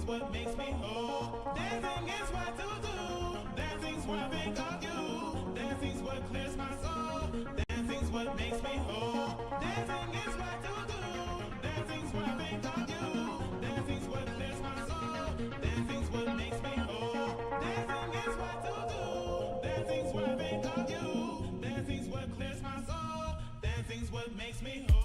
what makes me whole. Dancing is what to do. Dancing's what I think of you. Dancing's what clears my soul. Dancing's what makes me whole. Dancing is what to do. Dancing's what I think of you. Dancing's what clears my soul. Dancing's what makes me whole. Dancing is what to do. Dancing's what I think of you. Dancing's what clears my soul. Dancing's what makes me whole.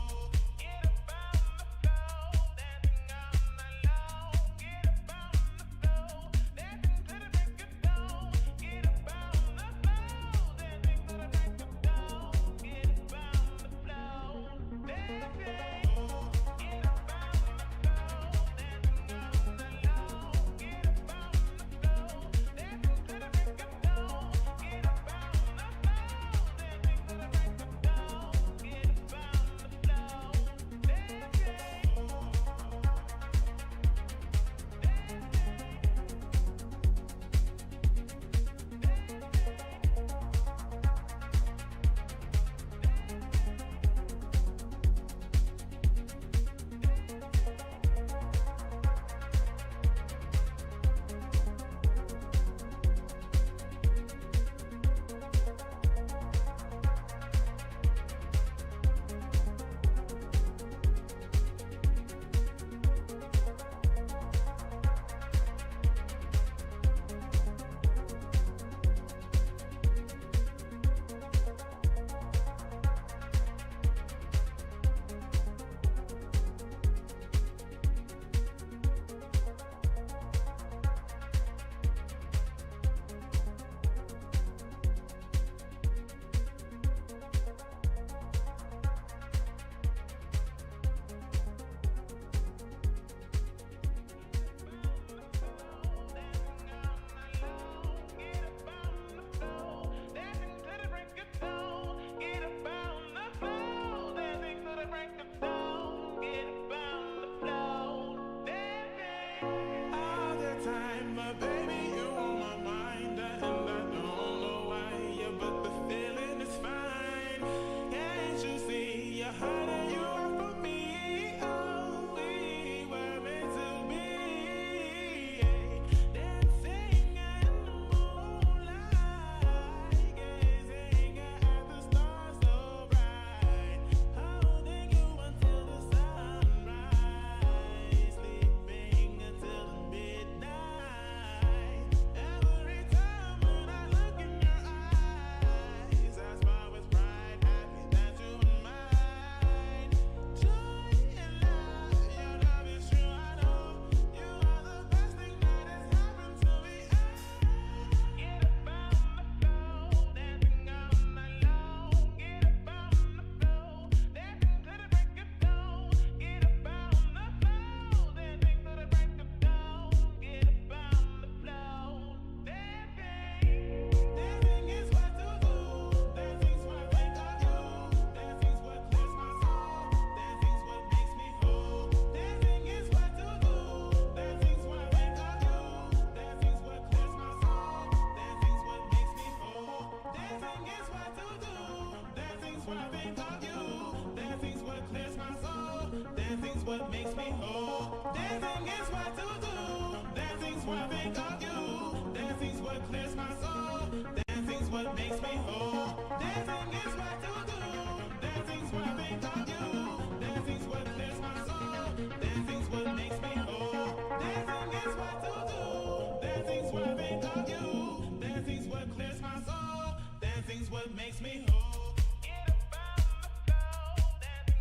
Dancing's what makes me whole. Dancing is what to do. Dancing's what I think of you. Dancing's what clears my soul. Dancing's what makes me whole. Dancing is what to do. Dancing's what I think of you. Dancing's what clears my soul. Dancing's what makes me whole. Dancing is what to do. Dancing's what I think of you. Dancing's what clears my soul. Dancing's what makes me whole. Get up on the floor, dancing.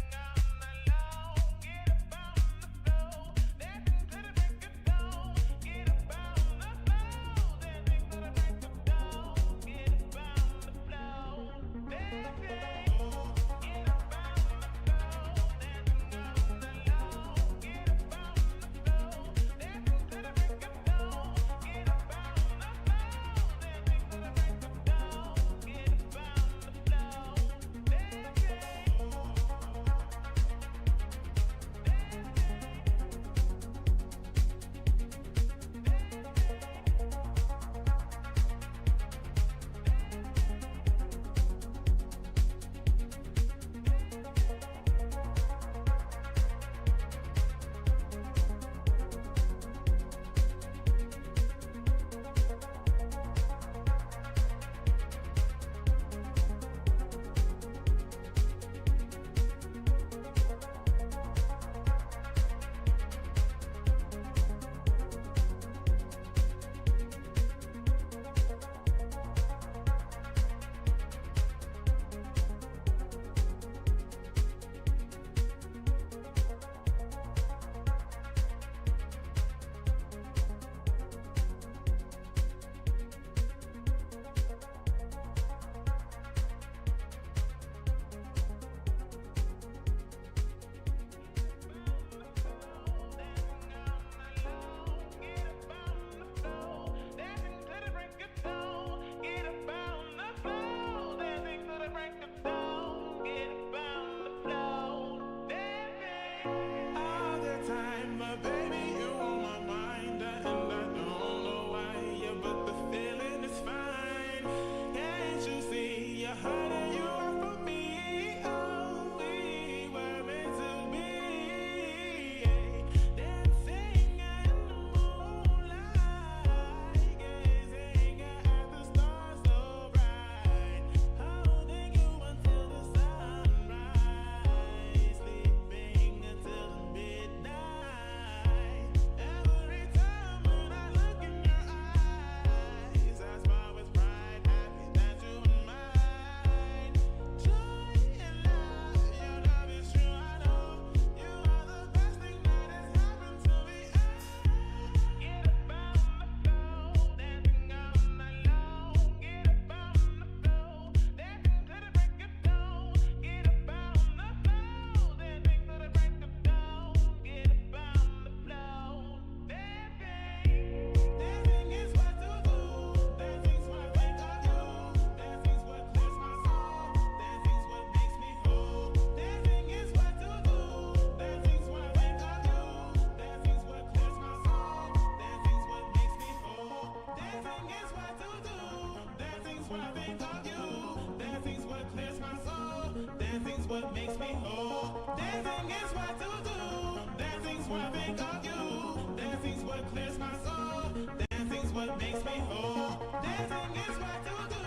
what makes me whole. Dancing is what to do. Dancing's what I think of you. Dancing's what clears my soul. Dancing's what makes me whole. Dancing is what to do.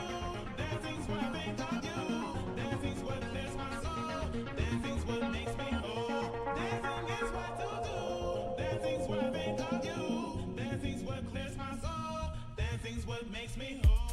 Dancing's what I think of you. Dancing's what clears my soul. Dancing's what makes me whole. Dancing is what to do. Dancing's what I think of you. Dancing's what clears my soul. Dancing's what makes me whole.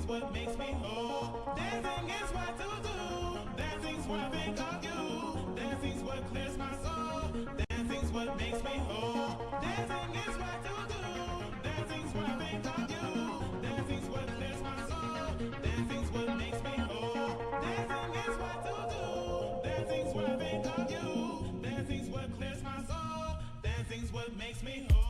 What makes me whole. Dancing is what to do. Dancing's what I think of you. Dancing's what clears my soul. Dancing's what makes me whole. Dancing is what to do. Dancing's what I think of you. Dancing's what clears my soul. Dancing's what makes me whole. Dancing is what to do. Dancing's what I think of you. Dancing's what clears my soul. Dancing's what makes me whole.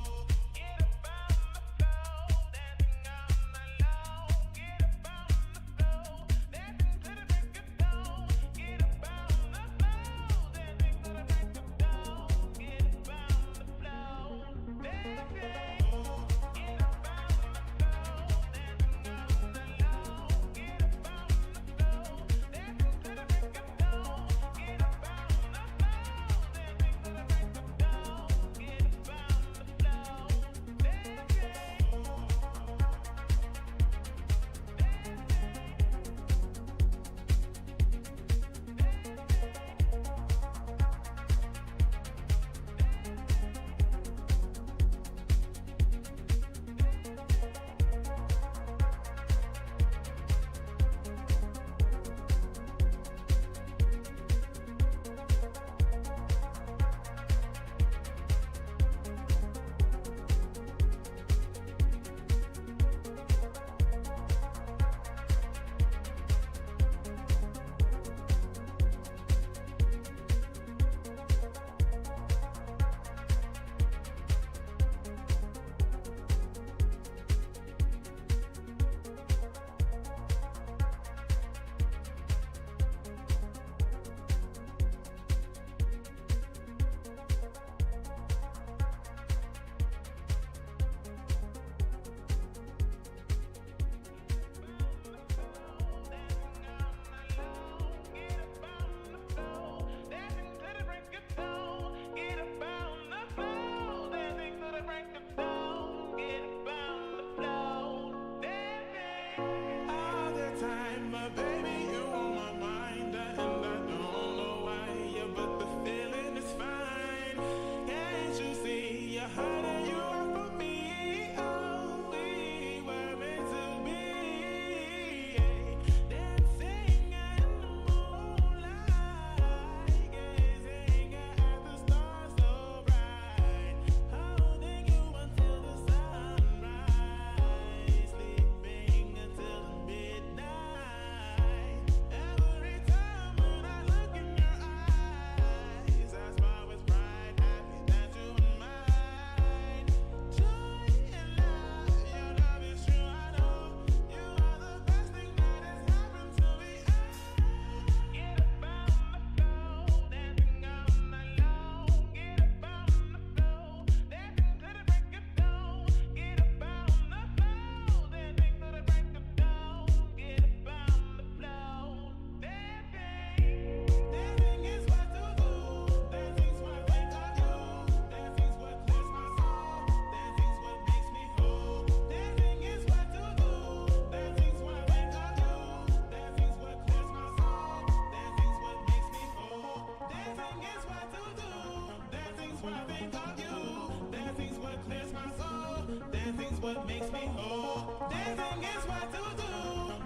think of you. Dancing's what clears my soul. Dancing's what makes me whole. Dancing is what to do.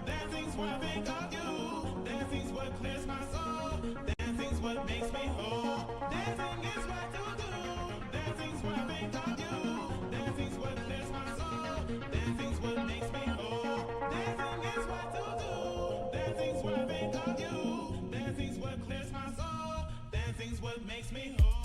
Dancing's what I think of you. Dancing's what clears my soul. Dancing's what makes me whole. Dancing is what to do. Dancing's what I think of you. Dancing's what clears my soul. Dancing's what makes me whole. Dancing is what to do. Dancing's what I think of you. Dancing's what clears my soul. Dancing's what makes me whole.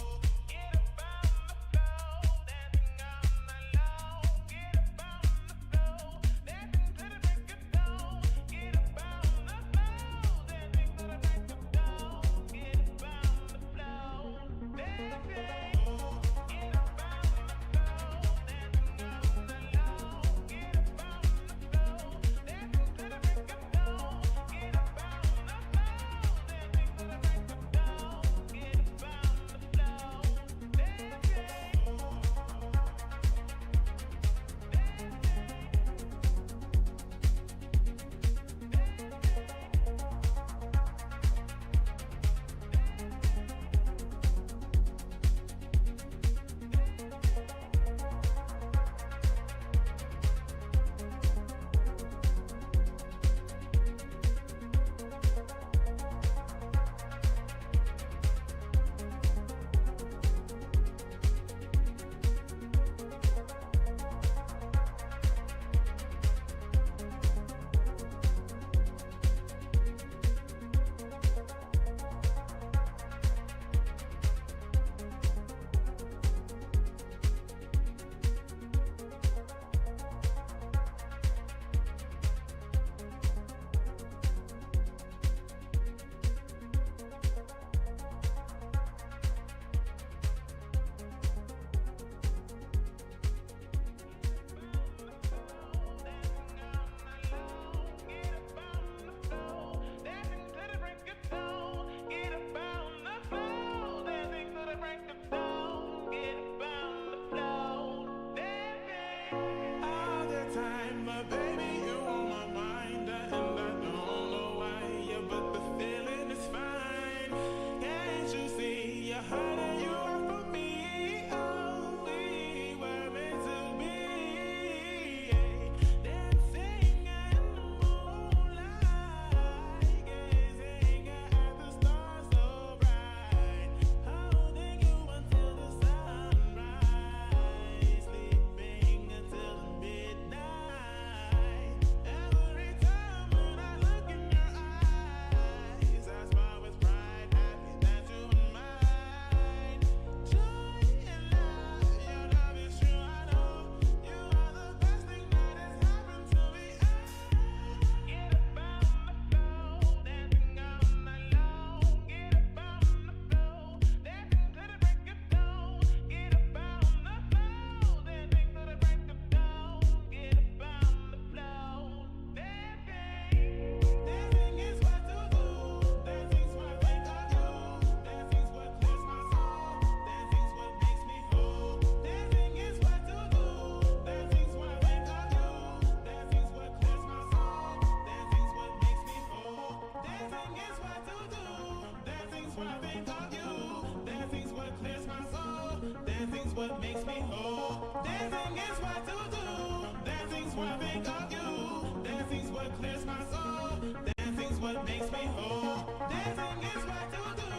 What makes me whole. Dancing is what to do. Dancing's what I think of you. Dancing's what clears my soul. Dancing's what makes me whole. Dancing is what to do.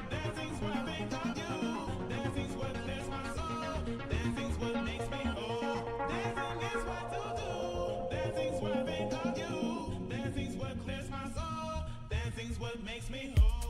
Dancing's what I think of you. Dancing's what clears my soul. Dancing's what makes me whole. Dancing is what to do. Dancing's what I think of you. Dancing's what clears my soul. Dancing's what makes me whole.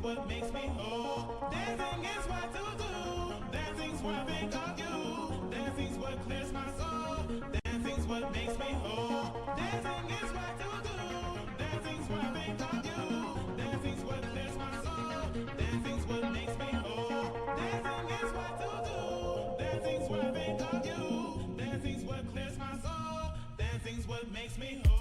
Dancing's what makes me whole. Dancing is what to do. Dancing's what I think of you. Dancing's what clears my soul. Dancing's what makes me whole. Dancing is what to do. Dancing's what I think of you. Dancing's what clears my soul. Dancing's what makes me whole. Dancing is what to do. Dancing's what I think of you. Dancing's what clears my soul. Dancing's what makes me whole.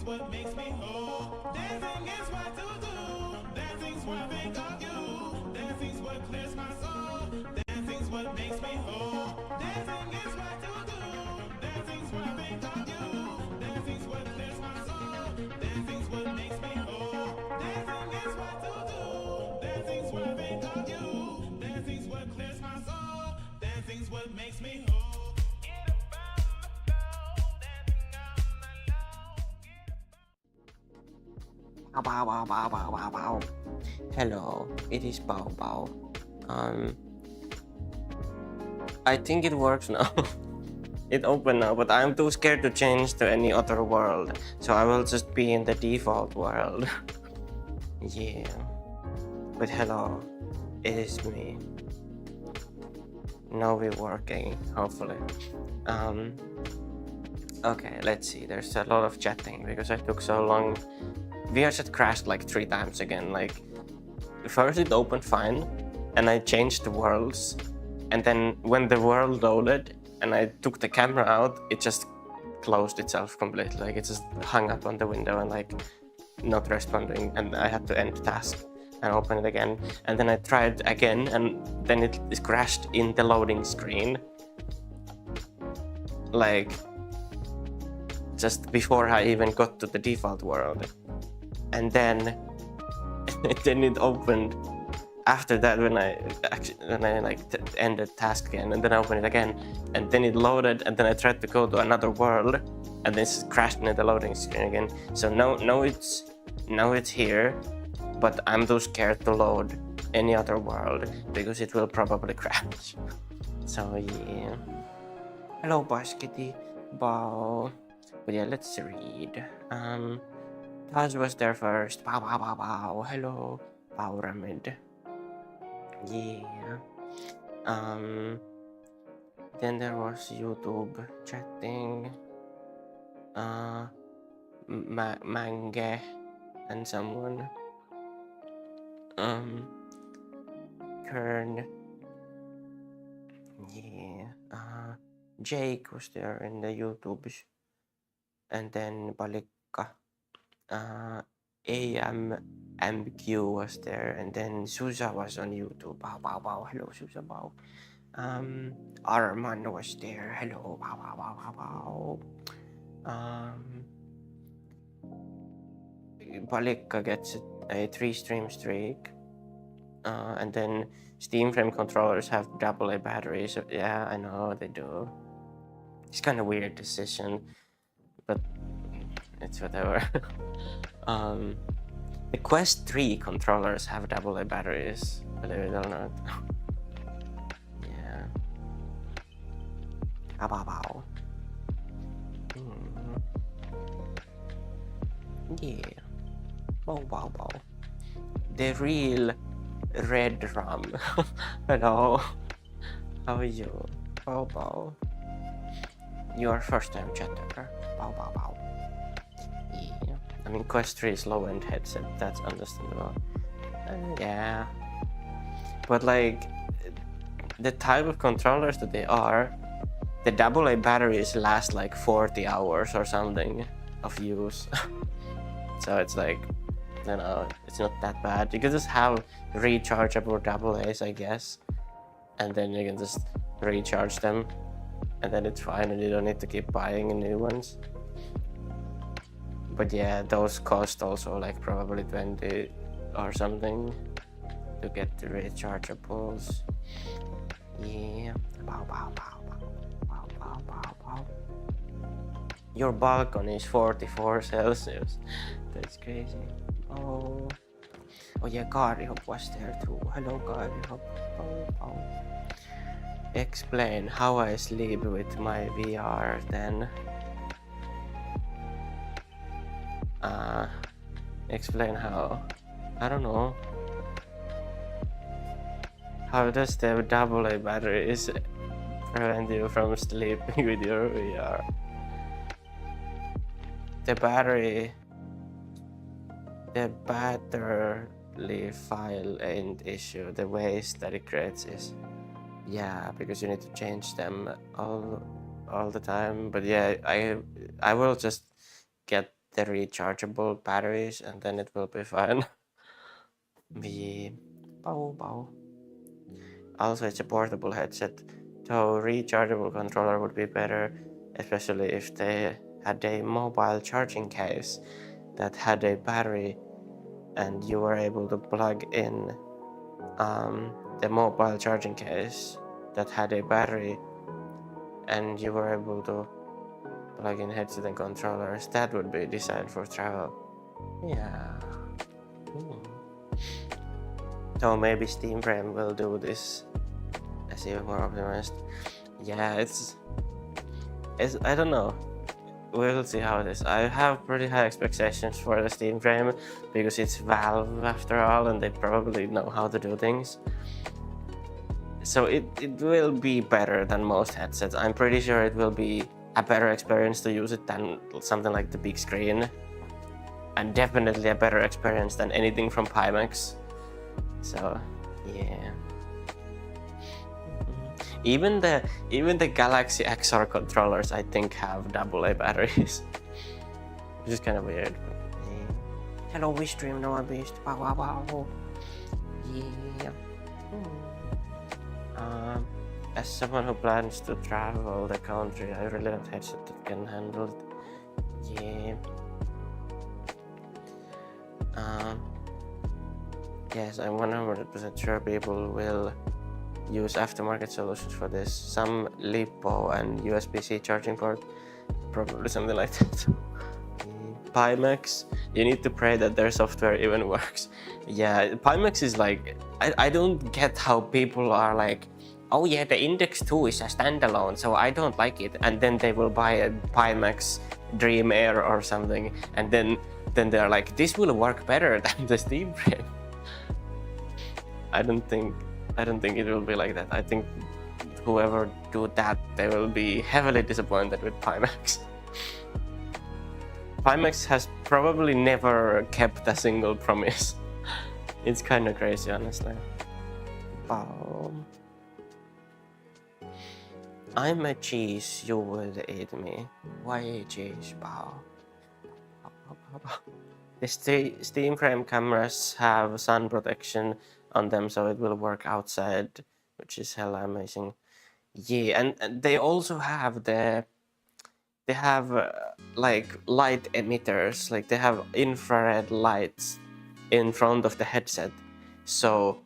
What makes me whole. Dancing is what to do. Dancing's what I think of you. Dancing's what clears my soul. Dancing's what makes me whole. Dancing is what to do. Dancing's what I think of you. Dancing's what clears my soul. Dancing's what makes me whole. Dancing is what to do. Dancing's what I think of you. Dancing's what clears my soul. Dancing's what makes me whole. Bow, bow, bow, bow, bow, bow. Hello, it is Bow Bow. I think it works now. It opened now, but I'm too scared to change to any other world, so I will just be in the default world. Yeah. But hello, it is me. Now we're working, hopefully. Okay, let's see. There's a lot of chatting because I took so long. VRChat crashed like 3 times again. Like, first it opened fine, and I changed the worlds, and then when the world loaded and I took the camera out, it just closed itself completely. Like, it just hung up on the window and like not responding, and I had to end task and open it again. And then I tried again, and then it crashed in the loading screen, like just before I even got to the default world. And then it opened after that when I ended task again, and then I opened it again, and then it loaded, and then I tried to go to another world, and this crashed in the loading screen again. So now it's here, but I'm too scared to load any other world because it will probably crash. So yeah. Hello, Baskety. Bow. But yeah, let's read. Taz was there first. Bow, bow, bow, bow. Hello, Pauramid. Yeah. Then there was YouTube chatting. Mange and someone. Kern. Yeah. Jake was there in the YouTubes. And then Balikka. AMQ was there, and then Susa was on YouTube. Bow, bow, bow. Hello, Susa, bow. Arman was there. Hello, bow, bow, bow, bow, bow. Balikka gets a 3-stream streak. And then Steam Frame controllers have AA batteries. So yeah, I know they do. It's kind of weird decision, but it's whatever. The Quest 3 controllers have AA batteries, believe it or not. Yeah. Bow. Yeah. Bow. The real Red Rum. Hello. How are you? Bow. You are first time chatter. Bow. Yeah. I mean, Quest 3 is low-end headset, that's understandable. Yeah. But like, the type of controllers that they are, the AA batteries last like 40 hours or something of use. So it's like, you know, it's not that bad. You can just have rechargeable AA's, I guess. And then you can just recharge them. And then it's fine, and you don't need to keep buying new ones. But yeah, those cost also like probably 20 or something to get the rechargeables. Yeah. Bow. Your balcony is 44 Celsius. That's crazy. Oh yeah, Garihop was there too. Hello, Garihop. Oh. Explain how I sleep with my VR then. Explain how. I don't know. How does the AA batteries prevent you from sleeping with your VR? The battery file ain't issue. The waste that it creates is. Yeah, because you need to change them all the time. But yeah, I will just get the rechargeable batteries, and then it will be fine. Bow. Also, it's a portable headset, so rechargeable controller would be better, especially if they had a mobile charging case that had a battery, and you were able to plug in the mobile charging case that had a battery, and you were able to plug in headset and controllers. That would be designed for travel. Yeah. So maybe Steam Frame will do this as even more optimized. Yeah, it's I don't know. We'll see how it is. I have pretty high expectations for the Steam Frame because it's Valve after all, and they probably know how to do things. So it will be better than most headsets. I'm pretty sure it will be a better experience to use it than something like the big screen, and definitely a better experience than anything from Pimax. So yeah. Even the Galaxy XR controllers, I think, have AA batteries, which is kind of weird. But, yeah. Hello, we stream Noah Beast. Wow, wow, wow. Yeah. As someone who plans to travel the country, I really want a headset that can handle it. Yeah. Yes, I'm 100% sure people will use aftermarket solutions for this. Some LiPo and USB-C charging port, probably something like that. Pimax, you need to pray that their software even works. Yeah, Pimax is like, I don't get how people are like, oh yeah, the Index 2 is a standalone, so I don't like it. And then they will buy a Pimax Dream Air or something, and then they're like, this will work better than the Steam frame. I don't think it will be like that. I think whoever do that, they will be heavily disappointed with Pimax. Pimax has probably never kept a single promise. It's kind of crazy, honestly. Wow. I'm a cheese, you will eat me. Why cheese? Wow. The Steam frame cameras have sun protection on them, so it will work outside, which is hella amazing. Yeah, and they also have like light emitters, like they have infrared lights in front of the headset, so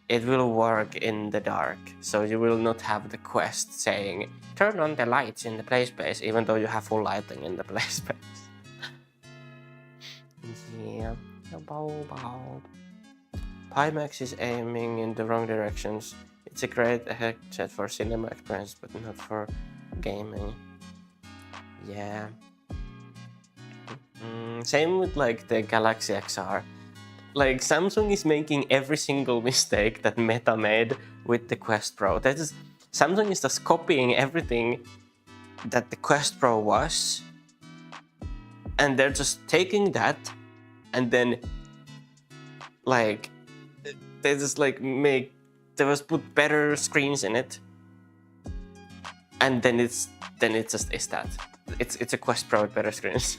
it will work in the dark. So you will not have the Quest saying, turn on the lights in the play space, even though you have full lighting in the play space. Yeah. Pimax is aiming in the wrong directions. It's a great headset for cinema experience, but not for gaming. Yeah. Same with like the Galaxy XR. Like Samsung is making every single mistake that Meta made with the Quest Pro. Samsung is just copying everything that the Quest Pro was, and they're just taking that and then like they just like put better screens in it, and then it just is that. It's a Quest Pro with better screens.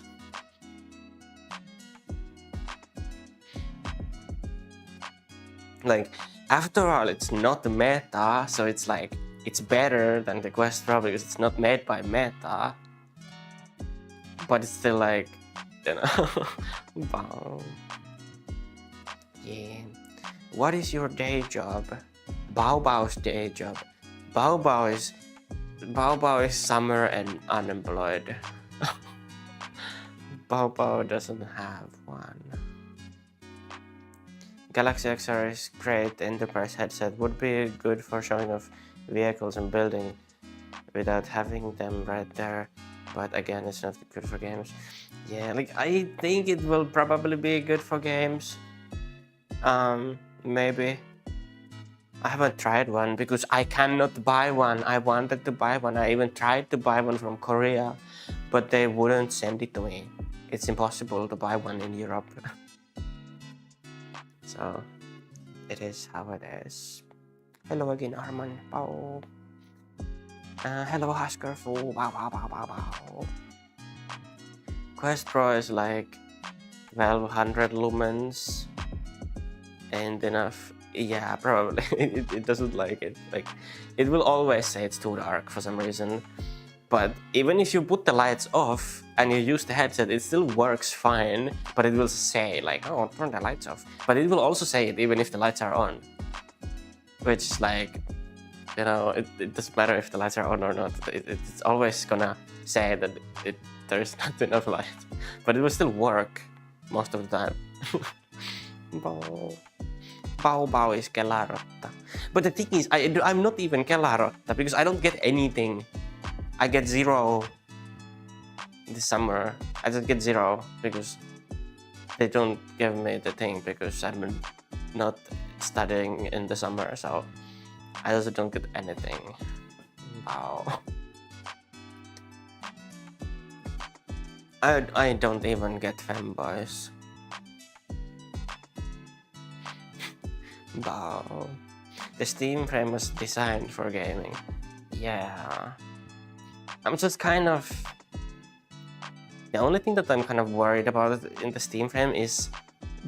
Like, after all, it's not Meta, so it's like, it's better than the Quest Pro because it's not made by Meta. But it's still like, you know, wow. Yeah. What is your day job? Bao Bao's day job. Bao Bao is summer and unemployed. Bao Bao doesn't have one. Galaxy XR is great enterprise headset, would be good for showing off vehicles and building without having them right there, but again, it's not good for games. Yeah, like I think it will probably be good for games. Maybe. I haven't tried one because I cannot buy one. I wanted to buy one. I even tried to buy one from Korea, but they wouldn't send it to me. It's impossible to buy one in Europe. So, it is how it is. Hello again, Arman. Wow. Hello, Husker Fu. Wow, wow, wow, wow, wow. Quest Pro is like 1200 lumens and enough. Yeah, probably. it doesn't like it. Like, it will always say it's too dark for some reason. But even if you put the lights off and you use the headset, it still works fine. But it will say like, oh, turn the lights off. But it will also say it even if the lights are on. Which is like, you know, it doesn't matter if the lights are on or not. It's always gonna say that there's not enough light. But it will still work most of the time. Bao Bao is Kelarotta. But the thing is, I'm not even Kelarotta because I don't get anything. I get 0 this summer. I just get 0 because they don't give me the thing because I'm not studying in the summer, so I also don't get anything. Wow. I don't even get femboys. Wow. The Steam frame was designed for gaming. Yeah. I'm just kind of The only thing that I'm kind of worried about in the Steam frame is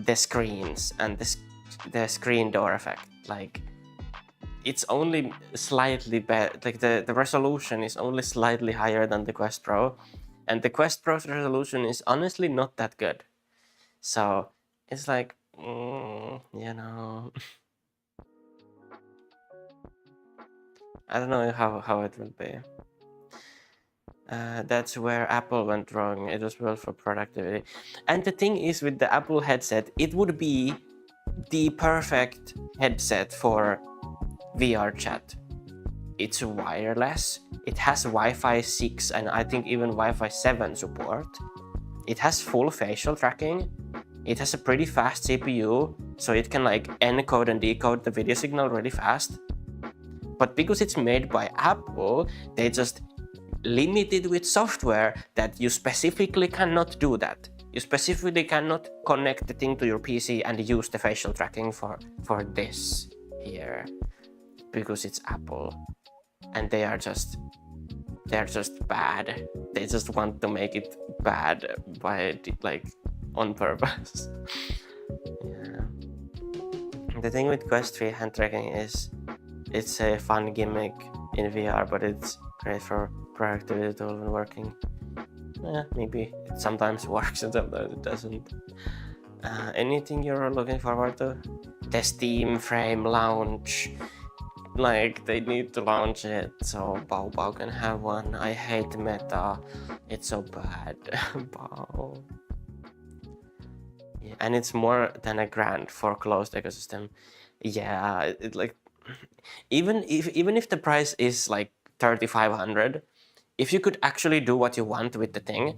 the screens and the screen door effect. Like, it's only slightly better, like the resolution is only slightly higher than the Quest Pro, and the Quest Pro's resolution is honestly not that good. So it's like, you know, I don't know how it will be. That's where Apple went wrong. It was built for productivity. And the thing is, with the Apple headset, it would be the perfect headset for VR chat. It's wireless, it has Wi-Fi 6 and I think even Wi-Fi 7 support. It has full facial tracking. It has a pretty fast CPU, so it can like encode and decode the video signal really fast. But because it's made by Apple, they just limited with software that you specifically cannot do that. You specifically cannot connect the thing to your PC and use the facial tracking for this here, because it's Apple, and they're just bad. They just want to make it bad by like on purpose. Yeah. The thing with Quest 3 hand tracking is it's a fun gimmick in VR, but it's great for productivity tool when working. Maybe it sometimes works and sometimes it doesn't. Anything you're looking forward to? The Steam frame launch. Like, they need to launch it so Bao can have one. I hate Meta. It's so bad. Bao. Yeah, and it's more than $1,000 for closed ecosystem. Yeah, it like even if the price is like 3,500, if you could actually do what you want with the thing,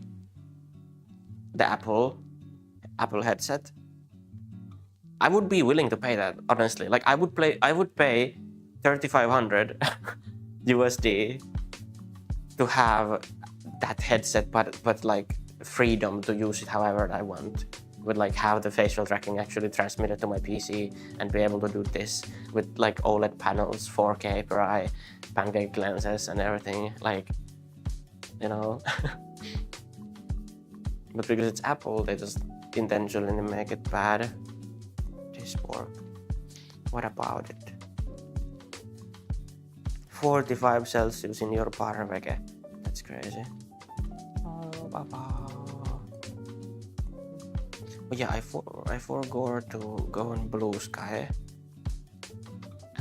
the Apple headset, I would be willing to pay that, honestly. Like, I would pay 3,500 USD to have that headset, but like freedom to use it however I want. Would like have the facial tracking actually transmitted to my PC and be able to do this with like OLED panels, 4K per eye, pancake lenses and everything, like, you know. But because it's Apple, they just intentionally make it bad. This work. What about it? 45 Celsius in your parveke. That's crazy. Oh, baba. Yeah, I forgot to go in Blue Sky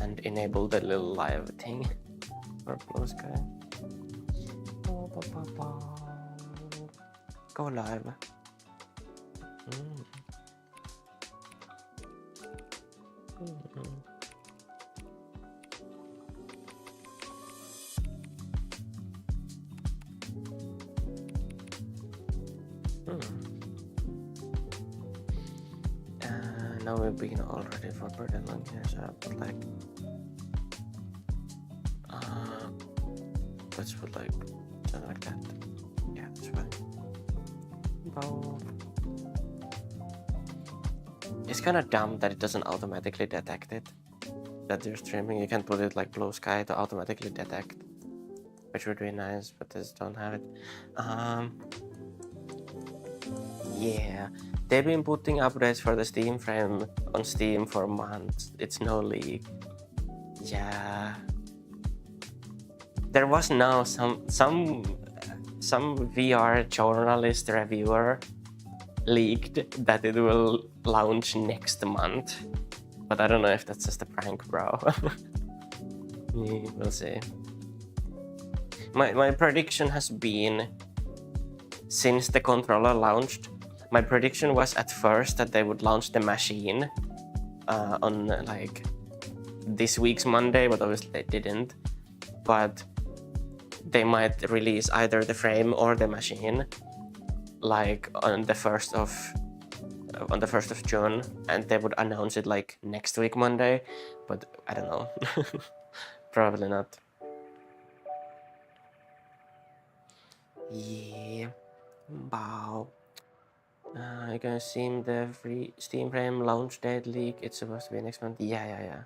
and enable the little live thing for Blue Sky. Oh, go live. Now we've been already for pretty long here, so but like let's put like something like that. Yeah, that's fine. Bow. It's kind of dumb that it doesn't automatically detect it, that you're streaming. You can put it like Blue Sky to automatically detect, which would be nice, but this don't have it. Yeah, they've been putting updates for the Steam frame on Steam for months. It's no leak. Yeah, there was now some VR journalist reviewer leaked that it will launch next month, but I don't know if that's just a prank, bro. We'll see. My prediction has been, since the controller launched, my prediction was at first that they would launch the machine on like this week's Monday, but obviously they didn't. But they might release either the frame or the machine like on the 1st of June, and they would announce it like next week Monday, but I don't know. Probably not. Yeah. Wow. You can see the free Steam frame launch date leak. It's supposed to be next month. Yeah.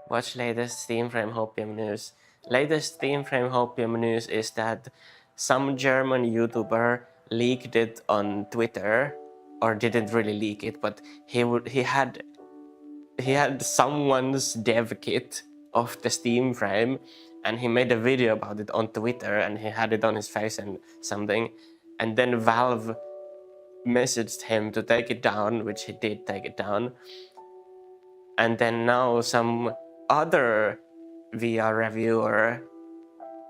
Watch latest Steam frame Hopium news. Latest Steam frame Hopium news is that some German YouTuber leaked it on Twitter, or didn't really leak it, but he had someone's dev kit of the Steam frame, and he made a video about it on Twitter, and he had it on his face and something, and then Valve messaged him to take it down, which he did take it down, and then now some other VR reviewer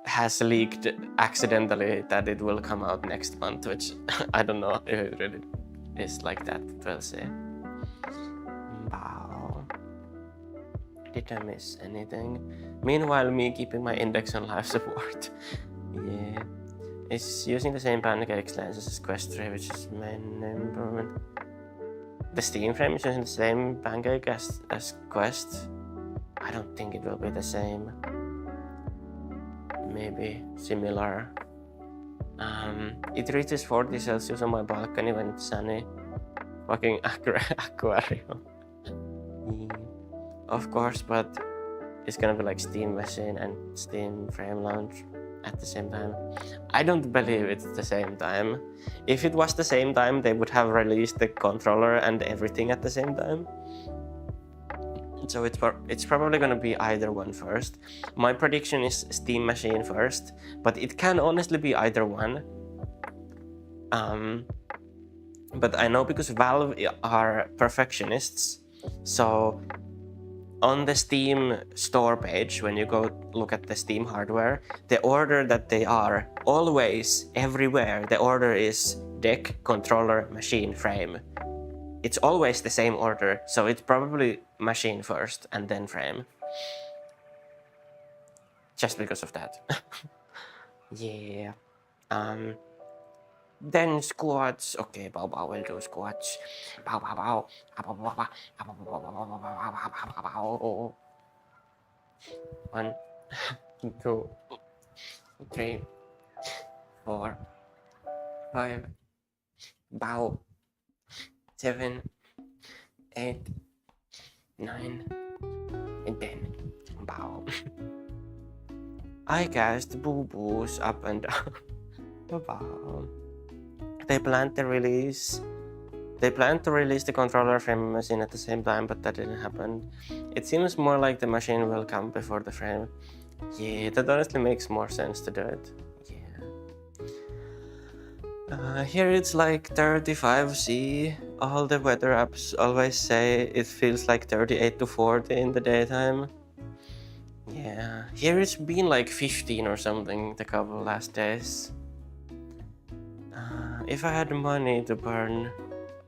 has leaked accidentally that it will come out next month, which I don't know if it really is like that, but we'll see. Wow. Did I miss anything? Meanwhile, me keeping my index on life support. Yeah. It's using the same pancake lenses as Quest 3, which is main improvement. The Steam frame is using the same pancake as Quest. I don't think it will be the same. Maybe similar. It reaches 40 Celsius on my balcony when it's sunny. Fucking aquarium. Yeah. Of course, but it's gonna be like Steam Machine and Steam Frame Launch at the same time. I don't believe it's the same time. If it was the same time, they would have released the controller and everything at the same time. So it's probably gonna be either one first. My prediction is Steam Machine first, but it can honestly be either one. But I know because Valve are perfectionists, so on the Steam store page, when you go look at the Steam hardware, the order that they are always, everywhere, the order is deck, controller, machine, frame. It's always the same order, so it's probably machine first and then frame. Just because of that. Yeah. Then squats. Okay, Bao Bao will do squats. Bao Bao Bao. Bao. 1, 2, 3, 4, 5. Bao. 7, 8, 9, and 10. Bao. I cast boo-boos up and down. Bao. They plan to release the controller frame machine at the same time, but that didn't happen. It seems more like the machine will come before the frame. Yeah, that honestly makes more sense to do it. Yeah. Here it's like 35°C. All the weather apps always say it feels like 38 to 40 in the daytime. Yeah, here it's been like 15 or something the couple last days. If I had money to burn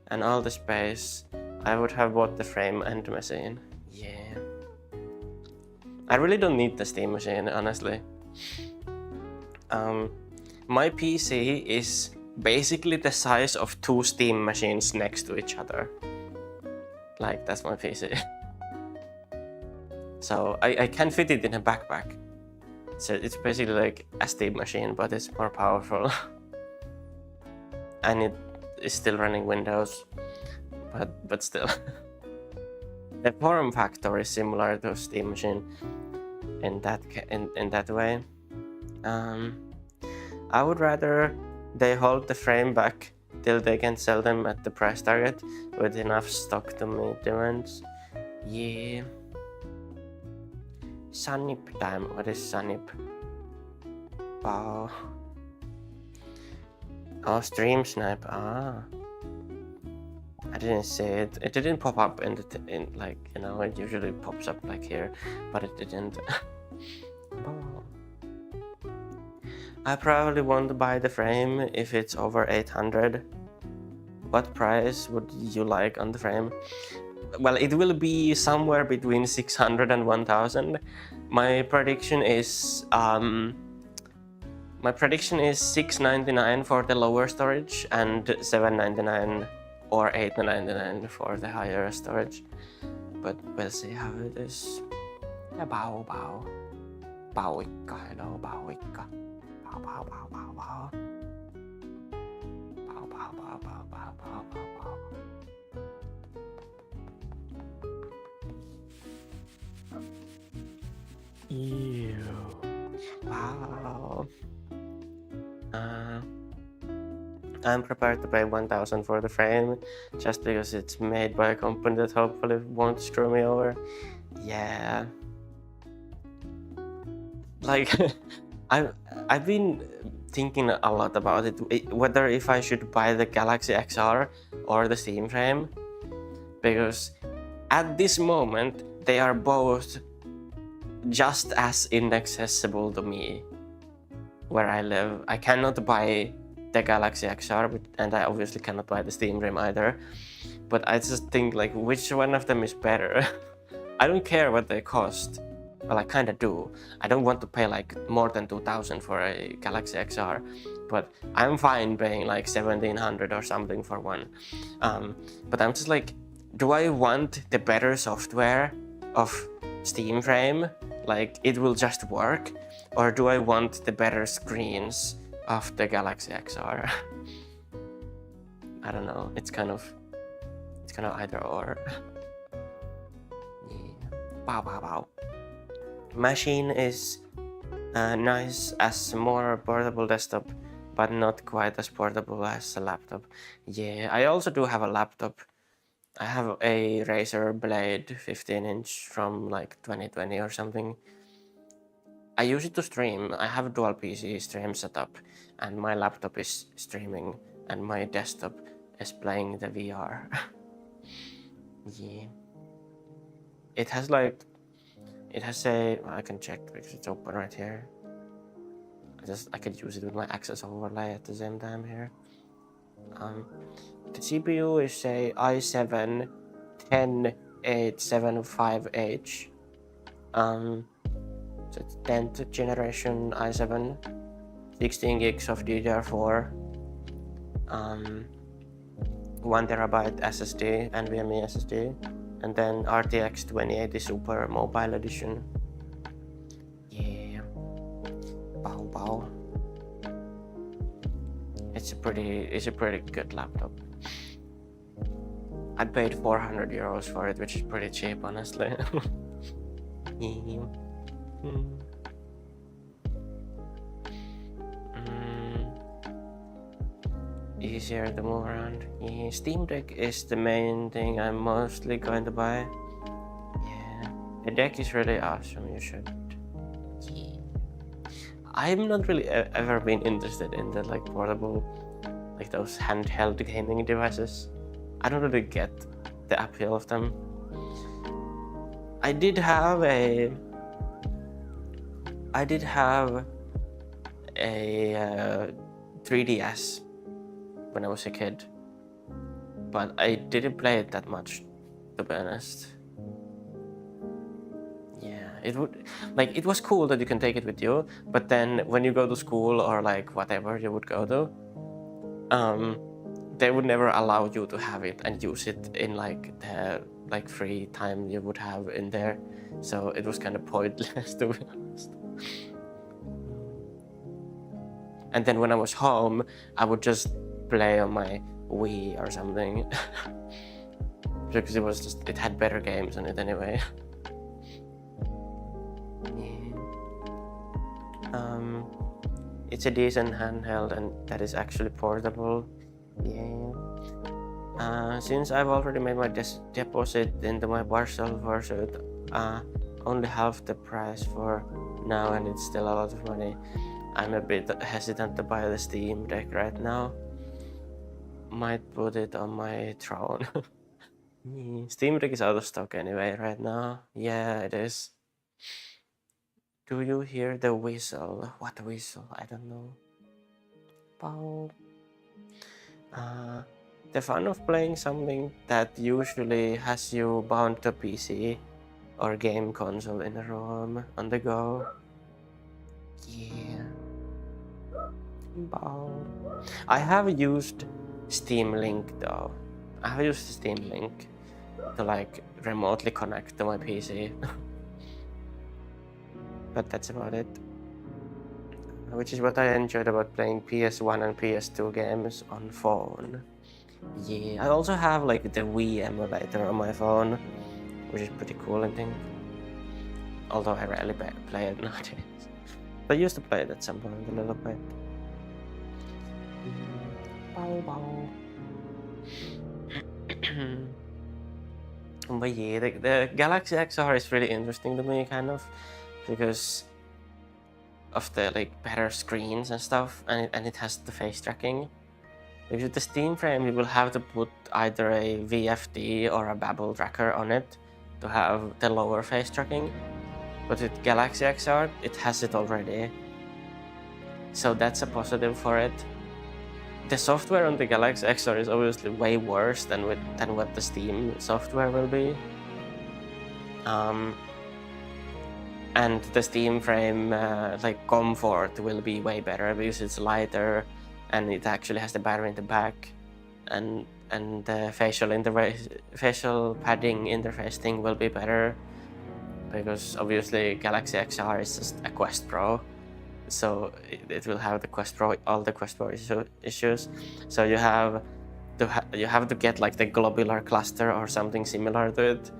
and all the space, I would have bought the frame and the machine. Yeah. I really don't need the Steam machine, honestly. My PC is basically the size of 2 Steam machines next to each other. Like, that's my PC. So I can fit it in a backpack. So it's basically like a Steam machine, but it's more powerful. And it is still running Windows, but still. The form factor is similar to Steam machine in that way. I would rather they hold the frame back till they can sell them at the price target with enough stock to meet demands. Yeah. Sunip time. What is Sunip? Wow. Oh, stream snipe. Ah. I didn't see it. It didn't pop up in like, you know, it usually pops up like here, but it didn't. Oh. I probably won't buy the frame if it's over 800. What price would you like on the frame? Well, it will be somewhere between 600 and 1000. My prediction is $699 for the lower storage and $799 or $899 for the higher storage. But we'll see how it is. Bao bao. Baoikka, hello, baoikka. Bao bao bao bao bao. Bao bao bao bao bao bao bao bao. Ew. Wow. I'm prepared to pay 1,000 for the frame just because it's made by a company that hopefully won't screw me over. Yeah. Like, I've been thinking a lot about it, whether if I should buy the Galaxy XR or the Steam frame, because at this moment they are both just as inaccessible to me where I live. I cannot buy the Galaxy XR, and I obviously cannot buy the Steam frame either, but I just think like which one of them is better. I don't care what they cost. Well, I kind of do. I don't want to pay like more than 2,000 for a Galaxy XR, but I'm fine paying like 1,700 or something for one. But I'm just like, do I want the better software of Steam frame? Like it will just work? Or do I want the better screens of the Galaxy XR? I don't know. It's kind of either or. Yeah. Wow, wow, wow. Machine is nice as a more portable desktop, but not quite as portable as a laptop. Yeah, I also do have a laptop. I have a Razer Blade 15-inch from like 2020 or something. I use it to stream. I have a dual PC stream setup, and my laptop is streaming, and my desktop is playing the VR. Yeah. It has a, I can check because it's open right here. I could use it with my Access overlay at the same time here. The CPU is a i7 10875H. So it's 10th generation i7, 16 gigs of DDR4, 1TB SSD, NVMe SSD, and then RTX 2080 Super Mobile Edition. Yeah. Bow bow. It's a pretty good laptop. I paid 400 euros for it, which is pretty cheap, honestly. Yeah. Easier to move around. Yeah. Steam Deck is the main thing I'm mostly going to buy. Yeah, the deck is really awesome. You should. Yeah. I'm not really ever been interested in the like portable, like those handheld gaming devices. I don't really get the appeal of them. I did have a 3DS when I was a kid, but I didn't play it that much, to be honest. Yeah, it was cool that you can take it with you, but then when you go to school or like whatever you would go to, they would never allow you to have it and use it in like the free time you would have in there, so it was kind of pointless, to be honest. And then when I was home, I would just play on my Wii or something because it had better games on it anyway. Yeah. It's a decent handheld, and that is actually portable. Yeah. Since I've already made my deposit into my parcel pursuit, only half the price for now, and it's still a lot of money. I'm a bit hesitant to buy the Steam Deck right now. Might put it on my throne. Steam Deck is out of stock anyway right now. Yeah, it is. Do you hear the whistle? What whistle? I don't know. Pow. The fun of playing something that usually has you bound to PC or game console in a room on the go. Yeah. Bow. I have used Steam Link though. I have used Steam Link to like remotely connect to my PC. But that's about it. Which is what I enjoyed about playing PS1 and PS2 games on phone. Yeah, I also have like the Wii emulator on my phone, which is pretty cool, I think. Although I rarely play it nowadays. But I used to play it at some point a little bit. But yeah, the Galaxy XR is really interesting to me, kind of, because of the like better screens and stuff, and it has the face tracking. Because with the Steam frame, you will have to put either a VFD or a Babel tracker on it to have the lower face tracking. But with Galaxy XR, it has it already. So that's a positive for it. The software on the Galaxy XR is obviously way worse than what the Steam software will be. And the Steam frame like comfort will be way better because it's lighter and it actually has the battery in the back, and the facial padding interface thing will be better because obviously Galaxy XR is just a Quest Pro, so it will have the Quest Pro, all the Quest Pro issues. So you have to get like the globular cluster or something similar to it.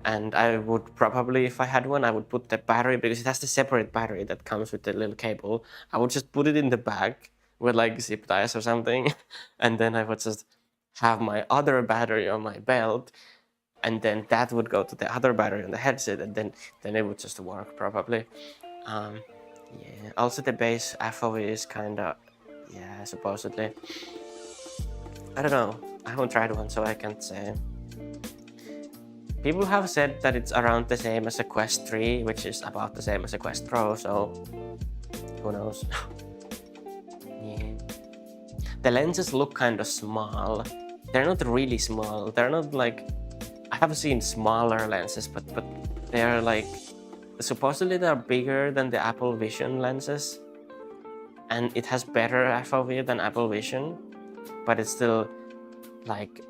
And I would probably, if I had one, I would put the battery, because it has the separate battery that comes with the little cable. I would just put it in the bag with like zip ties or something, and then I would just have my other battery on my belt, and then that would go to the other battery on the headset, and then it would just work probably. Yeah. Also, the base FOV is kinda, yeah, supposedly. I don't know. I haven't tried one, so I can't say. People have said that it's around the same as a Quest 3, which is about the same as a Quest Pro, so who knows? Yeah. The lenses look kind of small. They're not really small. They're not like... I have seen smaller lenses, but they're like... Supposedly they're bigger than the Apple Vision lenses. And it has better FOV than Apple Vision, but it's still like...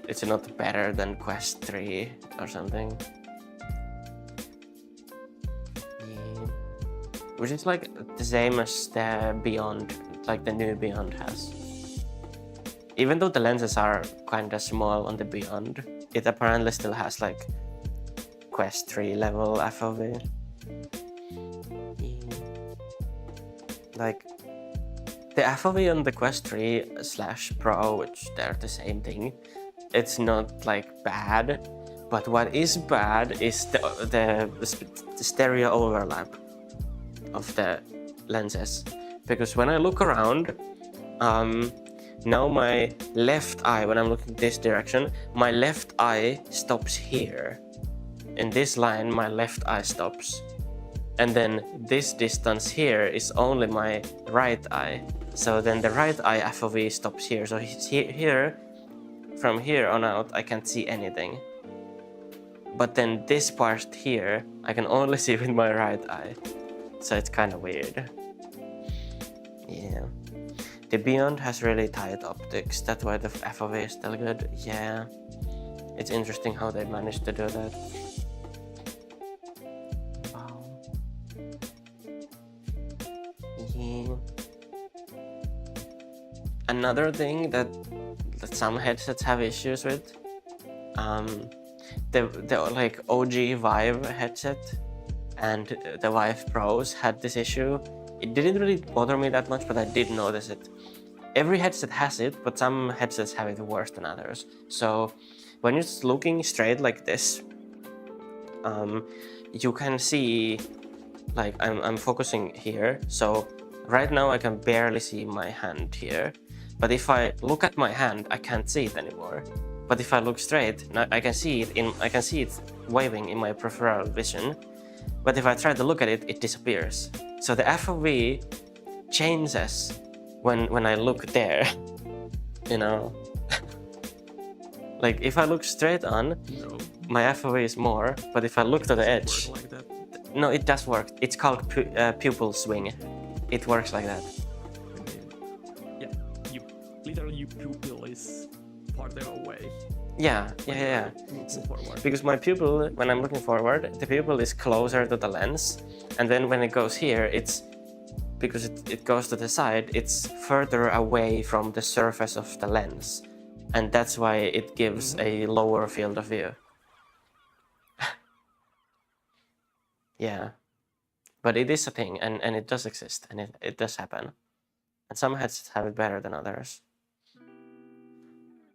It's not better than Quest 3 or something. Yeah. Which is like the same as the Beyond, like the new Beyond has. Even though the lenses are kinda small on the Beyond, it apparently still has like Quest 3 level FOV. Yeah. Like the FOV on the Quest 3/Pro, which they're the same thing, it's not like bad, but what is bad is the stereo overlap of the lenses. Because when I look around, now my left eye, when I'm looking this direction, my left eye stops here. In this line, my left eye stops. And then this distance here is only my right eye. So then the right eye FOV stops here. So here, from here on out, I can't see anything. But then this part here, I can only see with my right eye. So it's kind of weird. Yeah. The Beyond has really tight optics. That's why the FOV is still good. Yeah. It's interesting how they managed to do that. Wow. Yeah. Another thing that some headsets have issues with, the like OG Vive headset and the Vive Pros had this issue. It didn't really bother me that much, but I did notice it. Every headset has it, but some headsets have it worse than others. So when you're just looking straight like this, you can see, like I'm focusing here. So right now I can barely see my hand here. But if I look at my hand, I can't see it anymore. But if I look straight, I can see it waving in my peripheral vision. But if I try to look at it, it disappears. So the FOV changes when I look there. You know, like if I look straight on, No, my FOV is more. But if I look to the edge, work like that. no, it does work. It's called pupil swing. It works like that. Yeah, literally your pupil is farther away. Yeah. Moving forward. Because my pupil, when I'm looking forward, the pupil is closer to the lens, and then when it goes here, it's because it goes to the side, it's further away from the surface of the lens, and that's why it gives a lower field of view. Yeah, but it is a thing, and it does exist, and it does happen, and some headsets have it better than others.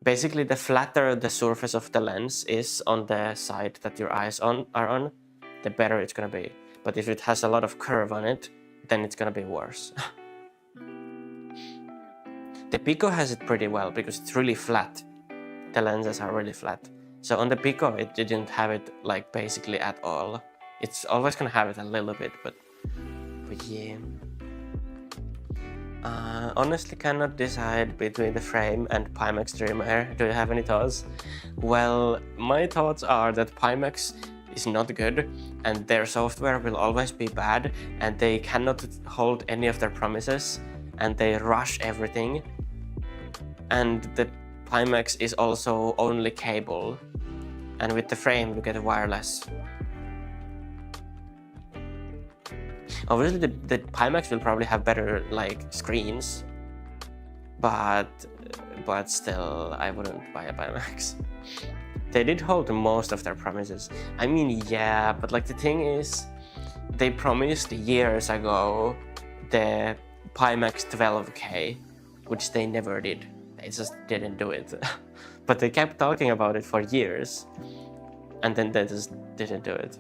basically the flatter the surface of the lens is on the side that your eyes are on, the better it's gonna be. But if it has a lot of curve on it, then it's gonna be worse. The Pico has it pretty well because it's really flat. The lenses are really flat. So on the Pico, it didn't have it like basically at all. It's always gonna have it a little bit, but yeah. Honestly cannot decide between the Frame and Pimax Dream Air. Do you have any thoughts? Well, my thoughts are that Pimax is not good and their software will always be bad and they cannot hold any of their promises and they rush everything. And the Pimax is also only cable, and with the Frame you get wireless. Obviously the Pimax will probably have better like screens, but still I wouldn't buy a Pimax. They did hold most of their promises. I mean, yeah, but like the thing is, they promised years ago the Pimax 12K, which they never did. They just didn't do it. But they kept talking about it for years, and then they just didn't do it.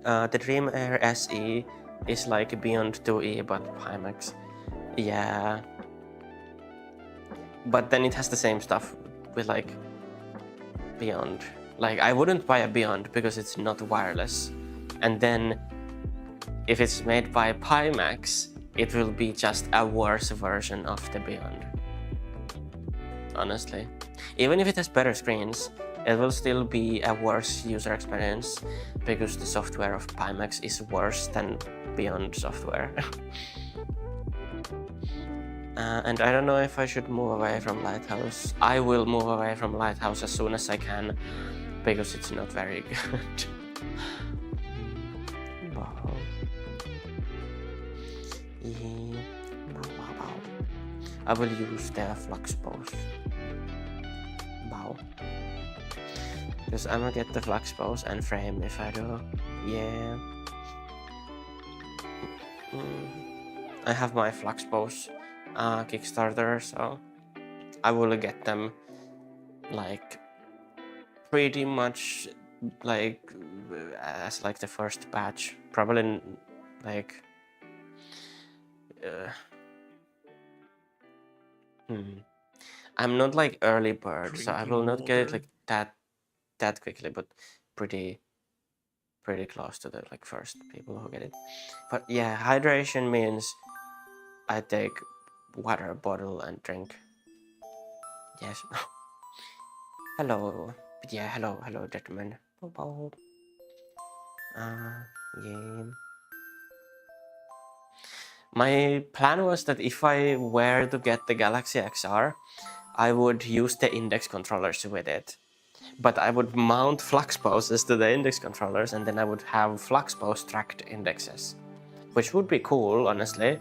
The Dream Air SE is like beyond 2E, but Pimax. Yeah. But then it has the same stuff with like Beyond. Like I wouldn't buy a Beyond because it's not wireless. And then if it's made by Pimax, it will be just a worse version of the Beyond. Honestly. Even if it has better screens, it will still be a worse user experience because the software of Pimax is worse than Beyond software. And I don't know if I should move away from Lighthouse. I will move away from Lighthouse as soon as I can because it's not very good. Wow. Yeah. Wow. I will use the flux pose. Wow. Because I'm gonna get the flux pose and Frame if I do. Yeah. I have my flux pose Kickstarter, so I will get them like pretty much like as like the first batch, probably like I'm not like early bird, so I will not get it like that quickly, but pretty close to the like first people who get it. But yeah, hydration means I take water bottle and drink. Yes. Hello. Yeah, hello, gentlemen. Yeah. My plan was that if I were to get the Galaxy XR, I would use the index controllers with it. But I would mount flux poses to the index controllers and then I would have flux pose tracked indexes, which would be cool, honestly.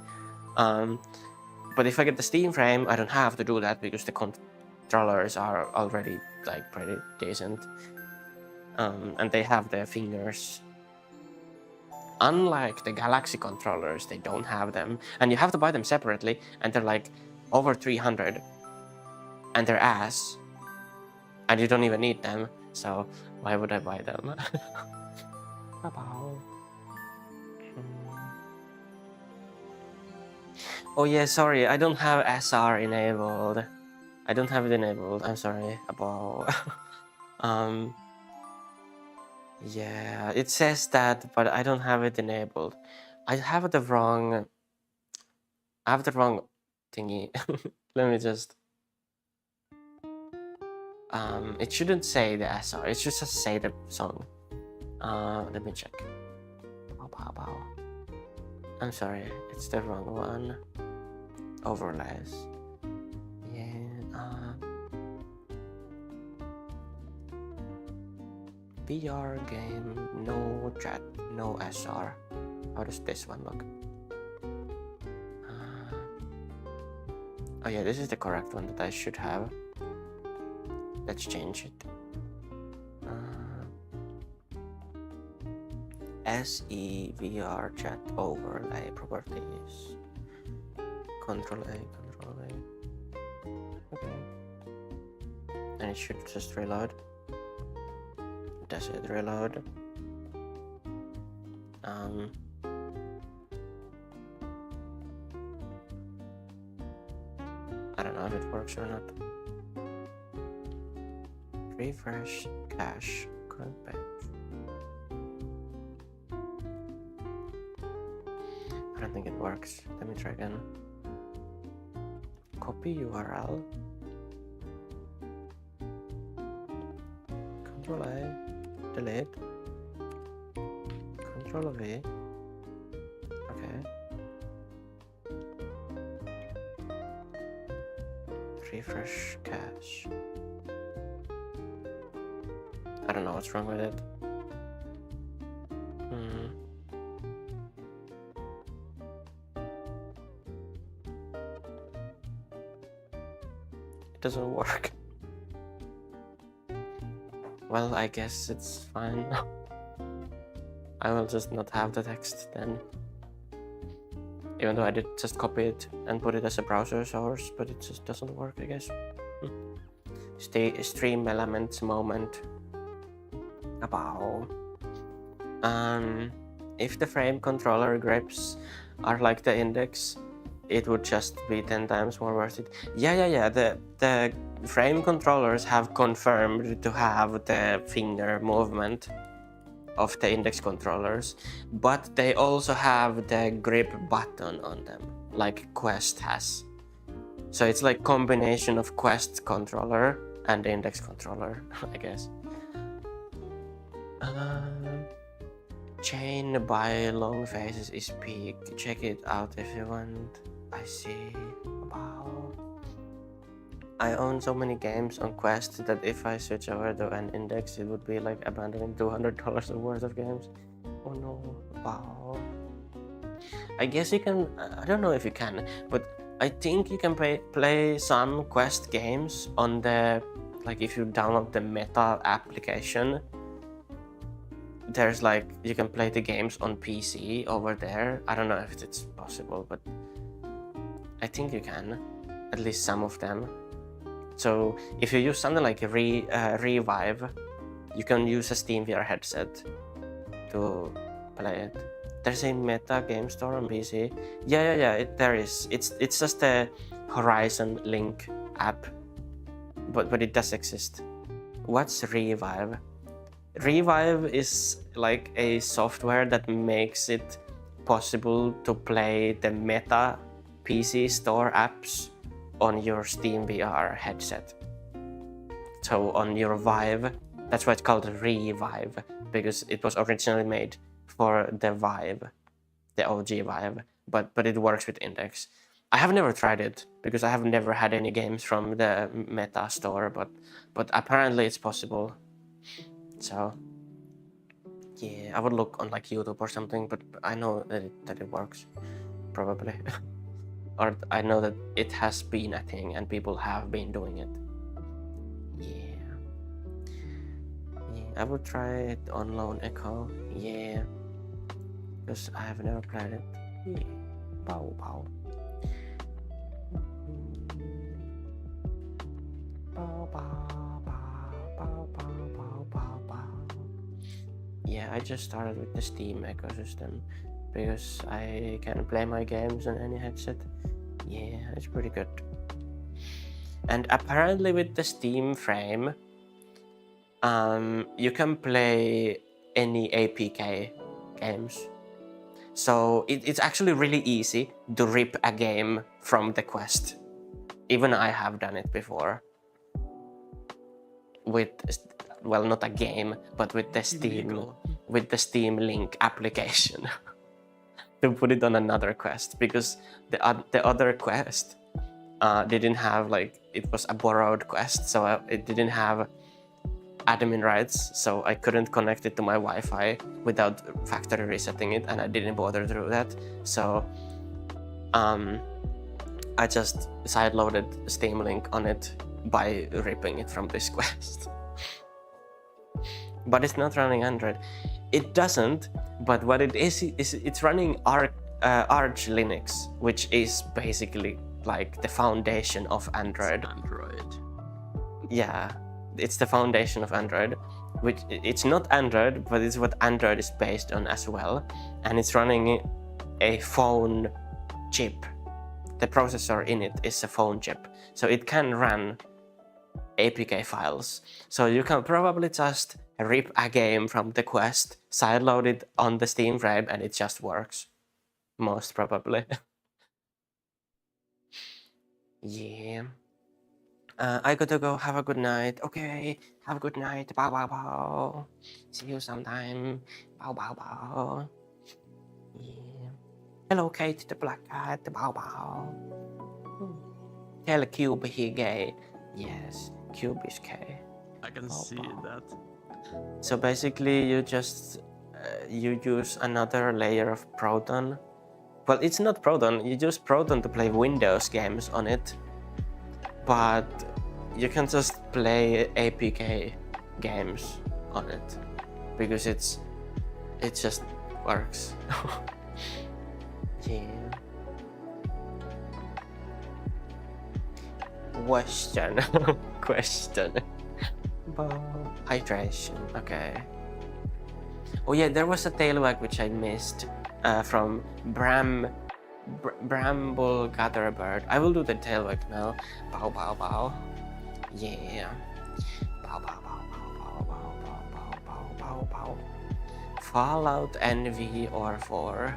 But if I get the Steam Frame, I don't have to do that because the controllers are already like pretty decent. And they have their fingers. Unlike the Galaxy controllers, they don't have them. And you have to buy them separately, and they're like over 300. And they're ass. And you don't even need them, so why would I buy them? Oh yeah, sorry, I don't have SR enabled. I don't have it enabled, I'm sorry about... yeah, it says that, but I don't have it enabled. I have the wrong thingy. Let me just... it shouldn't say the SR, it should just say the song. Let me check. I'm sorry, it's the wrong one. Overlays. Yeah, VR game, no chat, no SR. How does this one look? Oh yeah, this is the correct one that I should have. Let's change it. SE VR chat overlay properties. Control A. Okay. And it should just reload. Does it reload? I don't know if it works or not. Refresh cache current page. I don't think it works. Let me try again. Copy URL. Control A, delete. Control V. Okay. Refresh cache. I don't know what's wrong with it. It doesn't work. Well, I guess it's fine. I will just not have the text then. Even though I did just copy it and put it as a browser source, but it just doesn't work, I guess. Stream elements moment. About. If the frame controller grips are like the index, it would just be 10 times more worth it. Yeah. The frame controllers have confirmed to have the finger movement of the index controllers, but they also have the grip button on them, like Quest has. So it's like combination of Quest controller and the index controller, I guess. Chain by long faces is peak. Check it out if you want. I see. Wow. I own so many games on Quest that if I switch over to an index, it would be like abandoning $200 worth of games. Oh no. Wow. I guess you can. I don't know if you can, but I think you can play some Quest games on the, like, if you download the Meta application. There's like, you can play the games on PC over there. I don't know if it's possible, but I think you can, at least some of them. So if you use something like Revive, you can use a SteamVR headset to play it. There's a Meta game store on PC. Yeah, there is. It's just a Horizon Link app, but it does exist. What's Revive? Revive is like a software that makes it possible to play the Meta PC store apps on your SteamVR headset. So on your Vive, that's why it's called Revive, because it was originally made for the Vive, the OG Vive, but it works with Index. I have never tried it because I have never had any games from the Meta store, but apparently it's possible. So yeah, I would look on like YouTube or something, but I know that it works, probably. Or I know that it has been a thing and people have been doing it. Yeah, I would try it on Lone Echo. Yeah, because I have never played it. Yeah. Pow pow. Pow pow pow pow pow pow pow. Yeah, I just started with the Steam ecosystem because I can play my games on any headset. Yeah, it's pretty good. And apparently with the Steam frame, you can play any APK games. So it's actually really easy to rip a game from the Quest. Even I have done it before. With, well, not a game, but with the Steam Link application. To put it on another Quest, because the other Quest didn't have, like, it was a borrowed Quest, so it didn't have admin rights, so I couldn't connect it to my Wi-Fi without factory resetting it, and I didn't bother to do that. So I just sideloaded Steam Link on it by ripping it from this Quest. But it's not running Android. It doesn't, but what it is it's running Arch Linux, which is basically like the foundation of Android. Android. Yeah, it's the foundation of Android, which it's not Android, but it's what Android is based on as well, and it's running a phone chip. The processor in it is a phone chip, so it can run APK files. So you can probably just rip a game from the Quest, sideload it on the Steam frame, and it just works. Most probably. Yeah. I gotta go. Have a good night. Okay. Have a good night. Bow bow bow. See you sometime. Bow bow bow. Yeah. Hello, Kate the black cat. Bow bow. Tell Cube he gay. Yes, Cube is gay. I can Bow, see bow. that. So basically, you just you use another layer of Proton. Well, it's not Proton. You use Proton to play Windows games on it, but you can just play APK games on it because it just works. Yeah. Question. Question. Hydration. Okay. Oh yeah, there was a tailwag which I missed from Bramble Gatherer Bird. I will do the tailwag now. Bow bow bow. Yeah. Bow bow bow bow bow bow bow bow bow bow. Fallout, NV, or 4.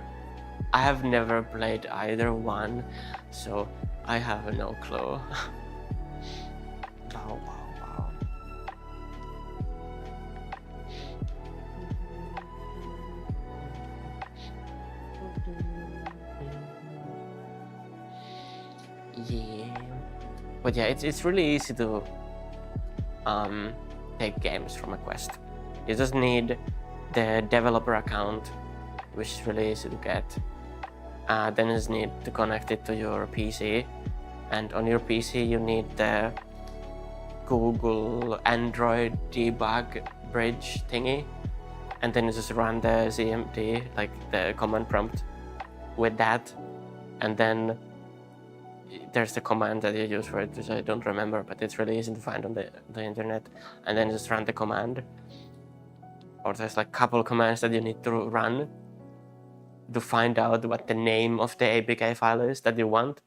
I have never played either one, so I have no clue. Bow bow bow. Yeah, but yeah, it's really easy to take games from a Quest. You just need the developer account, which is really easy to get. Then you just need to connect it to your PC, and on your PC you need the Google Android debug bridge thingy, and then you just run the CMD, like the command prompt with that, and then there's the command that you use for it, which I don't remember, but it's really easy to find on the internet, and then just run the command. Or there's like a couple commands that you need to run to find out what the name of the APK file is that you want,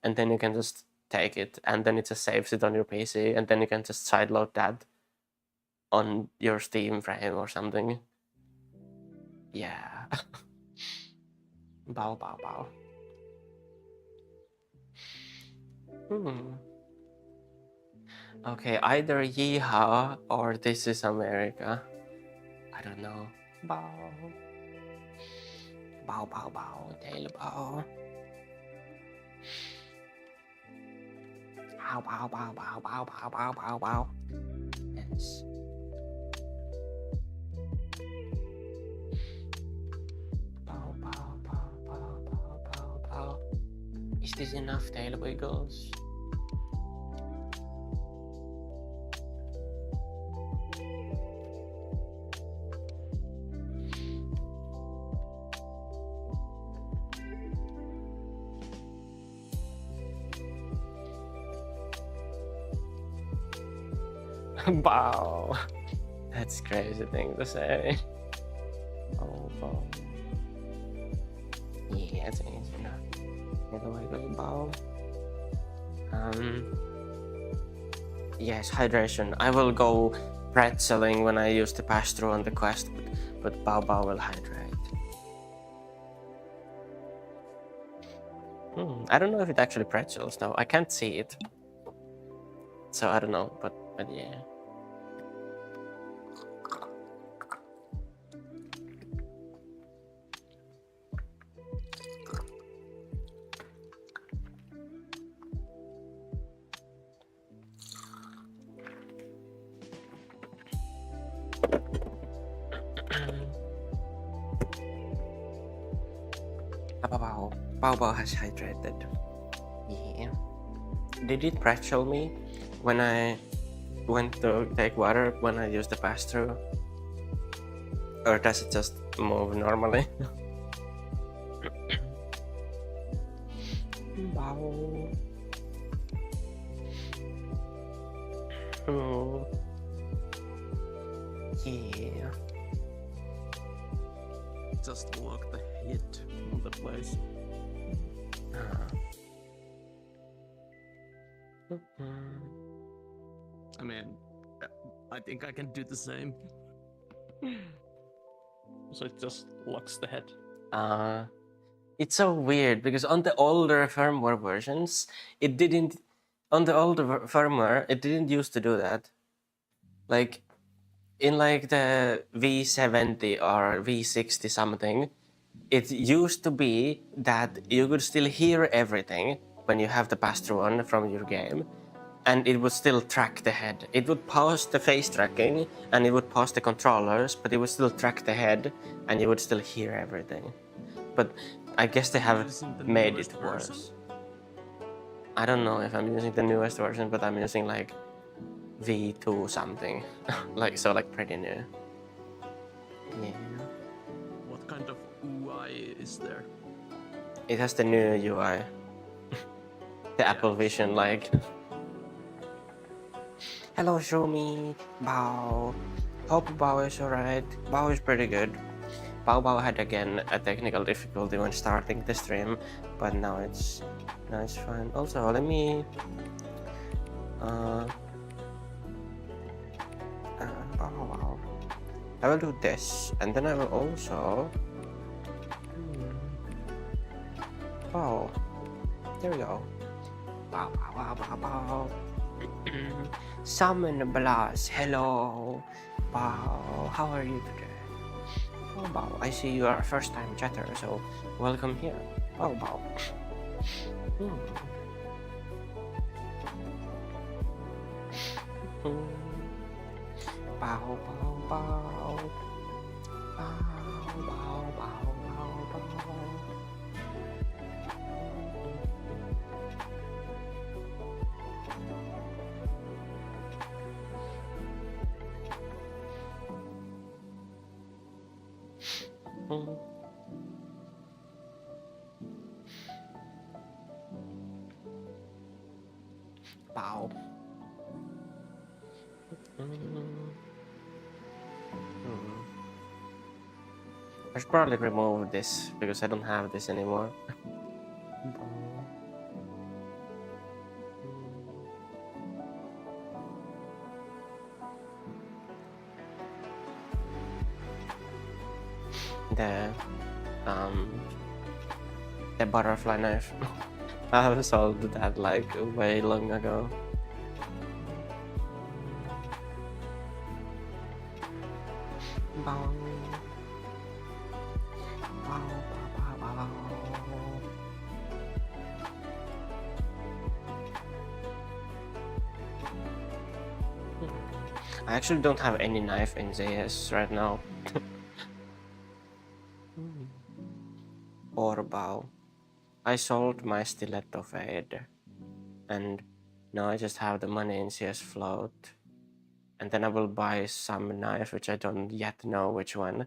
and then you can just take it, and then it just saves it on your PC, and then you can just sideload that on your Steam frame or something. Yeah. Bow bow bow. Okay, either Yeehaw or This is America. I don't know. Bow. Bow bow bow. Tail bow. Bow bow bow bow bow bow bow bow bow. Yes. Bow bow bow bow bow bow bow. Is this enough tail wiggles? Bow. That's a crazy thing to say. Oh, bow. Yeah, it's easy enough. Get away with bow. Yes, hydration. I will go pretzeling when I use the pass-through on the Quest, but bow bow will hydrate. I don't know if it actually pretzels though. I can't see it. So I don't know, but yeah. Bow Bow has hydrated. Yeah. Did it pretzel me when I went to take water when I used the pass-through? Or does it just move normally? Bow. Oh. Yeah. Just lock the hit on the place. I mean, I think I can do the same. So it just locks the head. It's so weird because on the older firmware versions, it didn't. On the older firmware, it didn't used to do that. Like in like the V70 or V60 something, it used to be that you could still hear everything when you have the pass-through on from your game, and it would still track the head. It would pause the face tracking and it would pause the controllers, but it would still track the head and you would still hear everything. But I guess they have Using the made newest it version? worse. I don't know if I'm using the newest version, but I'm using like V2 something. like pretty new. Yeah. What kind of UI is there? It has the new UI. The Apple Vision like. Hello Shumi, Bao. Hope Bao is alright. Bao is pretty good. Bao had again a technical difficulty when starting the stream, but now it's fine. Also, let me Bao. I will do this, and then I will also Bao. There we go. Bao. Summon Blast. Hello. Bao. How are you today? Bao, I see you are a first-time chatter, so welcome here. Bao. Bao. Bao. I should probably remove this because I don't have this anymore. The butterfly knife. I have solved that like way long ago. I actually don't have any knife in ZS right now. Or bow. I sold my stiletto fade, and now I just have the money in CS float. And then I will buy some knife, which I don't yet know which one.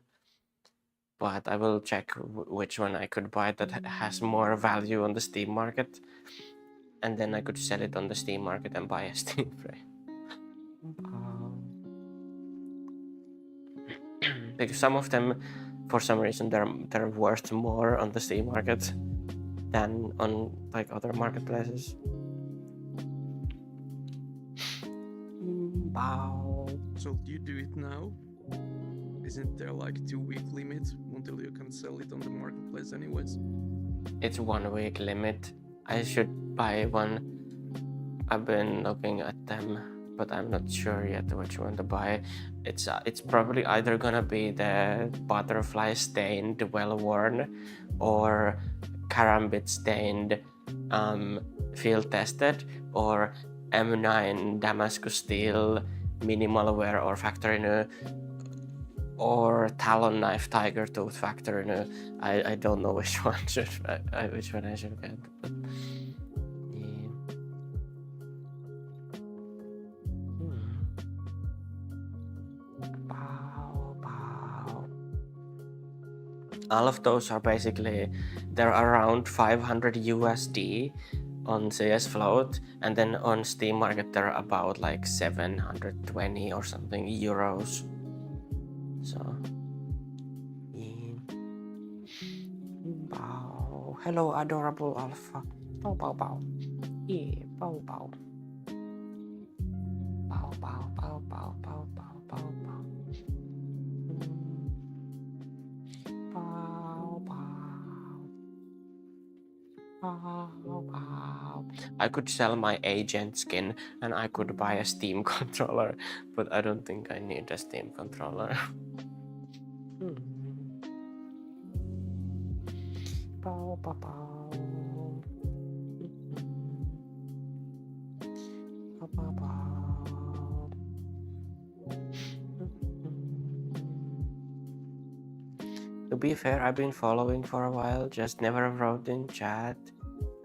But I will check which one I could buy that has more value on the Steam market. And then I could sell it on the Steam market and buy a Steam frame. Because some of them, for some reason, they're worth more on the Steam market than on like other marketplaces. Wow. So do you do it now? Isn't there like 2-week limit until you can sell it on the marketplace anyways? It's 1 week limit. I should buy one. I've been looking at them, but I'm not sure yet which one to buy. It's probably either gonna be the butterfly stained well worn or karambit stained field tested or M9 Damascus steel minimal wear or factory new or talon knife tiger tooth factory new. I don't know which one which one I should get. But yeah. All of those are basically, they're around 500 USD on CS Float, and then on Steam Market they're about like 720 or something euros. So, yeah. Bow. Hello, adorable alpha. Bow, bow, bow. Yeah, bow, bow. Bow, bow, bow, bow, bow, bow, bow, bow. Bow, bow. Bow, bow. I could sell my agent skin and I could buy a Steam controller, but I don't think I need a Steam controller. Bow, bow, bow. Bow, bow, bow. To be fair, I've been following for a while, just never wrote in chat.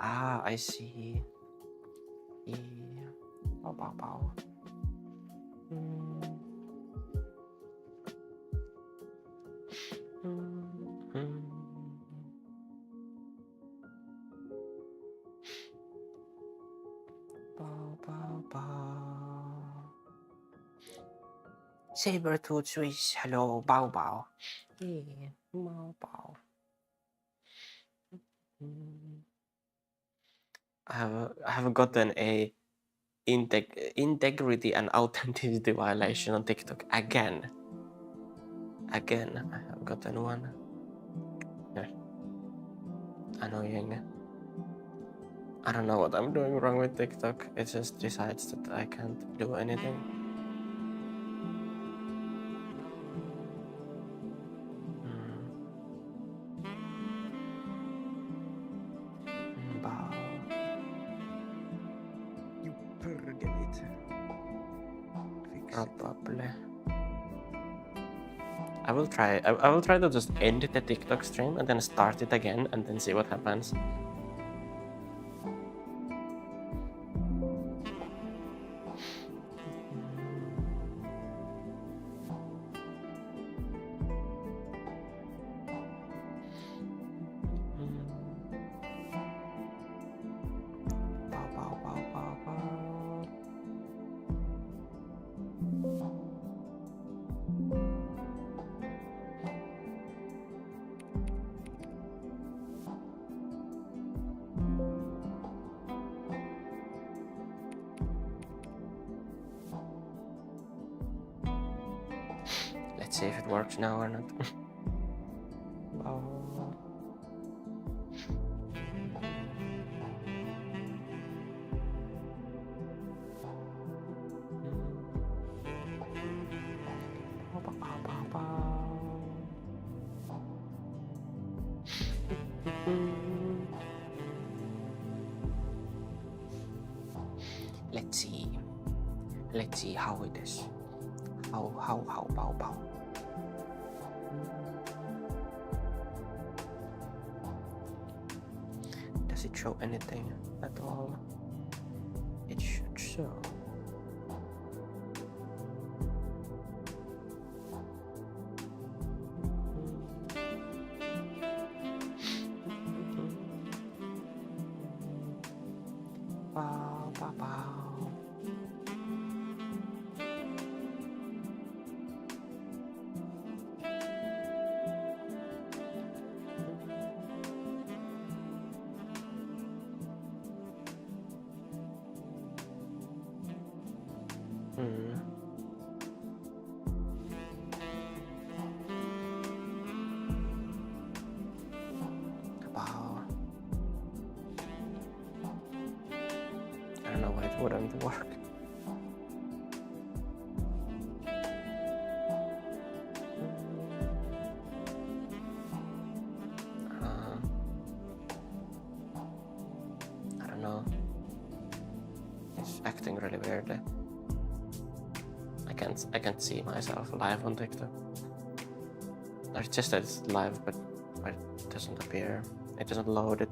Ah, I see. Yeah. Bow, bow, bow. Bow, bow, bow. Sabertooth Swiss, hello, bow, bow. Yeah, bow, bow. I have gotten a integrity and authenticity violation on TikTok again. Again, I have gotten one. Yeah. Annoying. I don't know what I'm doing wrong with TikTok. It just decides that I can't do anything. Bow. You pergelite. Fix it. Probably. I will try to just end the TikTok stream and then start it again and then see what happens. Bow, bow, bow, bow, bow. Let's see if it works now or not. Bow. Bow, bow, bow, bow, bow. Let's see how it is. How, bow. Does it show anything at all? It should show. Bow, bow, bow. Wow. I don't know why it wouldn't work. I don't know. It's acting really weirdly. I can't see myself live on TikTok. It's just that it's live, but it doesn't appear. It doesn't load it.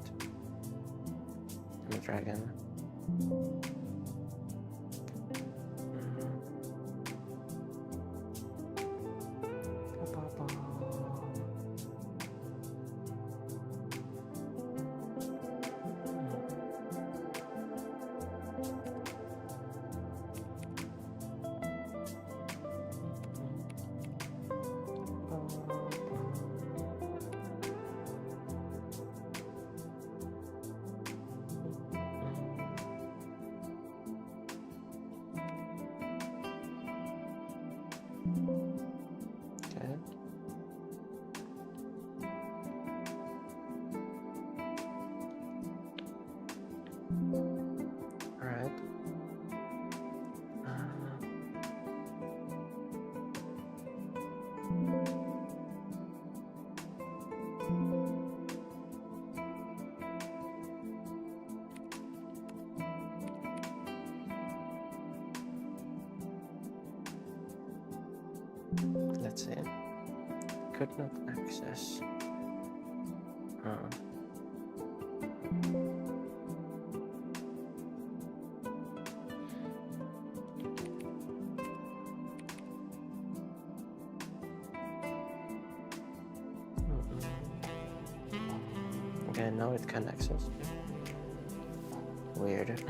Let me try again. Let's see. Could not access. Okay, now it can access. Weird.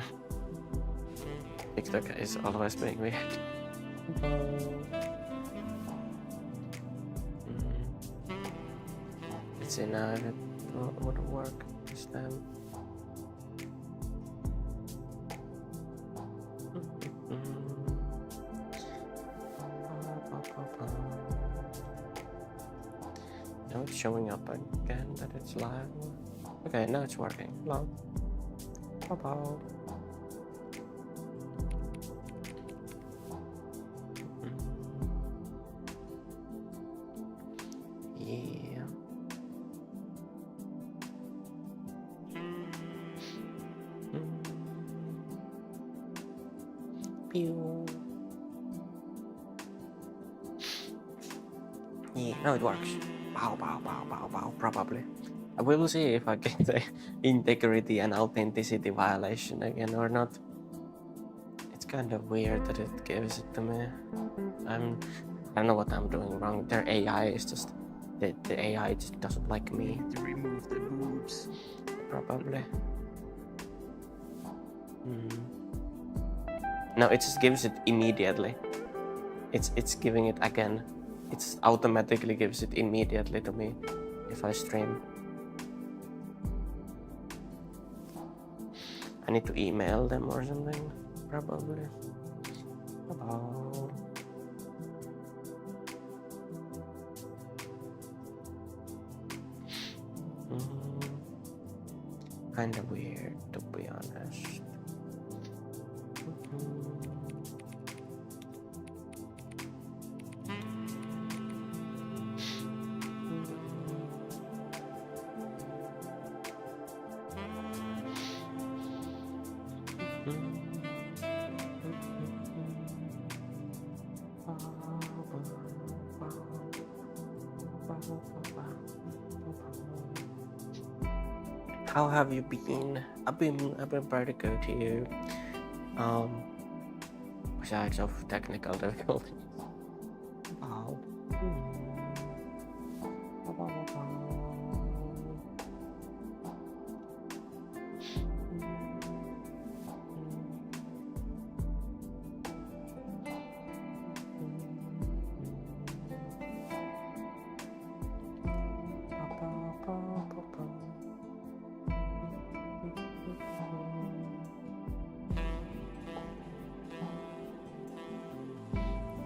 TikTok is always being weird. Let's see now if it would work this time. Now it's showing up again that it's live. Okay, now it's working. Hello. Hello. Yeah. Pew. Yeah, now it works. Bow, bow, bow, bow, bow, probably. We will see if I get the integrity and authenticity violation again or not. It's kind of weird that it gives it to me. I don't know what I'm doing wrong. Their AI is just... The AI just doesn't like me. Need to remove the boobs. Probably. No, it just gives it immediately. It's giving it again. It automatically gives it immediately to me if I stream. I need to email them or something, probably. Hello. Kind of weird, to be honest. How have you been? I've been pretty good here. Besides of technical difficulties. Wow.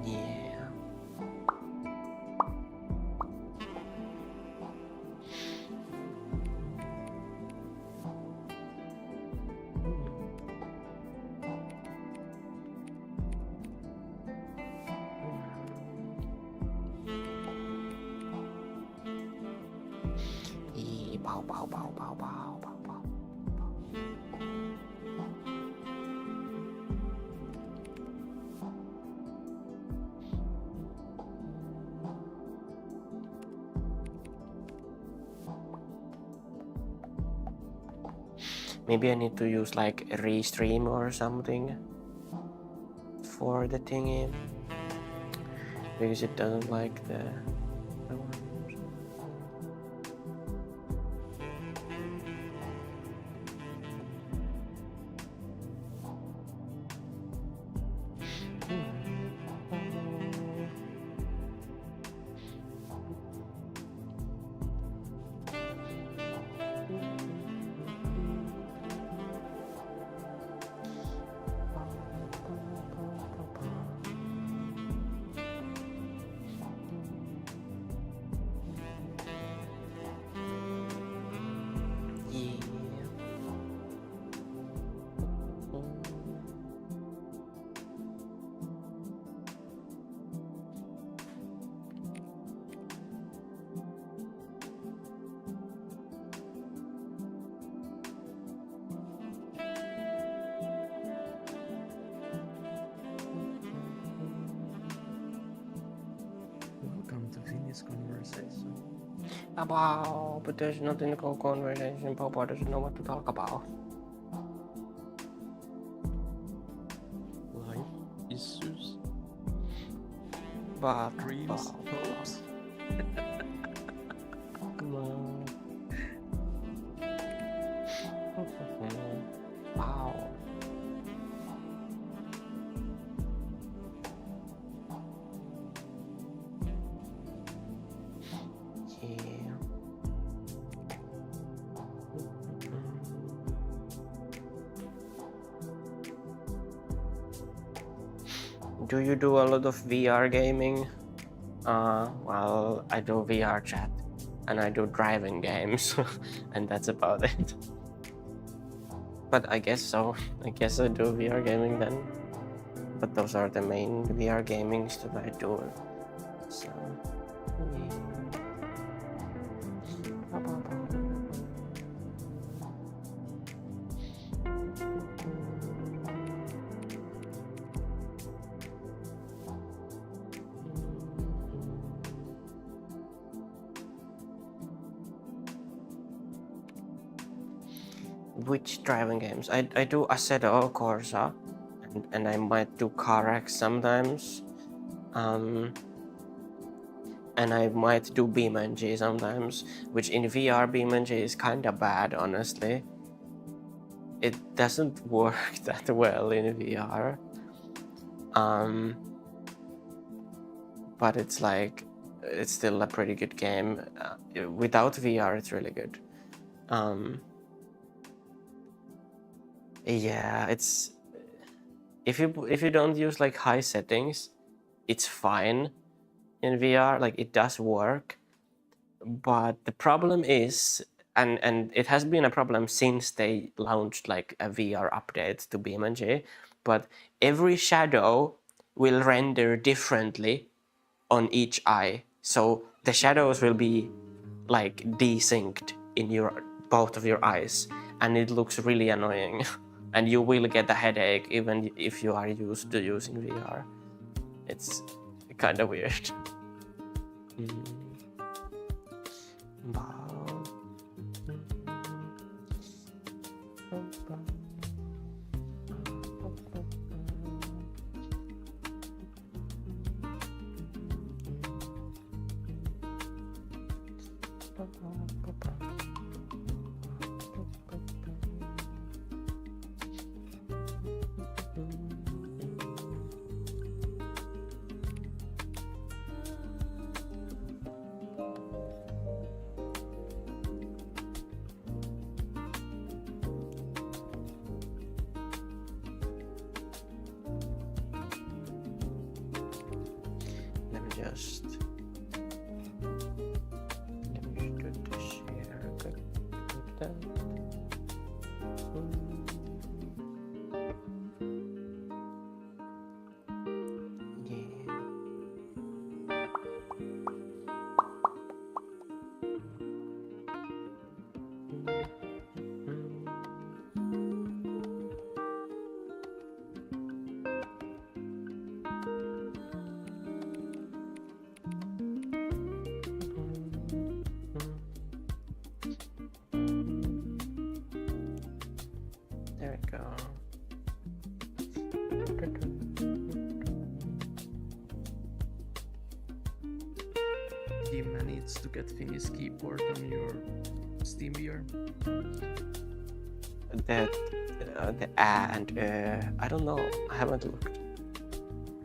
Yeah. Bow, bow, bow, bow, bow, bow, bow. Maybe I need to use like a restream or something for the thingy because it doesn't like the one. Welcome to Finnish Conversation. Wow, but there's nothing called conversation. Papa doesn't know what to talk about. Life issues, But dreams, hopes. no. Wow. Yeah. Do you do a lot of VR gaming? Well, I do VR chat and I do driving games and that's about it. But I guess so. I guess I do VR gaming then. But those are the main VR gamings that I do. So, which driving games? I do Assetto Corsa and I might do CarX sometimes. And I might do BeamNG sometimes, which in VR BeamNG is kinda bad, honestly. It doesn't work that well in VR. But it's like, it's still a pretty good game. Without VR, it's really good. Yeah, it's if you don't use like high settings, it's fine in VR. Like it does work, but the problem is, and it has been a problem since they launched like a VR update to BeamNG, but every shadow will render differently on each eye. So the shadows will be like desynced in both of your eyes, and it looks really annoying. And you will get a headache even if you are used to using VR. It's kind of weird. Let me just do the share. Good. Yeah. There we go. Do you manage to get Finnish keyboard on your Steam VR? The and I don't know. I haven't looked.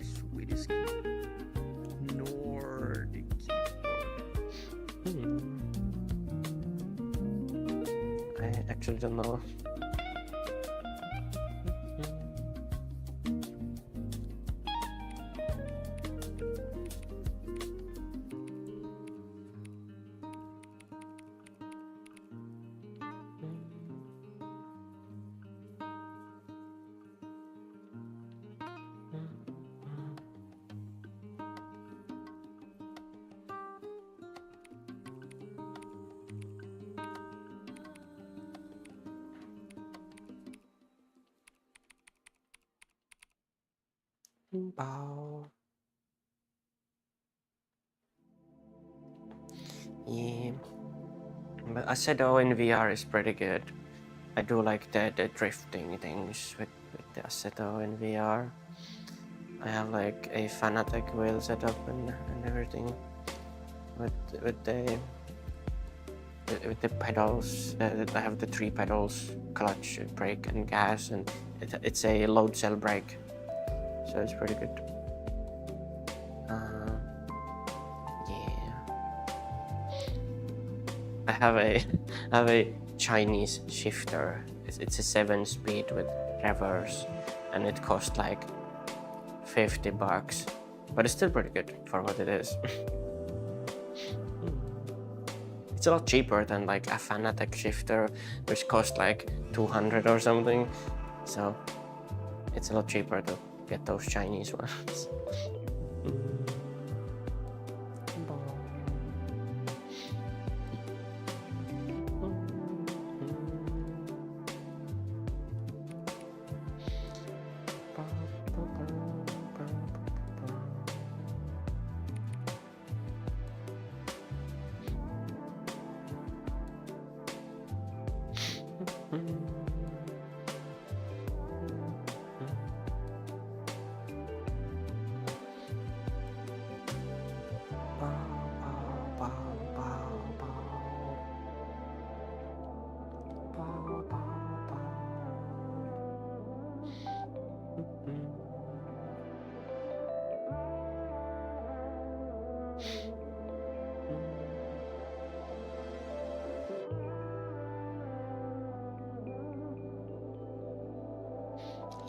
Swedish keyboard. Nordic keyboard. I actually don't know. Bow. But Assetto in VR is pretty good. I do like the drifting things with the Assetto in VR. I have like a Fanatec wheel setup and everything with the pedals. I have the 3 pedals: clutch, brake, and gas, and it's a load cell brake, so it's pretty good. Yeah, I have a Chinese shifter. It's a 7-speed with reverse, and it cost like $50, but it's still pretty good for what it is. It's a lot cheaper than like a Fanatec shifter, which cost like 200 or something. So it's a lot cheaper to get those Chinese ones.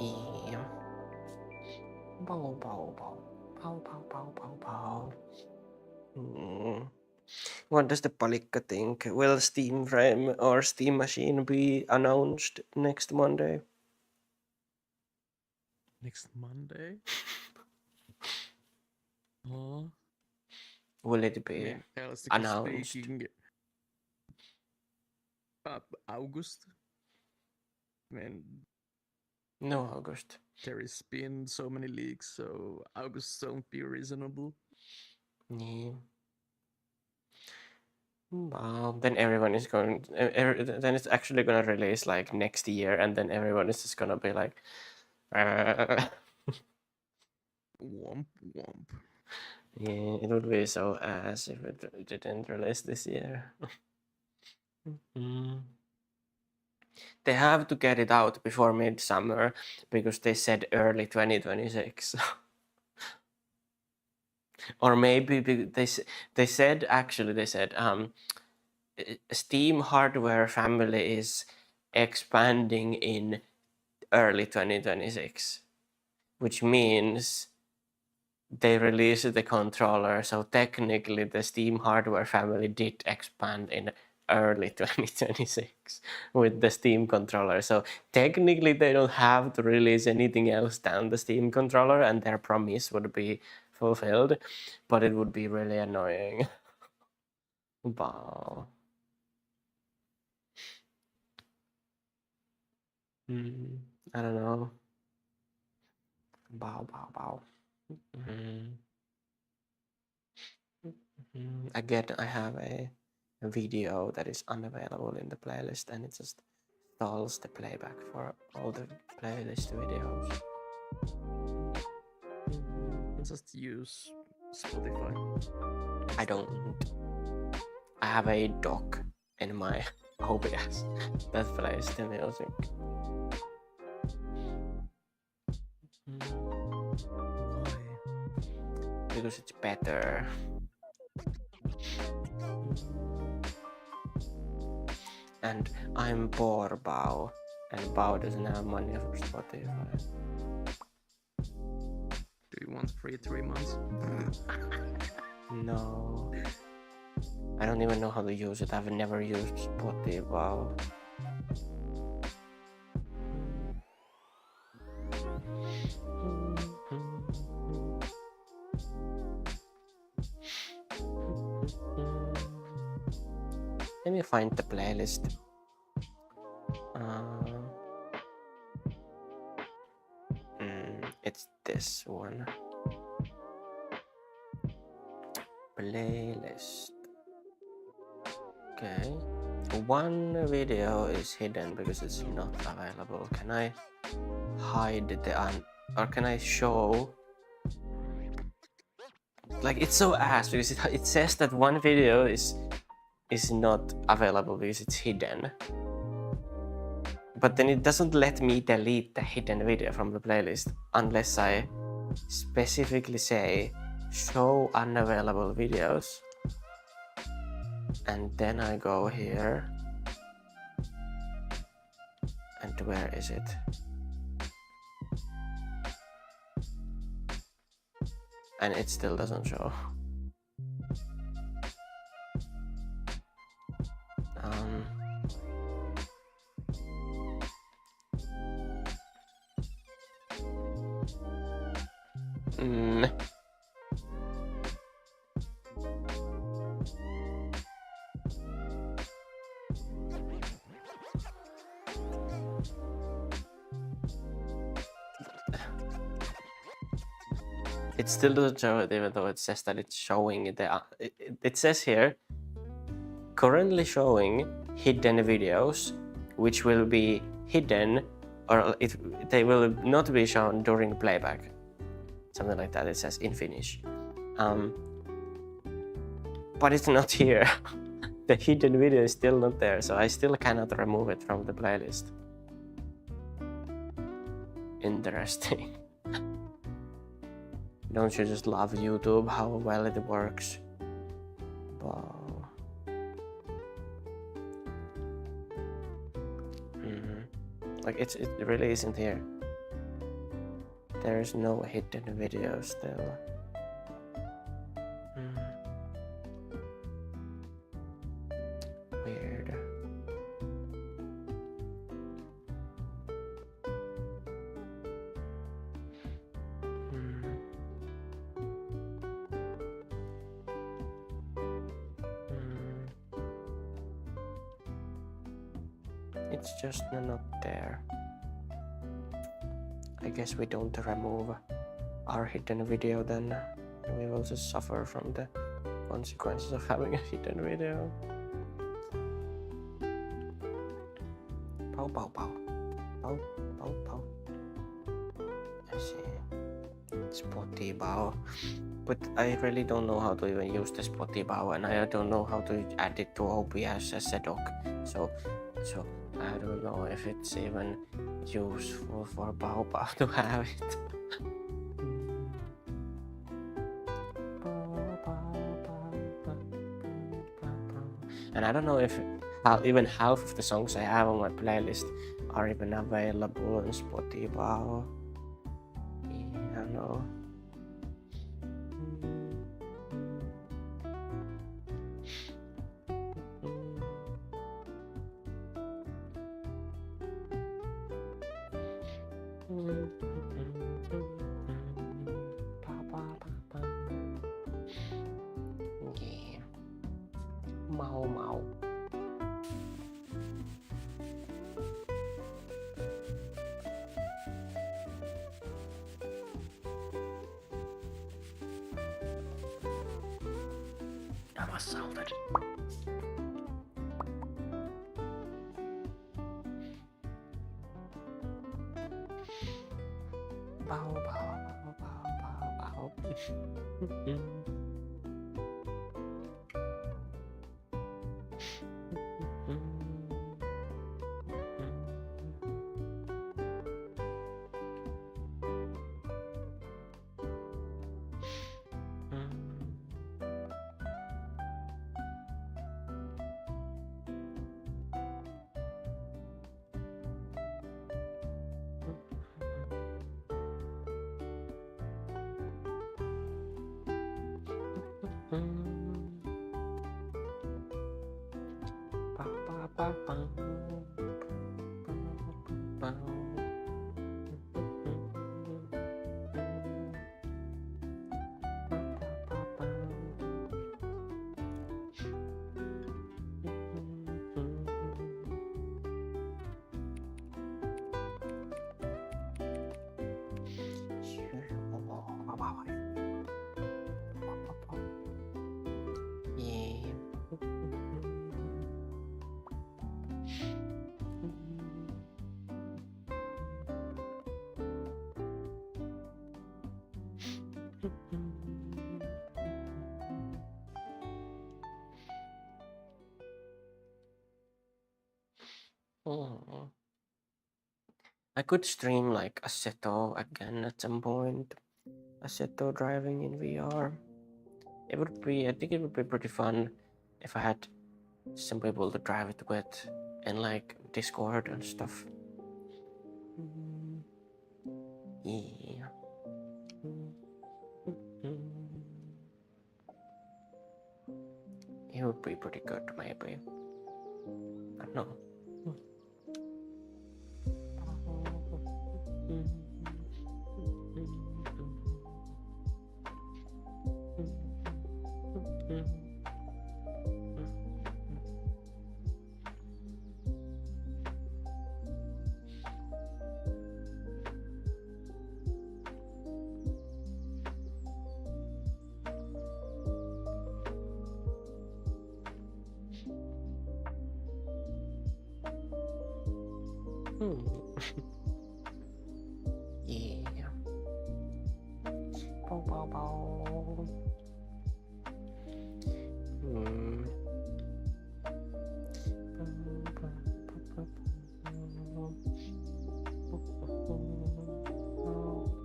Yeah. Bow, bow, bow. Bow, bow, bow, bow, bow. What does the Palikka think? Will Steam Frame or Steam Machine be announced next Monday? Next Monday? Oh, Will it I be mean, realistically announced? speaking, August. I mean, No, August. there has been so many leaks, so August don't be reasonable. Yeah. Wow. Then everyone is going. Then it's actually gonna release like next year, and then everyone is just gonna be like, Womp womp. yeah, it would be so ass if it didn't release this year. They have to get it out before midsummer because they said early 2026. Or maybe they said Steam hardware family is expanding in early 2026, which means they released the controller, so technically the Steam hardware family did expand in early 2026 with the Steam controller. So technically they don't have to release anything else than the Steam controller and their promise would be fulfilled, but it would be really annoying. Wow. I don't know. Bow, bow, bow. Again, I have a video that is unavailable in the playlist and it just stalls the playback for all the playlist videos. Just use Spotify. I don't. I have a dock in my OBS that plays the music. Why? Because it's better. And I'm poor, Bao, and Bao doesn't have money for Spotify. Do you want free 3 months? No. I don't even know how to use it. I've never used Spotify. Let me find the playlist. It's this one. Playlist. Okay. one video is hidden because it's not available. Can I hide the or can I show? Like, it's so ass because it says that one video is not available because it's hidden. But then it doesn't let me delete the hidden video from the playlist unless I specifically say show unavailable videos. And then I go here. And where is it? And it still doesn't show. It still doesn't show it, even though it says that it's showing it. It says here, currently showing hidden videos, which will be hidden, or they will not be shown during playback. Something like that. It says in Finnish. But it's not here. The hidden video is still not there, so I still cannot remove it from the playlist. Interesting. Don't you just love YouTube, how well it works? Wow. Like, it really isn't here. There is no hidden video still. Weird. It's just not there. I guess we don't remove our hidden video then. We will just suffer from the consequences of having a hidden video. Pow pow pow. Pow pow pow. I see. Spotty bow. But I really don't know how to even use the spotty bow, and I don't know how to add it to OBS as a doc. So I don't know if it's even useful for Bao Bao to have it. And I don't know if even half of the songs I have on my playlist are even available on Spotify. I don't know. Yeah. Mau mau. I was salted. Bow, bow, bow, bow, bow, bow. I could stream like Assetto again at some point. Assetto driving in VR. It would be, I think it would be pretty fun if I had some people to drive it with in like Discord and stuff. Yeah. It would be pretty good, maybe. I don't know. Yeah. Bow, bow, bow.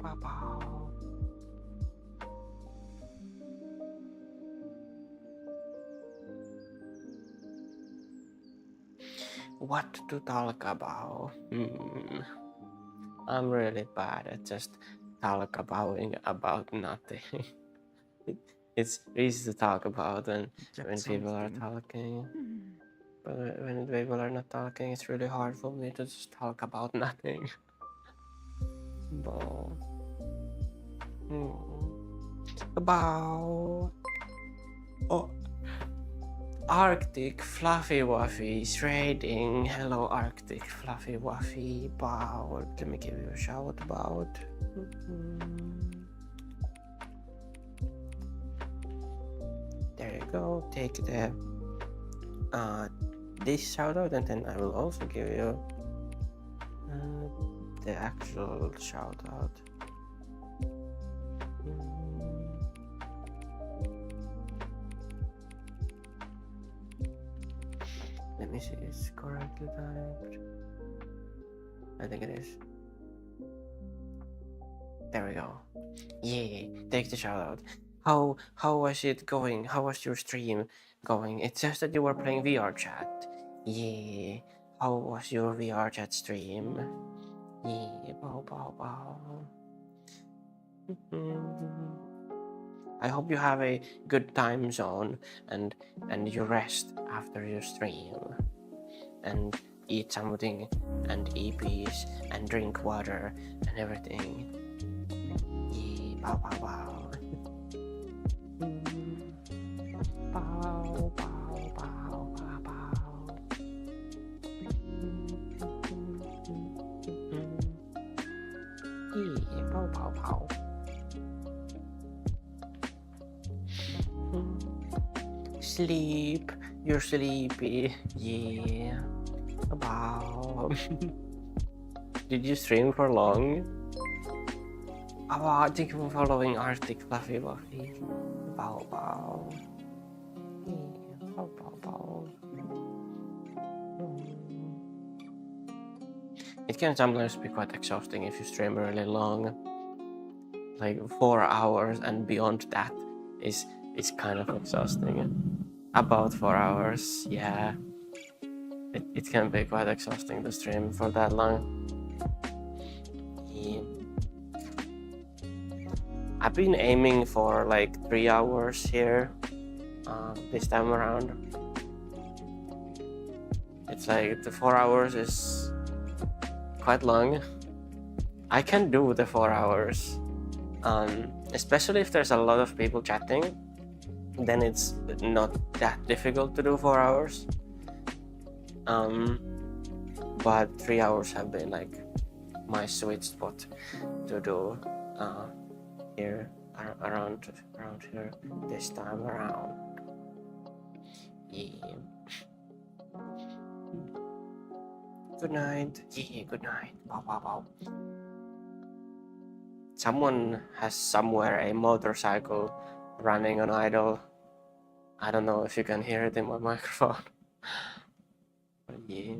Bow, bow. What to talk about? I'm really bad at just talk about nothing. It's easy to talk about when people are talking, but when people are not talking, it's really hard for me to just talk about nothing. About Arctic Fluffy Wuffy is raiding. Hello, Arctic Fluffy Wuffy. Bow. Let me give you a shout about. There you go. Take the this shout out, and then I will also give you the actual shout out. Let me see, it's correctly typed. I think it is. There we go. Yeah, take the shout out. How was it going? How was your stream going? It says that you were playing VR chat. Yeah. How was your VR chat stream? Yeah, bow bow bow. I hope you have a good time zone and you rest after your stream and eat something and eat peas and drink water and everything. Yeah, bow bow bow. Bow bow bow bow bow. Yeah, bow bow bow. Sleep, you're sleepy. Yeah. Wow. Did you stream for long? Oh, wow, thank you for following Arctic Fluffy Buffy. Bow bow. Yeah, bow bow bow. It can sometimes be quite exhausting if you stream really long. Like 4 hours and beyond that is kind of exhausting. About 4 hours, yeah. It can be quite exhausting to stream for that long. Yeah. I've been aiming for like 3 hours here this time around. It's like the 4 hours is quite long. I can do the 4 hours, especially if there's a lot of people chatting. Then it's not that difficult to do 4 hours. But 3 hours have been like my sweet spot to do here around here this time around. Yeah. Good night. Yeah, good night. Wow, wow, wow. Someone has somewhere a motorcycle running on idle. I don't know if you can hear it in my microphone. But yeah.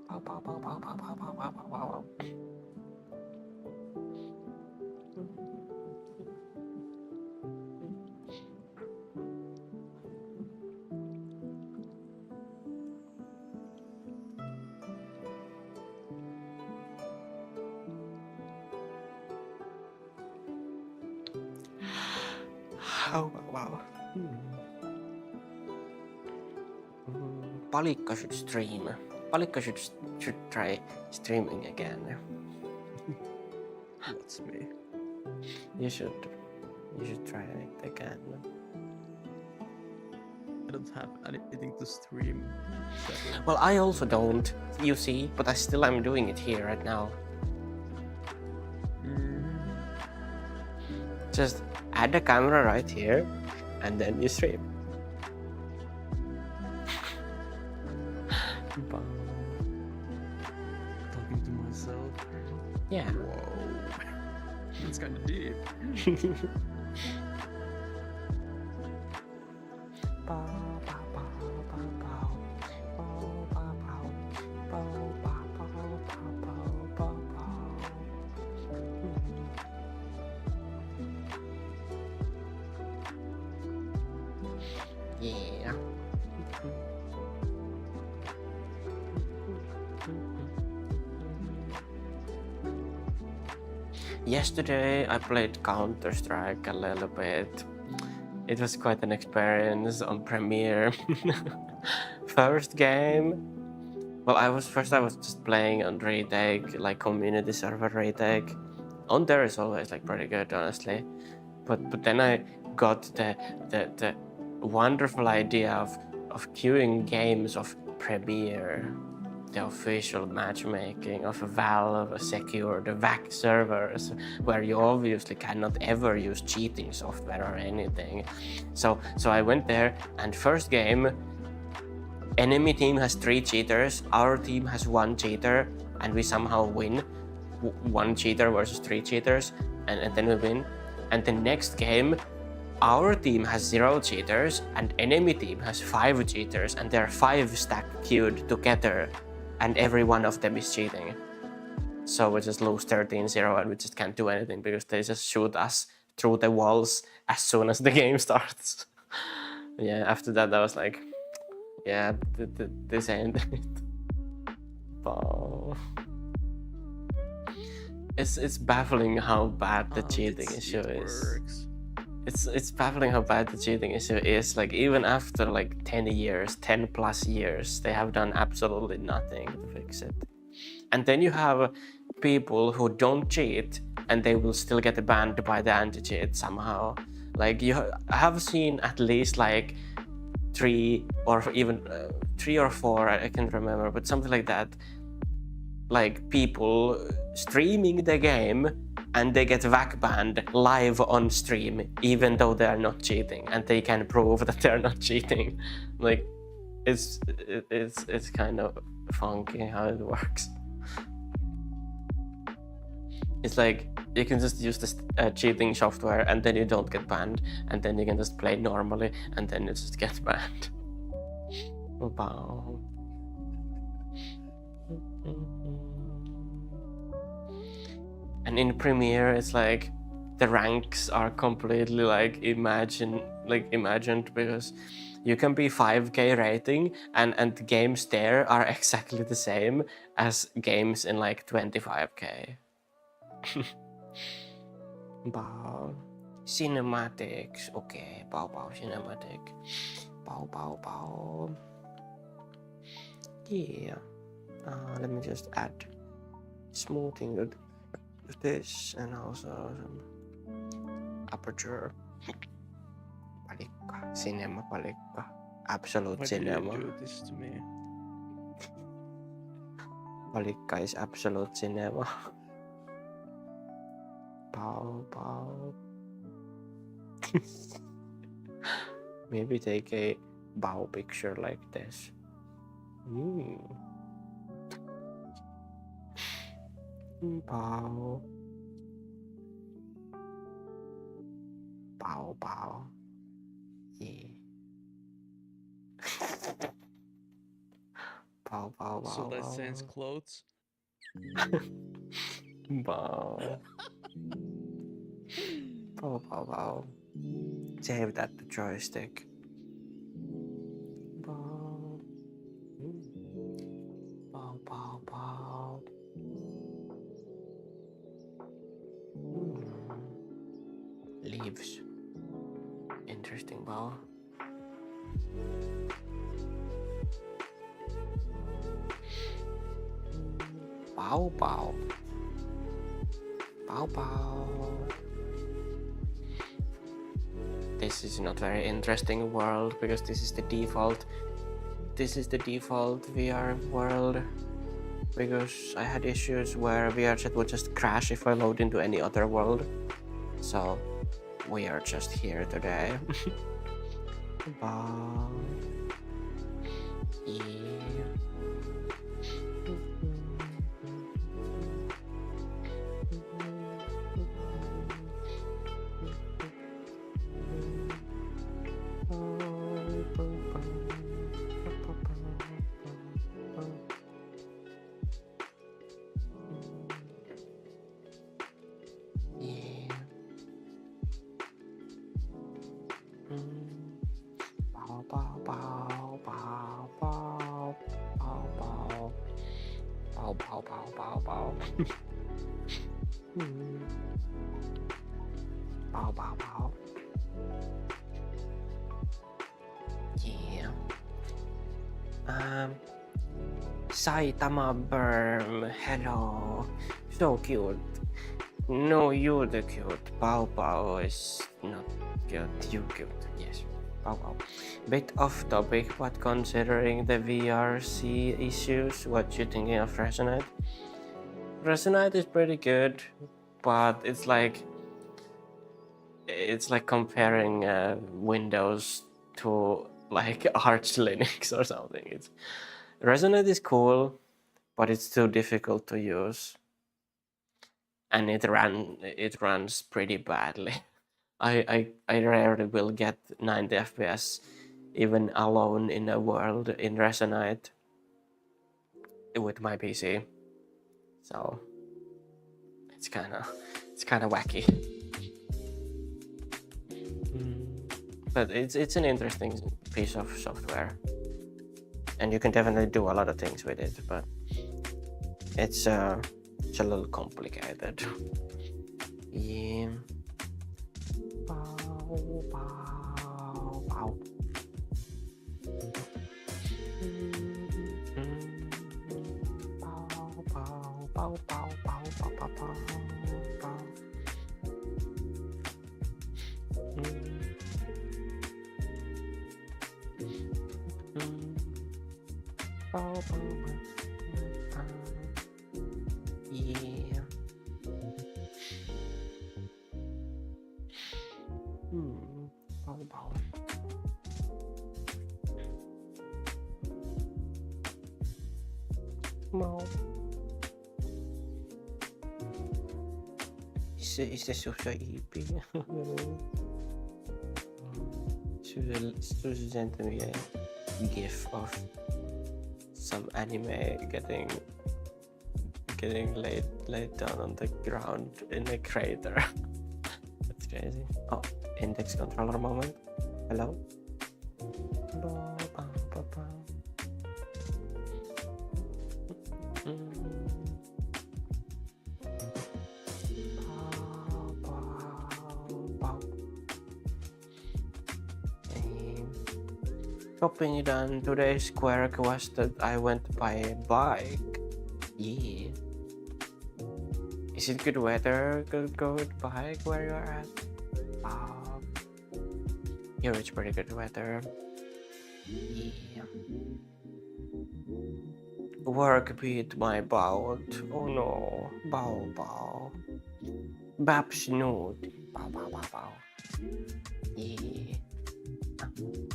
Pow, pow, pow, pow, pow, pow, pow, pow, pow, pow. Oh, wow. Palikka should stream. Palikka should try streaming again. That's me. You should try it again. I don't have anything to stream. Sadly. Well, I also don't, you see, but I still am doing it here right now. Just add a camera right here, and then you stream. Talking to myself. Yeah. Whoa. It's kind of deep. Yeah. Yesterday I played Counter-Strike a little bit. It was quite an experience on Premiere. First game. Well, I was just playing on retake, like community server retake. On there is always like pretty good, honestly. But then I got the wonderful idea of queuing games of Premiere, the official matchmaking of Valve secured VAC servers, where you obviously cannot ever use cheating software or anything. So I went there, and first game, enemy team has 3 cheaters, our team has 1 cheater, and we somehow win. 1 cheater versus 3 cheaters, and then we win. And the next game, our team has 0 cheaters, and enemy team has 5 cheaters, and they're 5 stack queued together, and every one of them is cheating. So we just lose 13-0, and we just can't do anything because they just shoot us through the walls as soon as the game starts. Yeah, after that I was like, yeah, this ain't it. Wow. It's baffling how bad the cheating issue is. It's baffling how bad the cheating issue is. Like, even after like 10 plus years, they have done absolutely nothing to fix it. And then you have people who don't cheat, and they will still get banned by the anti-cheat somehow. Like, I have seen at least like 3 or even 3 or 4, I can't remember, but something like that. Like, people streaming the game, and they get VAC banned live on stream, even though they are not cheating, and they can prove that they're not cheating. Like, it's kind of funky how it works. It's like, you can just use this cheating software, and then you don't get banned, and then you can just play normally, and then you just get banned. Wow. And in Premiere, it's like the ranks are completely like imagined, because you can be 5k rating, and the games there are exactly the same as games in like 25k. Bow. Cinematics. Okay, bow cinematic. Bow. Yeah. Let me just add smoothing with this, and also some aperture. Palikka, cinema palikka, absolute Why cinema. do you do this to me? Palikka is absolute cinema. Pow, pow. Maybe take a bow picture like this. Bow. Bow, bow. Yeah. Bow, bow, bow. So that bow, sense bow. clothes. Bow. Bow, bow, bow. Save that to joystick. Bow. Bow, bow, bow. Leaves. Interesting bow. Bow, bow. Bow, bow. This is not very interesting world because this is the default. This is the default VR world because I had issues where VR chat would just crash if I load into any other world. So we are just here today. Bow. Yeah. Bow, bow, bow. Yeah. Saitama Berm, hello. So cute. No, you're the cute. Bow Bow is not cute. You cute. Yes. Bow Bow. Bit off topic, but considering the VRC issues, what you thinking of Resonate? Resonate is pretty good, but it's like comparing Windows to like Arch Linux or something. It's Resonate is cool, but it's too difficult to use, and it runs pretty badly. I rarely will get 90 FPS even alone in a world in Resonate with my PC. So it's kind of wacky. But it's an interesting piece of software, and you can definitely do a lot of things with it, but it's a little complicated. Yeah. Bow, bow, bow. Bow, bow, bow, bow, bow, bow, bow, bow. Bow, bow, bow. Yeah. Bow, bow. Bow. Is this also EP? Susie sent me a gif of some anime getting laid down on the ground in a crater. That's crazy. Oh, index controller moment. Hello. Shopping done. Today's quirk was that I went by a bike. Yeah. Is it good weather? Go with bike where you are at? Here it's pretty good weather. Yeah. work beat my bout. Oh no. Bow bow. Bap snoot. Bow bow bow bow. Yeah.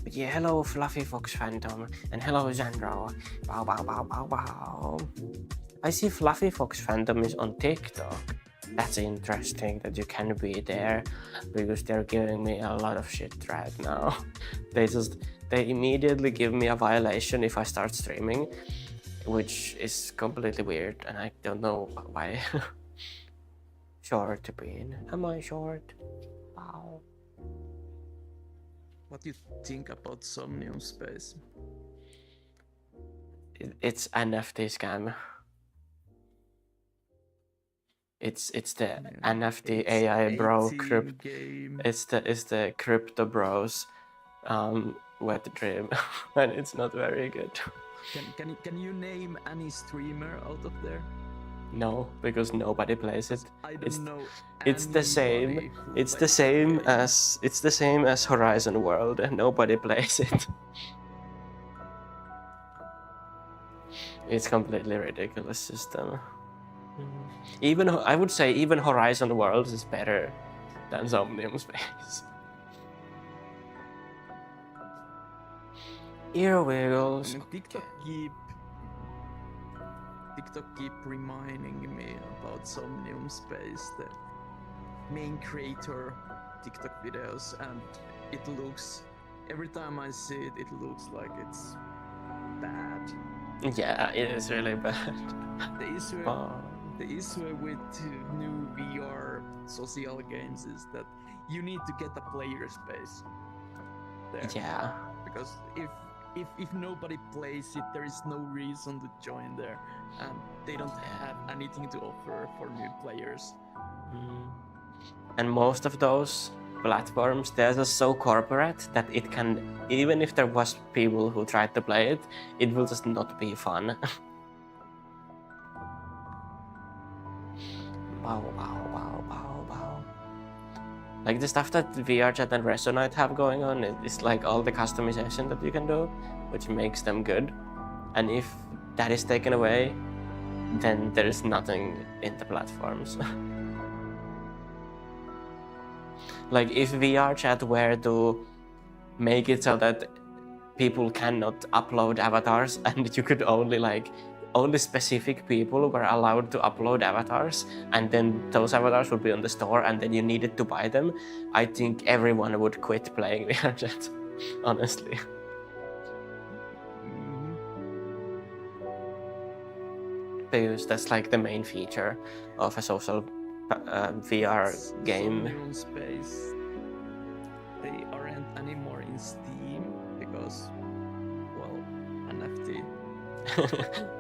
But yeah, hello Fluffy Fox Phantom. And hello Zandro. Bow bow bow bow bow. I see Fluffy Fox Phantom is on TikTok. That's interesting that you can be there, because they're giving me a lot of shit right now. They immediately give me a violation if I start streaming, which is completely weird, and I don't know why. Short bean. Am I short? Wow. What do you think about Somnium Space? It's NFT scam. It's the NFT It's AI bro 18 game. It's the crypto bros wet dream, and it's not very good. Can you name any streamer out of there? No, because nobody plays it. I don't know. It's the same. anybody who It's the plays same game. as Horizon World, and nobody plays it. It's completely ridiculous system. Even I would say even Horizon Worlds is better than Somnium Space. Ear wiggles. And TikTok keep reminding me about Somnium Space, the main creator TikTok videos, and it looks, every time I see it, it looks like it's bad. Yeah, it is really bad. The issue with new VR social games is that you need to get a player space there. Yeah. Because if nobody plays it, there is no reason to join there, and they don't have anything to offer for new players. And most of those platforms, they're just so corporate that it can, even if there was people who tried to play it, it will just not be fun. Wow, wow, wow, wow, wow. Like the stuff that VRChat and Resonate have going on is like all the customization that you can do, which makes them good. And if that is taken away, then there is nothing in the platforms. Like if VRChat were to make it so that people cannot upload avatars, and you could only specific people were allowed to upload avatars, and then those avatars would be on the store, and then you needed to buy them, I think everyone would quit playing VRChat, honestly. Because that's like the main feature of a social VR game. Somnium Space, they aren't anymore in Steam because, well, NFT.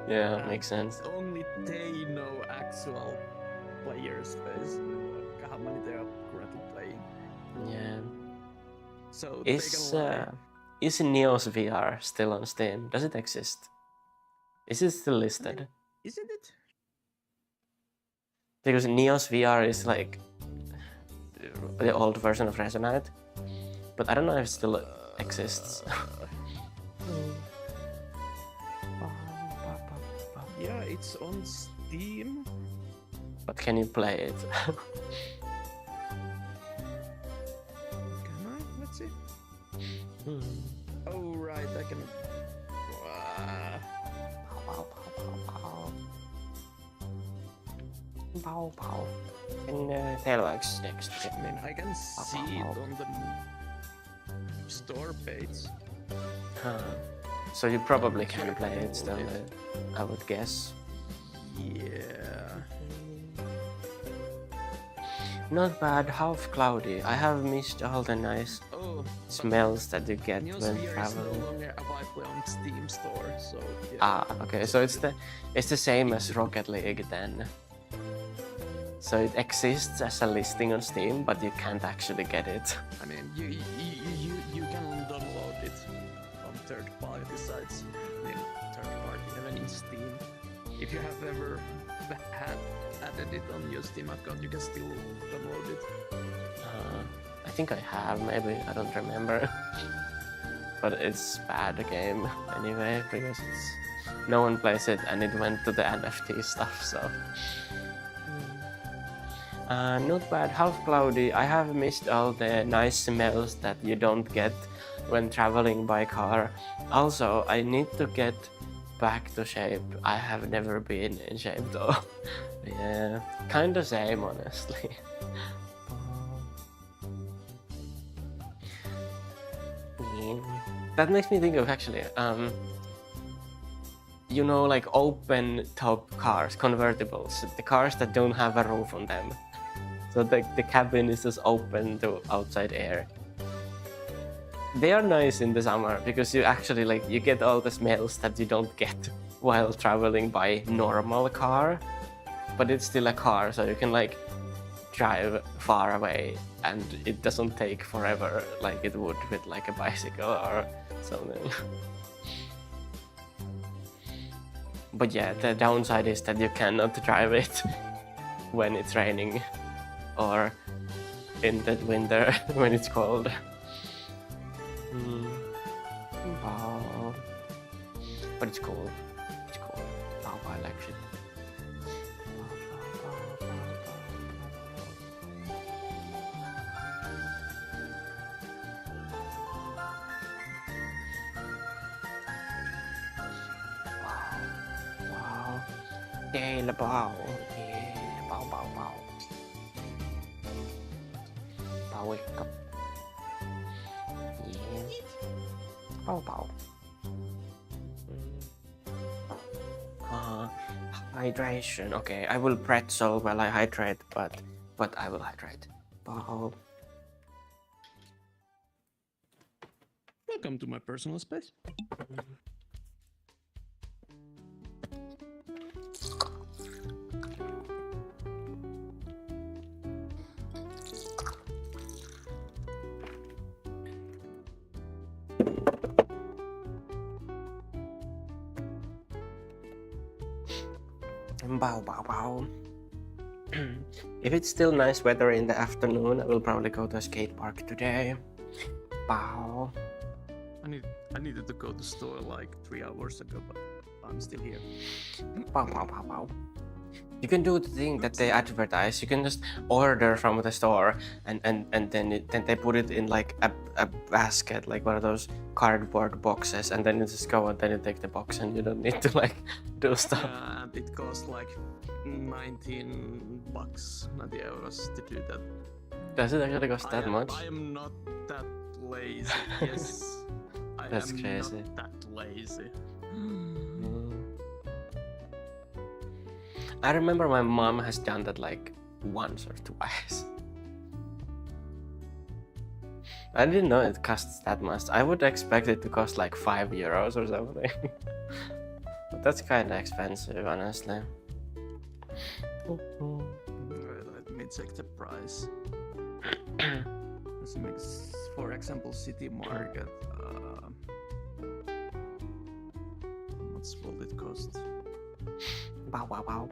Yeah, makes sense. Only they know actual player space, how many they are currently playing. Yeah. So Is they can is Neos VR still on Steam? Does it exist? Is it still listed? Isn't it? Because Neos VR is like the old version of Resonate, but I don't know if it still exists. Yeah, it's on Steam. But can you play it? Can I? Let's see. Oh, right, I can. Pow pow. And Tailwax next. I mean, I can see it on the store page. Huh. So you probably can play it still, I would guess. Yeah. Not bad, half cloudy. I have missed all the nice smells that you get Neos when VR is no traveling. longer available on Steam store, so yeah. Ah, okay. So it's the same as Rocket League then. So it exists as a listing on Steam, but you can't actually get it. I mean, you can download it from third-party sites. I mean, third-party, even in Steam. If you have ever added it on your Steam account, you can still download it. I think I have, maybe, I don't remember. But it's bad game anyway, because it's no one plays it, and it went to the NFT stuff. So not bad. Half cloudy. I have missed all the nice smells that you don't get when traveling by car. Also, I need to get back to shape. I have never been in shape though. Yeah, kind of same honestly. That makes me think of actually, you know, like open top cars, convertibles, the cars that don't have a roof on them. So the cabin is just open to outside air. They are nice in the summer because you actually like, you get all the smells that you don't get while traveling by normal car, but it's still a car, so you can like drive far away and it doesn't take forever like it would with like a bicycle or something. But yeah, the downside is that you cannot drive it when it's raining or in the winter when it's cold. Wow. But it's cool. It's cool. Oh, I like it. Wow. Yeah, the bow. Yeah, bow, bow, bow. Bow, wake up. Yeah. Bow, bow. Hydration. Okay, I will pretzel while I hydrate, but I will hydrate. Bow. Welcome to my personal space. Bow, bow, bow. If it's still nice weather in the afternoon, I will probably go to a skate park today. Bow. I needed to go to the store like 3 hours ago, but I'm still here. Bow, bow, bow, bow. You can do the thing that they advertise. You can just order from the store and then they put it in like a basket, like one of those cardboard boxes, and then you just go and then you take the box and you don't need to like do stuff. Yeah, and it costs like 19 bucks, 90 euros to do that. Does it actually cost that much? I am not that lazy. Yes, That's I am crazy. not that lazy. I remember my mom has done that like once or twice. I didn't know it costs that much. I would expect it to cost like €5 or something. But that's kind of expensive, honestly. Let me check the price. For example, City Market. How much will it cost? Bow, bow, bow.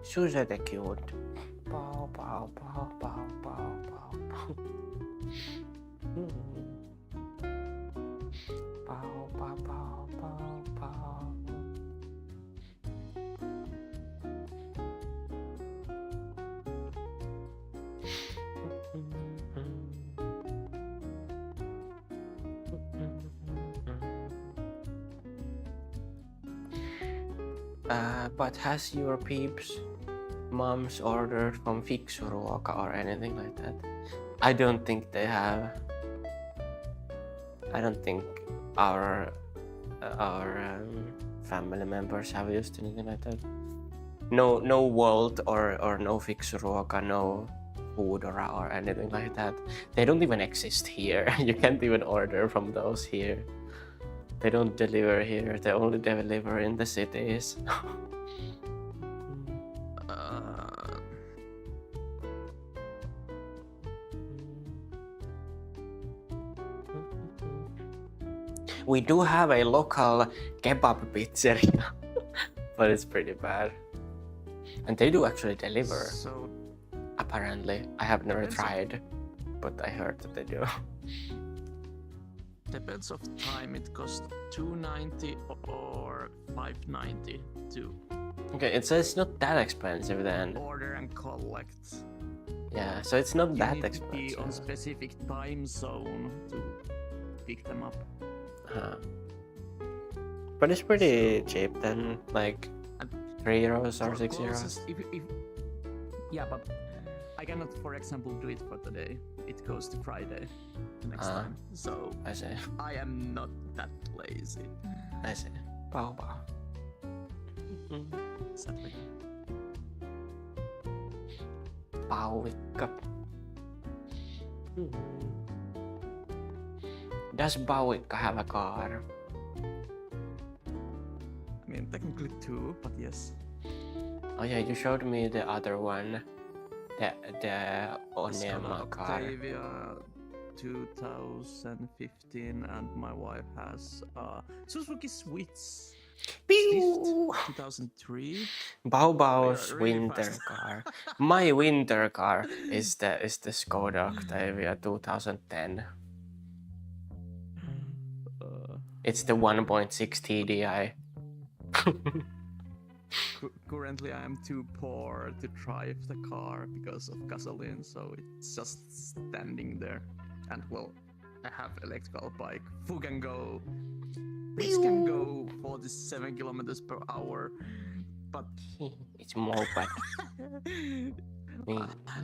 Susie the cute. Bow, bow, bow, bow, bow, bow, bow. Bow, bow, bow, bow, bow. But has your peeps moms ordered from Fiksuruoka or anything like that? I don't think they have. I don't think our family members have used anything like that. No Walt or no Fiksuruoka, no Foodora or anything like that. They don't even exist here. You can't even order from those here. They don't deliver here. They only deliver in the cities. We do have a local kebab pizzeria, but it's pretty bad. And they do actually deliver. So Apparently, I have never tried, but I heard that they do. Depends of time. It costs 290 or 590 to Okay, it's not that expensive then. order and collect. Yeah, so it's not You that need to be on expensive. specific time zone to pick them up. Huh. But it's pretty cheap then, like And €3 or for €6. closest- yeah, but I cannot, for example, do it for today. It goes to Friday the next time. So I see. I am not that lazy. I see. Wow, wow. Sadly. Pauvikka. Does Pauvikka have a car? I mean, technically two, but yes. Oh yeah, you showed me the other one. The Onema car. Octavia 2015, and my wife has Suzuki Swift Pew! 2003. Bao Bao's Really winter fast. car. My winter car is the Skoda Octavia 2010. It's the 1.6 TDI. Currently, I am too poor to drive the car because of gasoline, so it's just standing there. And well, I have electrical bike who can go, which can go 47 kilometers per hour, but It's moped.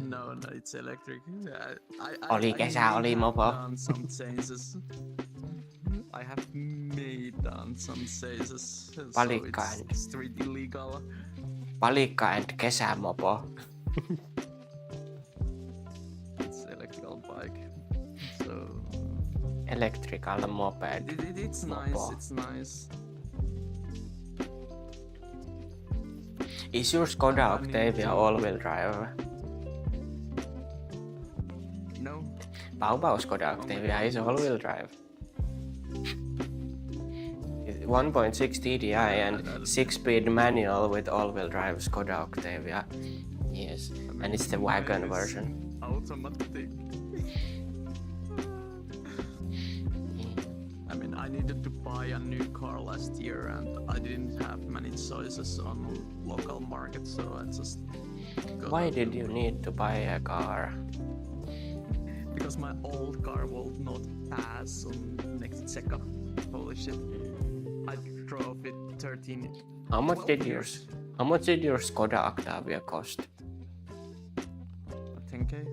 no, it's electric. Oli kesä, oli mopo. Done some changes. I have made done some changes, so Palikka it's and- street illegal. Palikka and kesämopo. It's electrical bike, so Electrical moped. it's Mopo. nice. It's nice. Is your Skoda Octavia all-wheel drive? No, Bao Bao Skoda Octavia is all-wheel drive. 1.6 TDI and 6-speed manual with all-wheel drive Skoda Octavia. Yes, and it's the wagon version. automatic. I mean, I needed to buy a new car last year, and I didn't have many choices on local market, so I just got Why a did new you one. need to buy a car? Because my old car will not pass on next checkup. Holy shit! I drove it 13. How much 12 did years. your Skoda Octavia cost? 10k?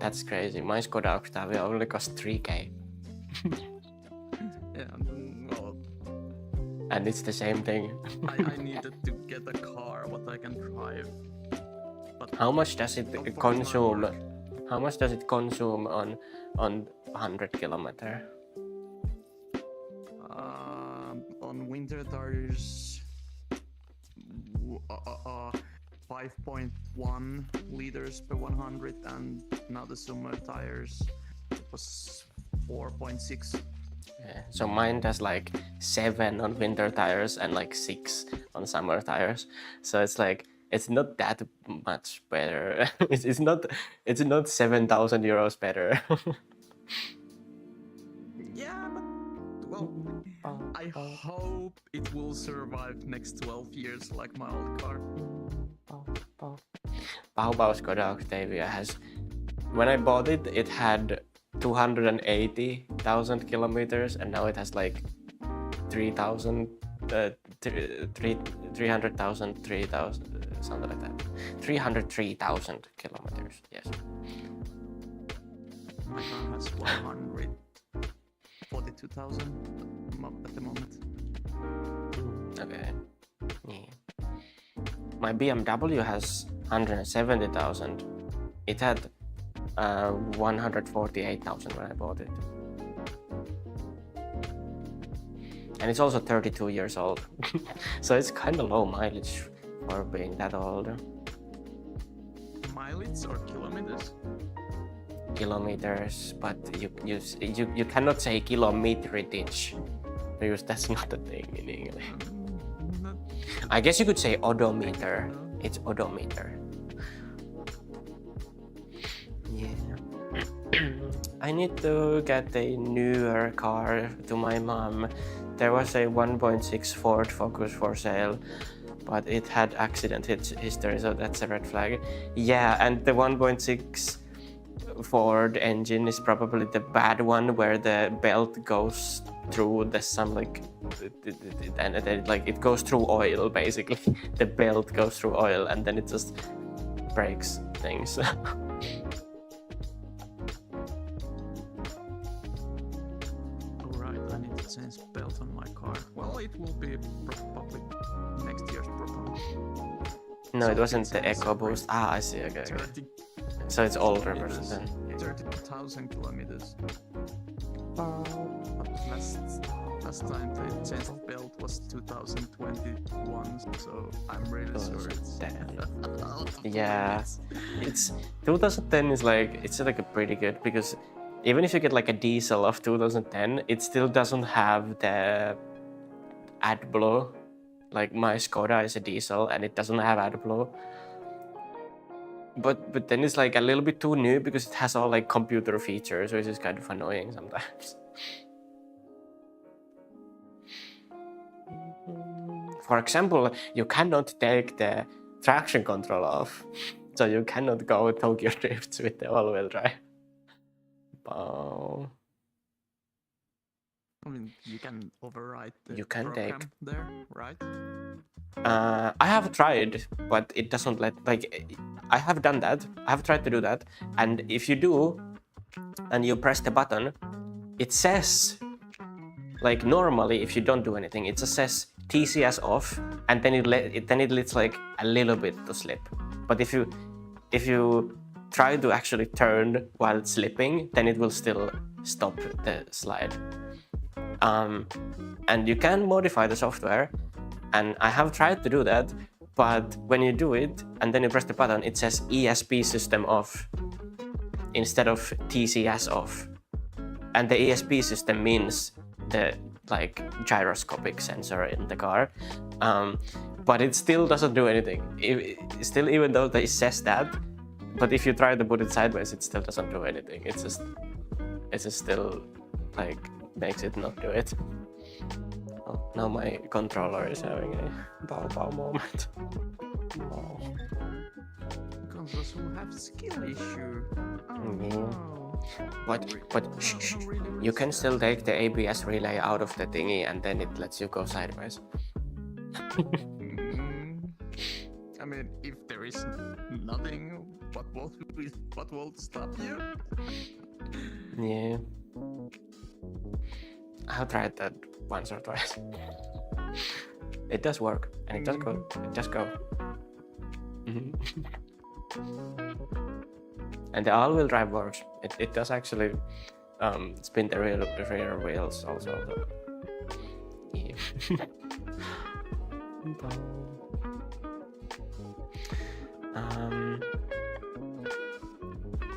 That's crazy. My Skoda Octavia only cost 3k. Yeah, well, And it's the same thing. I needed to get a car what I can drive. But How much does it unfortunately consume? work. How much does it consume on 100 kilometer? On winter tires, 5.1 liters per 100, and now the summer tires it was 4.6. Yeah. So mine does like 7 on winter tires and like 6 on summer tires. So it's like it's not that much better. it's not 7,000 euros better. Yeah, but well, I hope it will survive next 12 years like my old car. Bao Bao Skoda Octavia has, when I bought it, it had 280,000 kilometers, and now it has like 3,000, 300,000, 3,000, something like that. 303,000 kilometers. Yes. My car has 142,000 at the moment. Okay. Yeah. My BMW has 170,000. It had 148,000 when I bought it. And it's also 32 years old. So it's kind of low mileage for being that old. Mileage or kilometers? Kilometers, but you cannot say kilometerage because that's not a thing in English. Not I guess you could say odometer. no. It's odometer. Yeah. I need to get a newer car to my mom. There was a 1.6 Ford Focus for sale, but it had accident history, so that's a red flag. Yeah, and the 1.6 Ford engine is probably the bad one, where the belt goes through and then like it goes through oil basically. The belt goes through oil and then it just breaks things. Alright, I need to change belt on my car. Well, it will be probably next year's problem. No, So it wasn't it's the a Eco Boost. Ah, I see. Okay. 30 So it's older kilometers. version then. 30,000 kilometers. Last time they changed the belt was 2021, so I'm really sure it's 2010. Yeah, it's 2010 is like it's like a pretty good, because even if you get like a diesel of 2010, it still doesn't have the AdBlue. Like my Skoda is a diesel and it doesn't have AdBlue. But then it's like a little bit too new because it has all like computer features, which is kind of annoying sometimes. For example, you cannot take the traction control off, so you cannot go Tokyo drifts with the all-wheel drive. Bow. I mean, you can override the You can program take- there, right? I have tried, but it doesn't let, like, I have done that. I have tried to do that, and if you do, and you press the button, it says, like normally if you don't do anything, it just says TCS off, and then it lets like a little bit to slip. But if you try to actually turn while slipping, then it will still stop the slide. And you can modify the software, and I have tried to do that, but when you do it and then you press the button, it says ESP system off instead of TCS off. And the ESP system means the like gyroscopic sensor in the car, but it still doesn't do anything. Still, even though it says that, but if you try to put it sideways, it still doesn't do anything. It's just still like makes it not do it. Oh, now my controller is having a bow moment. Oh. Consoles will have skill issue. Oh, Yeah. no. But shh, you can still take the ABS relay out of the thingy, and then it lets you go sideways. I mean, if there is nothing, what will stop you? Yeah. I've tried that once or twice. It does work, and it does go. It does go. And the all-wheel drive works. It does actually spin the rear wheels also. Yeah.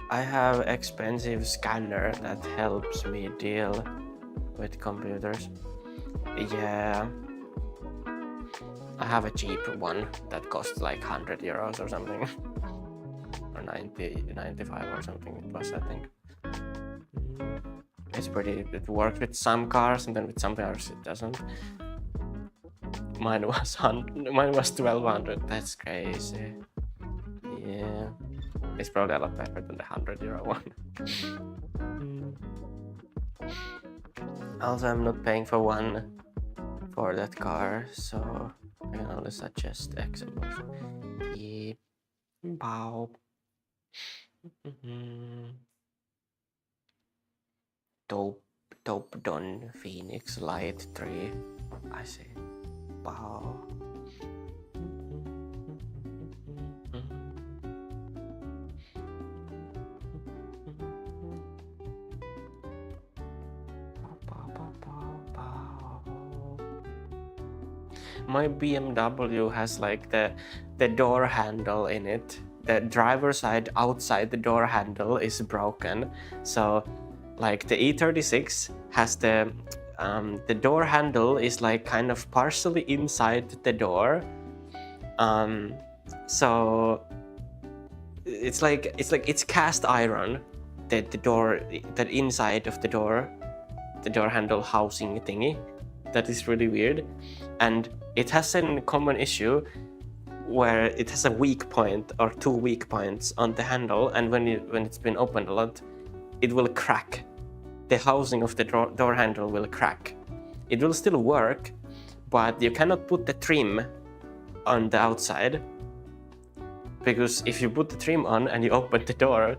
I have expensive scanner that helps me deal with computers. Yeah. I have a cheap one that costs like 100 euros or something. Or 95 or something it was, I think. It's pretty, it works with some cars and then with some cars it doesn't. Mine was 1200, that's crazy. Yeah. It's probably a lot better than the 100 euro one. Also, I'm not paying for one for that car, so I can only suggest examples. Yeah. Bow. Top Don Phoenix Light 3. I see. Wow. My BMW has like the door handle in it. The driver's side outside the door handle is broken, so like the E36 has the door handle is like kind of partially inside the door, so it's cast iron. the door, the inside of the door handle housing thingy. That is really weird, and it has a common issue where it has a weak point or 2 weak points on the handle, and when it's been opened a lot, it will crack. The housing of the door handle will crack. It will still work, but you cannot put the trim on the outside, because if you put the trim on and you open the door,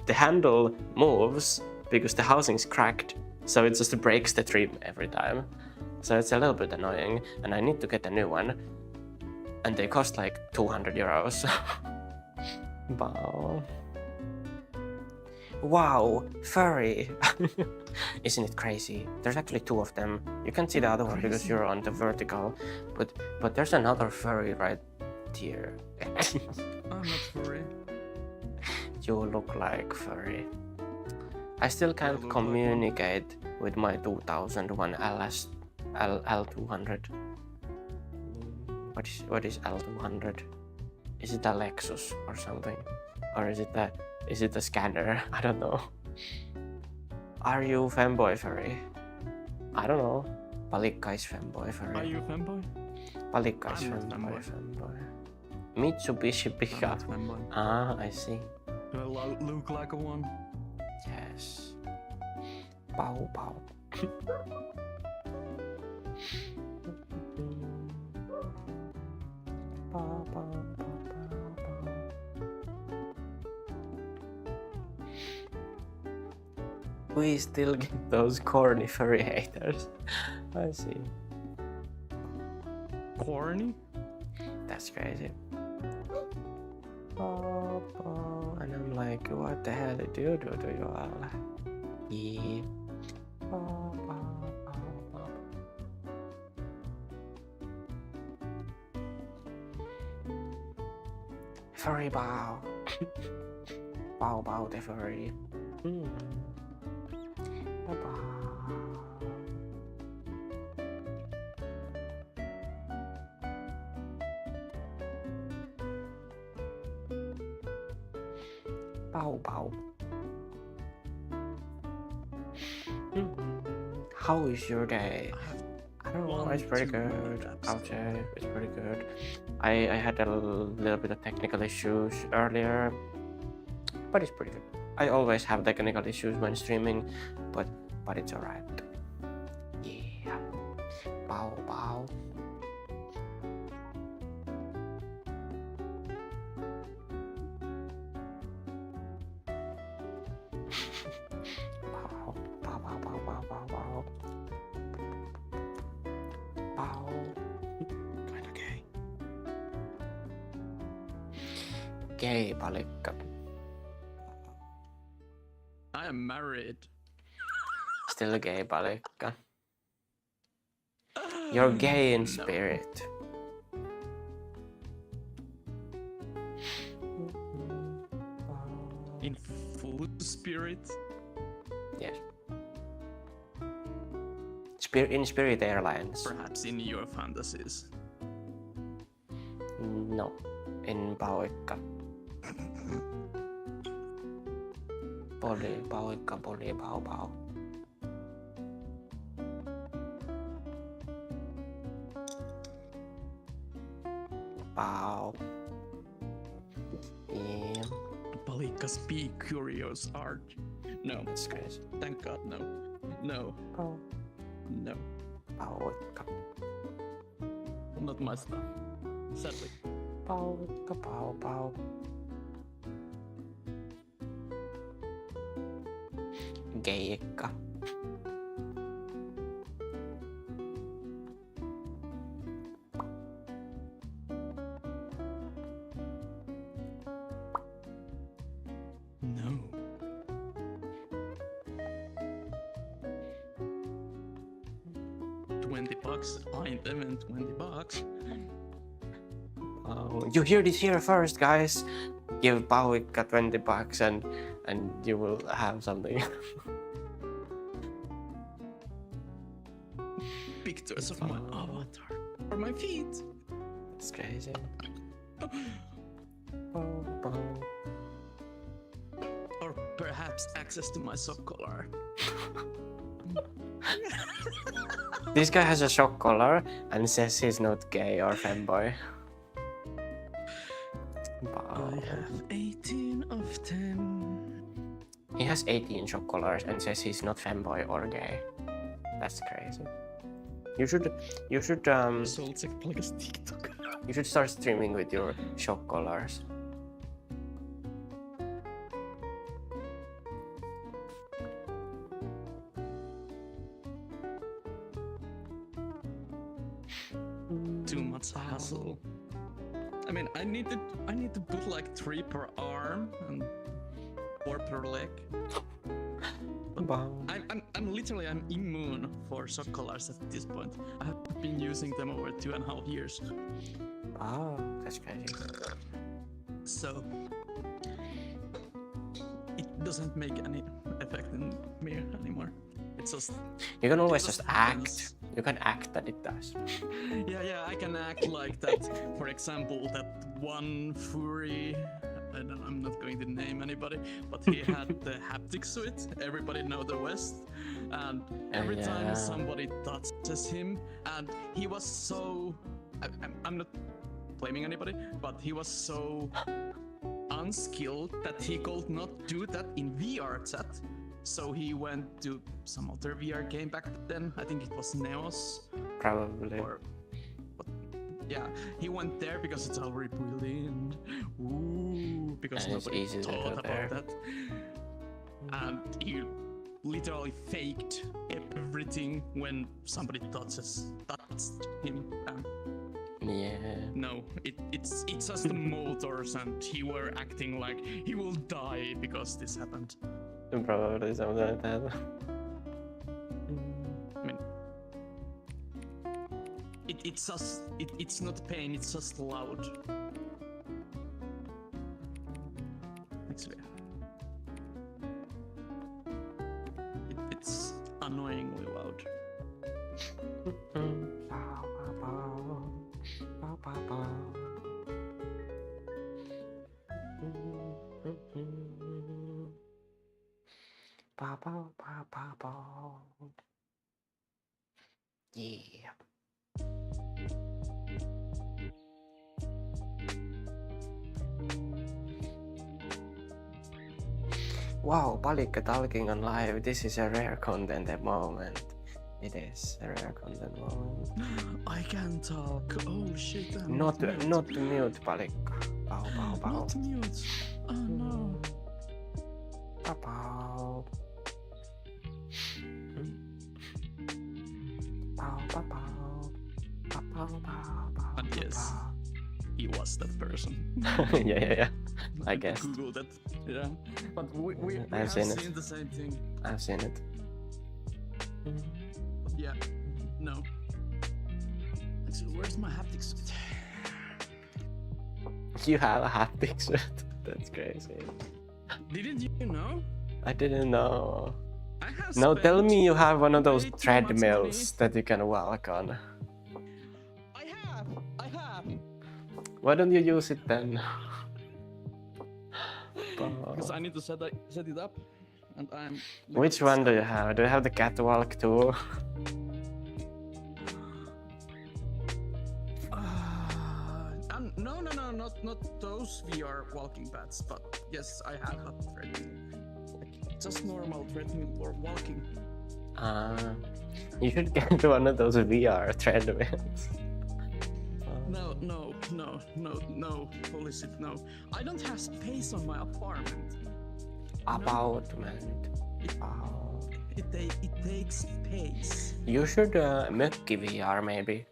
the handle moves because the housing is cracked, so it just breaks the trim every time. So it's a little bit annoying, and I need to get a new one, and they cost like 200 euros. Wow. Wow, furry! Isn't it crazy? There's actually 2 of them. You can't see the other one because you're on the vertical, but there's another furry right here. I'm not furry. You look like furry. I still can't communicate with my 2001 L200. What is L200? Is it a Lexus or something? Or is it a scanner? I don't know. Are you femboy furry? I don't know. Palikka is femboy furry. Are you a femboy? Palikka is I'm not femboy. Mitsubishi I'm pickup. not femboy. Ah, I see. Do I look like a one? Yes. Pow pow. We still get those corny furry haters. I see. Corny? That's crazy. And I'm like, what the hell did you do to you all? Yeah. Furry bow. Bow bow the furry. Bow bow. How is your day? I don't know, it's pretty good. I'll say it's pretty good. I had a little bit of technical issues earlier, but it's pretty good. I always have technical issues when streaming, but it's alright. Yeah. Bow bow. Bow bow bow bow bow bow bow. Bow. Kinda gay. Gay palikka. I am married. Still gay palikka. You're gay in spirit. In food spirit? Yes. In Spirit Airlines. Perhaps in your fantasies. No. In palikka. Palikka, bow bow. Bow. Yeah. Palikka speak curious art. No. That's crazy. Thank God, no. No. Bow. No. Palikka. Not my stuff. Sadly. Palikka, bow bow. Geikka. No. $20. Ain't even $20. You hear this here first, guys. Give Palikka $20 and you will have something. Pictures of my avatar or my feet. It's crazy. Or perhaps has access to my sock collar. This guy has a shock collar and says he's not gay or femboy. Wow. I have 18 of 10. He has 18 shock collars and says he's not femboy or gay. That's crazy. You should Results like TikTok. you should start streaming with your shock collars. Too much hassle. I mean, I need to put like 3 per arm and 4 per leg. Wow. I'm literally immune for shock collars at this point. I have been using them over 2.5 years. Wow, that's crazy. So it doesn't make any effect in me anymore. It's just You can always it just happens. act. You can act that it does. Yeah, I can act like that. For example, that one furry, I'm not going to name anybody, but he had the haptic suit. Everybody know the West, and every Yeah. time somebody touches him, and he was so. I'm not blaming anybody, but he was so unskilled that he could not do that in VR chat. So he went to some other VR game back then. I think it was Neos. Probably. But yeah, he went there because it's already brilliant. Ooh, because And it's nobody easy to thought go about there. that. And he literally faked everything when somebody touched him. Yeah. No, it's just the motors, and he were acting like he will die because this happened. Probably something like that. I mean, it's just it's not pain, it's just loud. Actually, it's annoyingly loud. Yeah. Wow, Palikka talking on live. This is a rare content moment. It is a rare content moment. I can talk. Oh shit! I'm Not mute. mute, Palikka. Pow pow pow. Not mute. Oh no. Pow pow. Pow pow pow. Pow pow pow pow. And yes, he was that person. yeah. I guess. Google that. Yeah. But we I've have seen seen it. the same thing. I've seen it. But yeah. No. Actually, where's my haptic suit? You have a haptic suit. That's crazy. Didn't you know? I didn't know. I have Now tell spent me you have one of those way too much treadmills that you can walk on. I have. Why don't you use it then? Because I need to set it up, and I'm. Which one do you have? Do you have the catwalk too? No, not those VR walking pads, but yes, I have a treadmill, like just normal treadmill for walking. You should get one of those VR treadmills. No, holy shit, no. I don't have space on my apartment. Apartment. Oh. It takes space. You should Mökki VR maybe.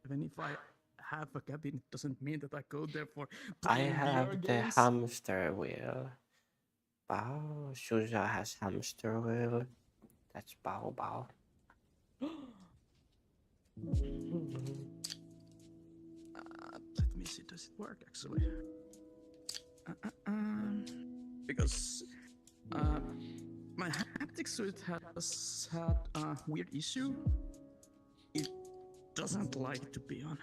Even if I have a cabin, it doesn't mean that I go there for I playing have VR the games. hamster wheel. Bow. Suja has hamster wheel. That's bow bow. Let me see, does it work actually? Because my haptic suit has had a weird issue. It doesn't like to be on.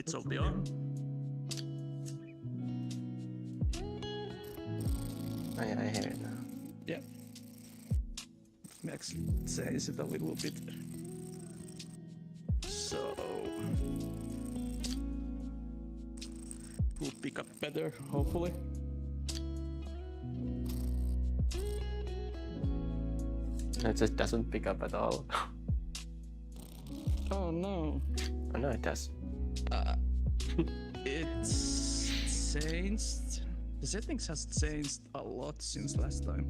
So beyond. Oh yeah, I hear it now. Yeah. Max says it a little bit. So we'll pick up better, hopefully. It just doesn't pick up at all. Oh no. Oh no, it does. It's changed. The settings has changed a lot since last time.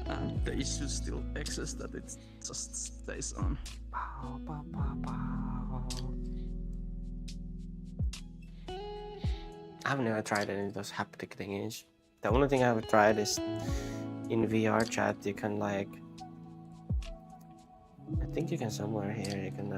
And the issue still exists that it just stays on. Bow, bow, bow, bow. I've never tried any of those haptic thingies. The only thing I've tried is in VR chat you can like, I think you can somewhere here you can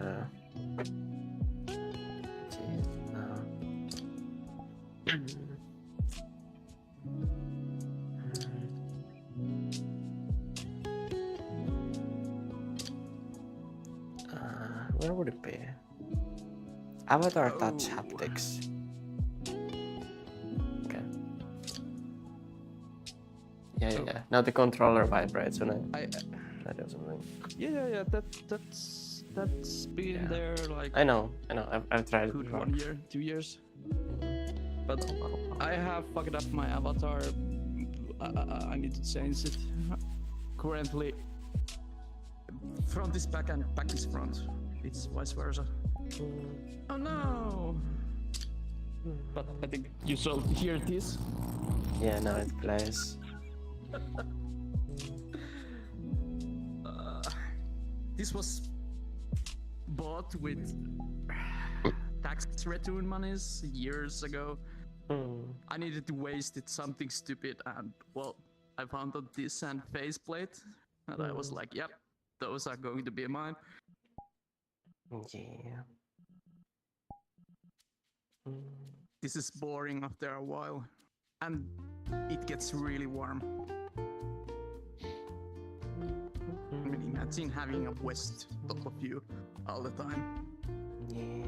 where would it be? Avatar touch haptics. Okay. Yeah. Now the controller vibrates when I do something. Yeah. That's been there like I know. I've tried it good before. 1 year, 2 years. But I have fucked up my avatar. I need to change it. Currently, front is back and back is front. It's vice versa. Oh no! But I think you shall hear this. Yeah, now it plays. This was bought with tax return monies years ago. I needed to waste it something stupid, and well, I found out this and faceplate, and I was like, yep, those are going to be mine. Yeah. This is boring after a while, and it gets really warm. I mean, imagine having a west top of you all the time. Yeah.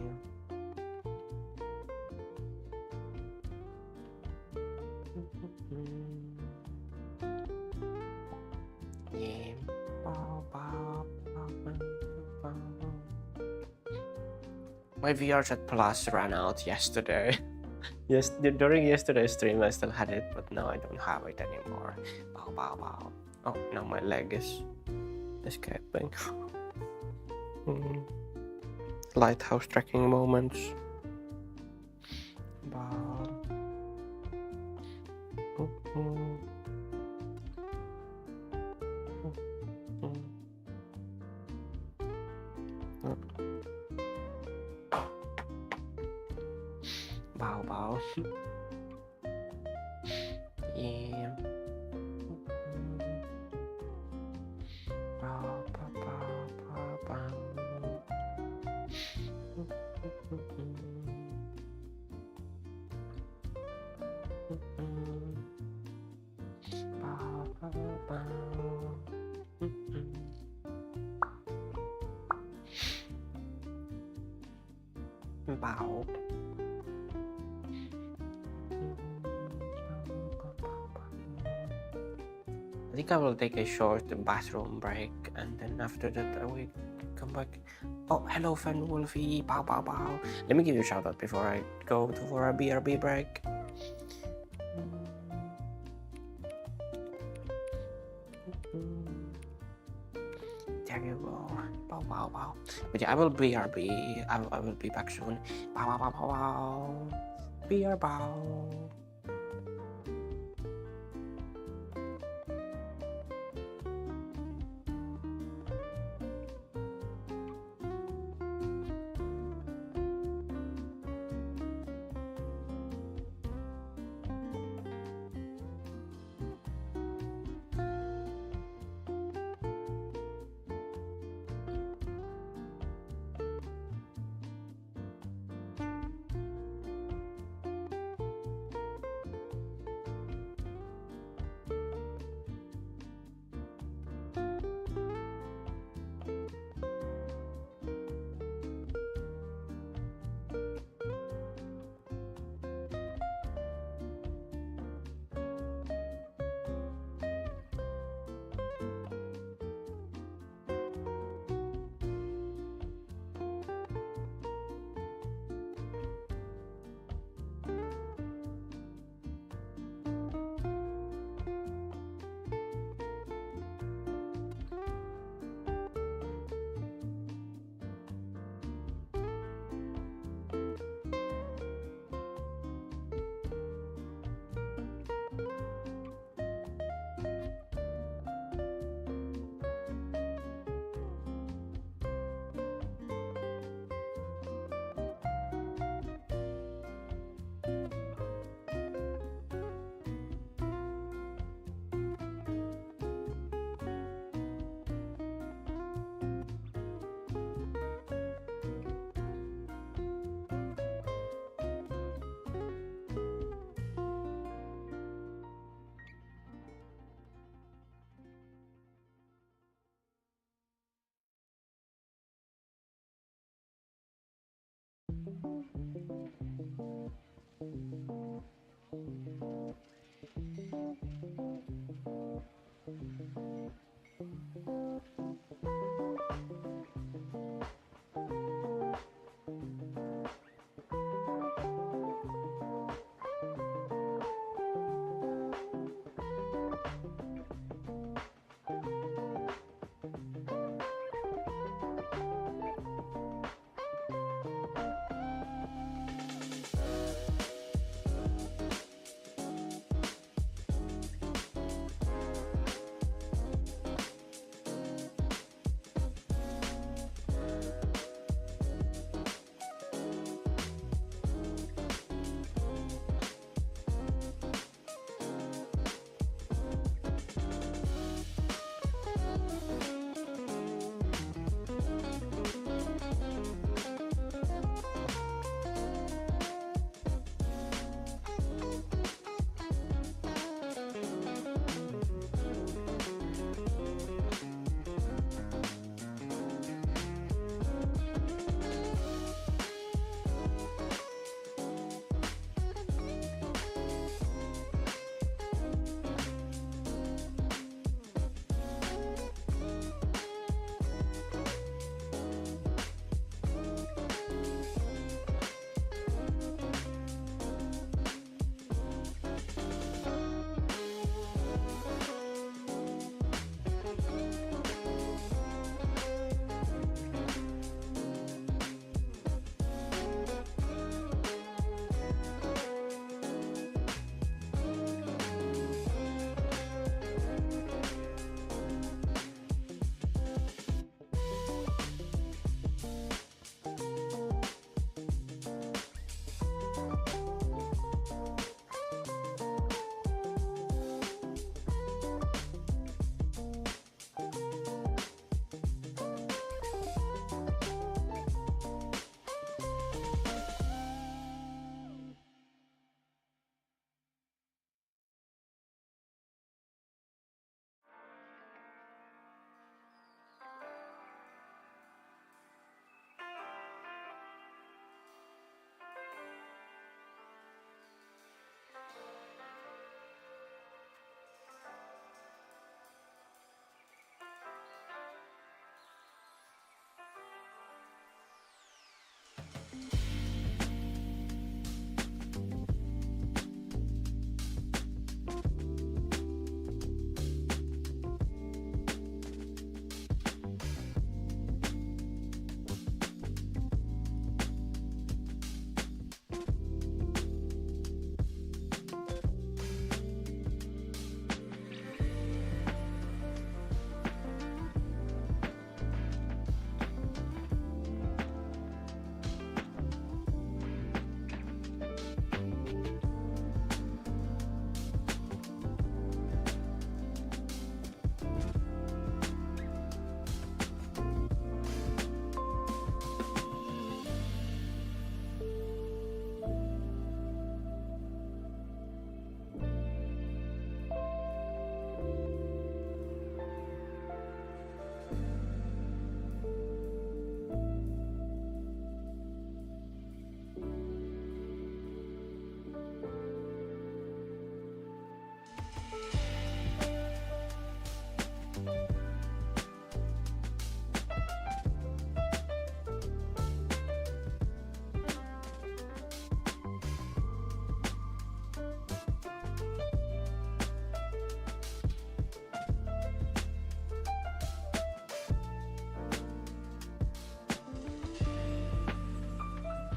Yeah. My VR chat plus ran out yesterday. Yes, during yesterday's stream I still had it, but now I don't have it anymore. Bow, bow, bow. Oh, now my leg is escaping. Lighthouse tracking moments. Bow. Bow, bow. Yeah. Bow, bow, bow, bow, bow. Bow, bow, bow. Bow. I think I will take a short bathroom break, and then after that I will come back. Oh, hello, Fan Wolfie. Bow, bow, bow. Let me give you a shout out before I go for a BRB break. There you go. Bow, bow, bow. But yeah, I will BRB. I will be back soon. Bow, bow, bow, bow, bow. BR bow.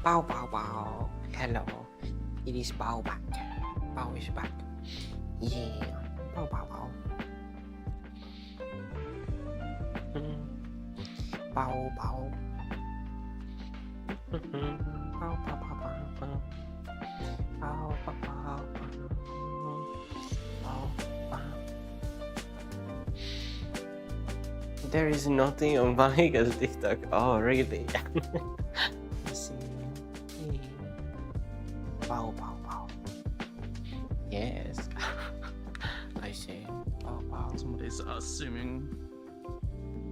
Bow Bow Bow. Hello. It is Bow back. Bow is back. Yeah. Bow Bow Bow. Bow Bow. Bow Bow Bow Bow. Bow Bow Bow. Bow Bow. There is nothing on Vanika's TikTok. Oh, really? See. Bow, bow, bow. Yes. I see. Bow, bow. Somebody's assuming.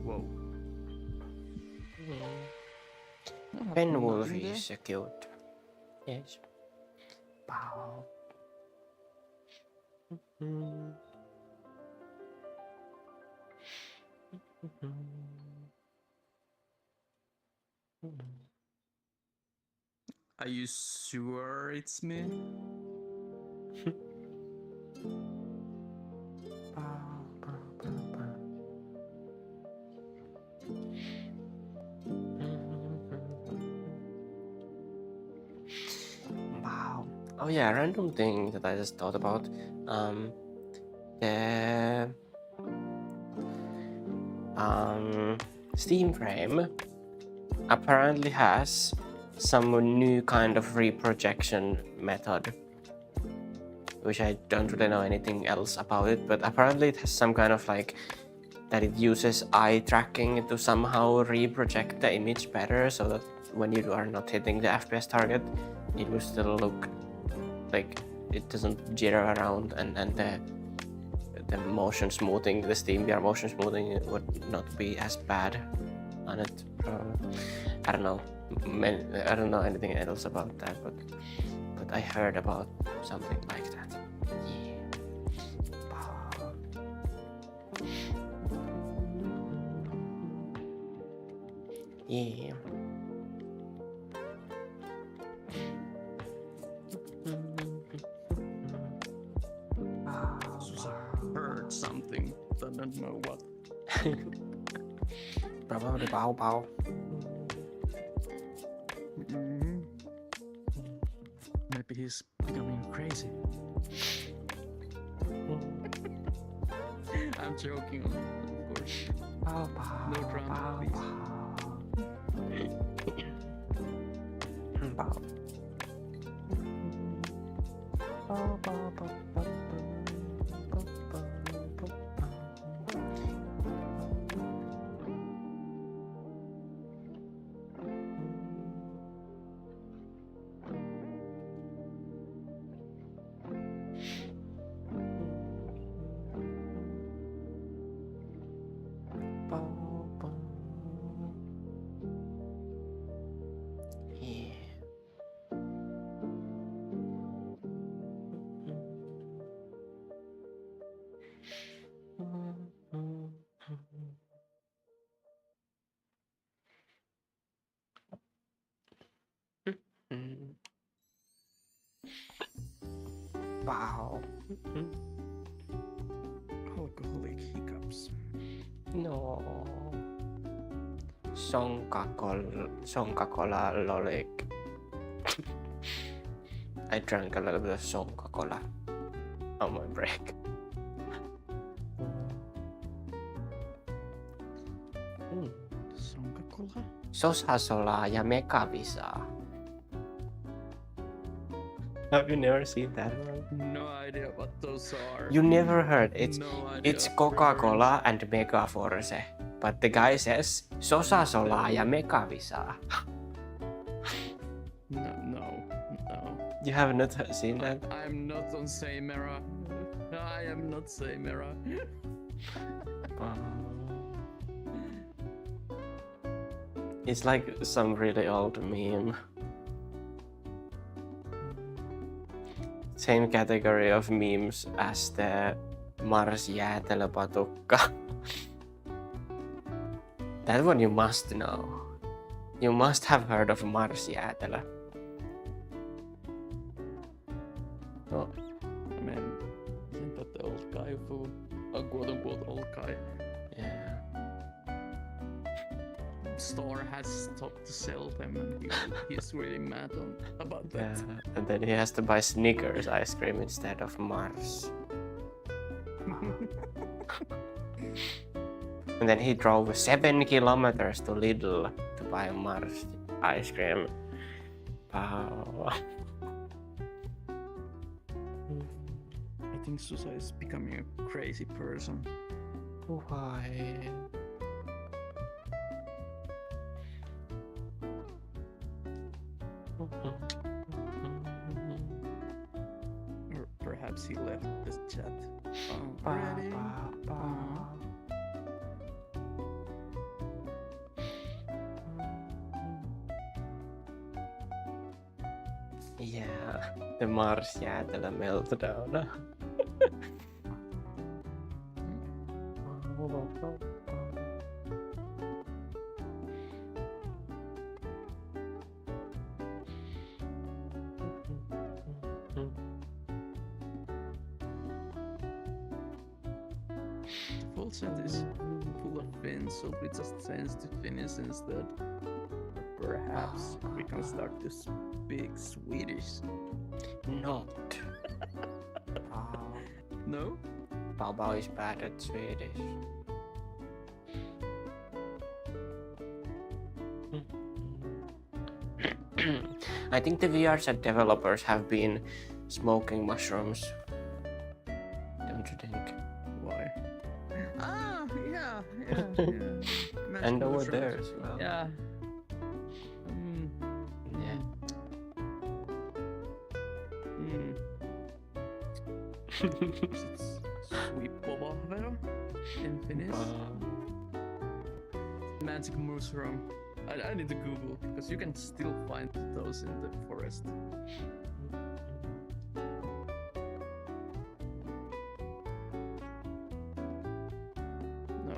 Whoa. Penwolf is cute. Yes. Bow. Are you sure it's me? Wow. Oh yeah, random thing that I just thought about. The Steam frame apparently has some new kind of reprojection method, which I don't really know anything else about it, but apparently it has some kind of like that it uses eye tracking to somehow reproject the image better, so that when you are not hitting the FPS target, it will still look like it doesn't jitter around, and the motion smoothing, the SteamVR motion smoothing would not be as bad on it. I don't know. I don't know anything else about that, but I heard about something like that. Yeah. Heard something, but I don't know what. Probably bow bow. Maybe he's becoming crazy. I'm joking, of course. Bow bow. No drama, please. Bow. Bow bow bow bow. Wow. Alcoholic hiccups. No. Sonka-Cola Lolic. I drank a little bit of Sonka-Cola on my break. Sonka-Cola? Sosasola ja Megavisa. Have you never seen that one? No idea what those are. You never heard. It's No idea. it's Coca-Cola and Megaforce, but the guy says Sosasola ja Megavisa. No. You have not seen that? I'm not on same era. I am not same era. It's like some really old meme. Same category of memes as the Mars jäätelöpatukka. That one you must know. You must have heard of Mars jäätelö. Oh. I mean, isn't that the old guy food? A quote unquote old guy. Yeah. store has stopped to sell them, and he's really mad about Yeah, that. and then he has to buy Snickers ice cream instead of Mars. And then he drove 7 kilometers to Lidl to buy Mars ice cream. Wow. I think Susa is becoming a crazy person. Why? Or perhaps he left the chat already. Yeah, the Mars jäätelö meltdown. Full set is full of Finns, so we just change to Finnish instead. Perhaps we can start to speak Swedish. Not. No? Bao is bad at Swedish. I think the VR set developers have been smoking mushrooms. Don't you think? Why? Ah, yeah. And over Mushrooms. there as well. Yeah. Yeah. It's sweepavahvero in Finnish. Magic mushroom. I need to Google because you can still find those in the forest. No.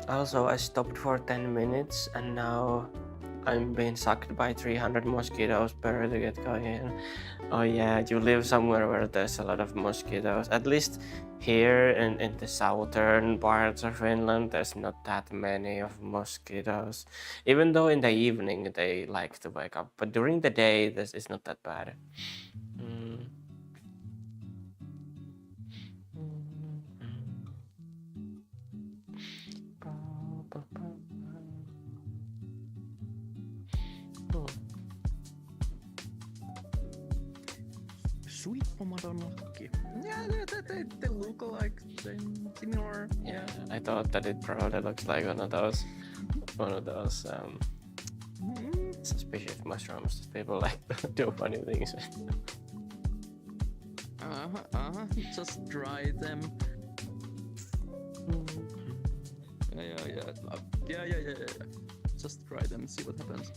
Also, I stopped for 10 minutes and now I'm being sucked by 300 mosquitoes per to get going. Oh yeah, you live somewhere where there's a lot of mosquitoes. At least here in the southern parts of Finland, there's not that many of mosquitoes. Even though in the evening they like to wake up, but during the day this is not that bad. Sweet Pomadonaki. Yeah, they look like similar. Yeah, I thought that it probably looks like one of those suspicious mushrooms that people like to do funny things with. Just dry them. Yeah. Just try them, see what happens.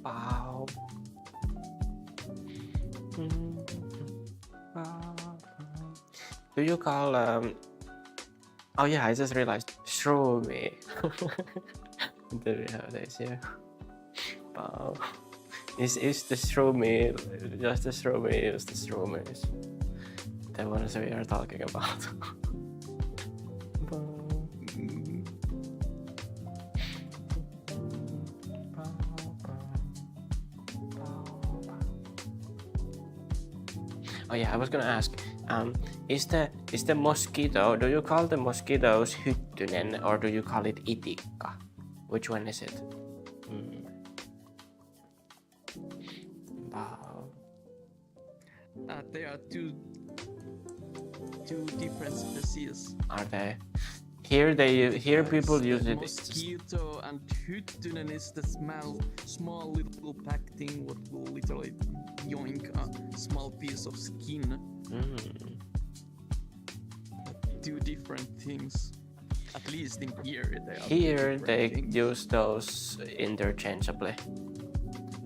Wow. Do you call oh yeah, I just realized shroomy. Do we have this here? Wow. Is the shroomy just the shroomy is the shroomies? The ones we are talking about. Oh yeah, I was gonna ask, is the mosquito, do you call the mosquitoes hyttynen or do you call it itikka? Which one is it? Wow. They are two different species. Are they? Here people use it. Mosquito and hyttynen is the small little pack thing what will literally yoink a small piece of skin. Two different things. At least in here they are. Here they use those interchangeably.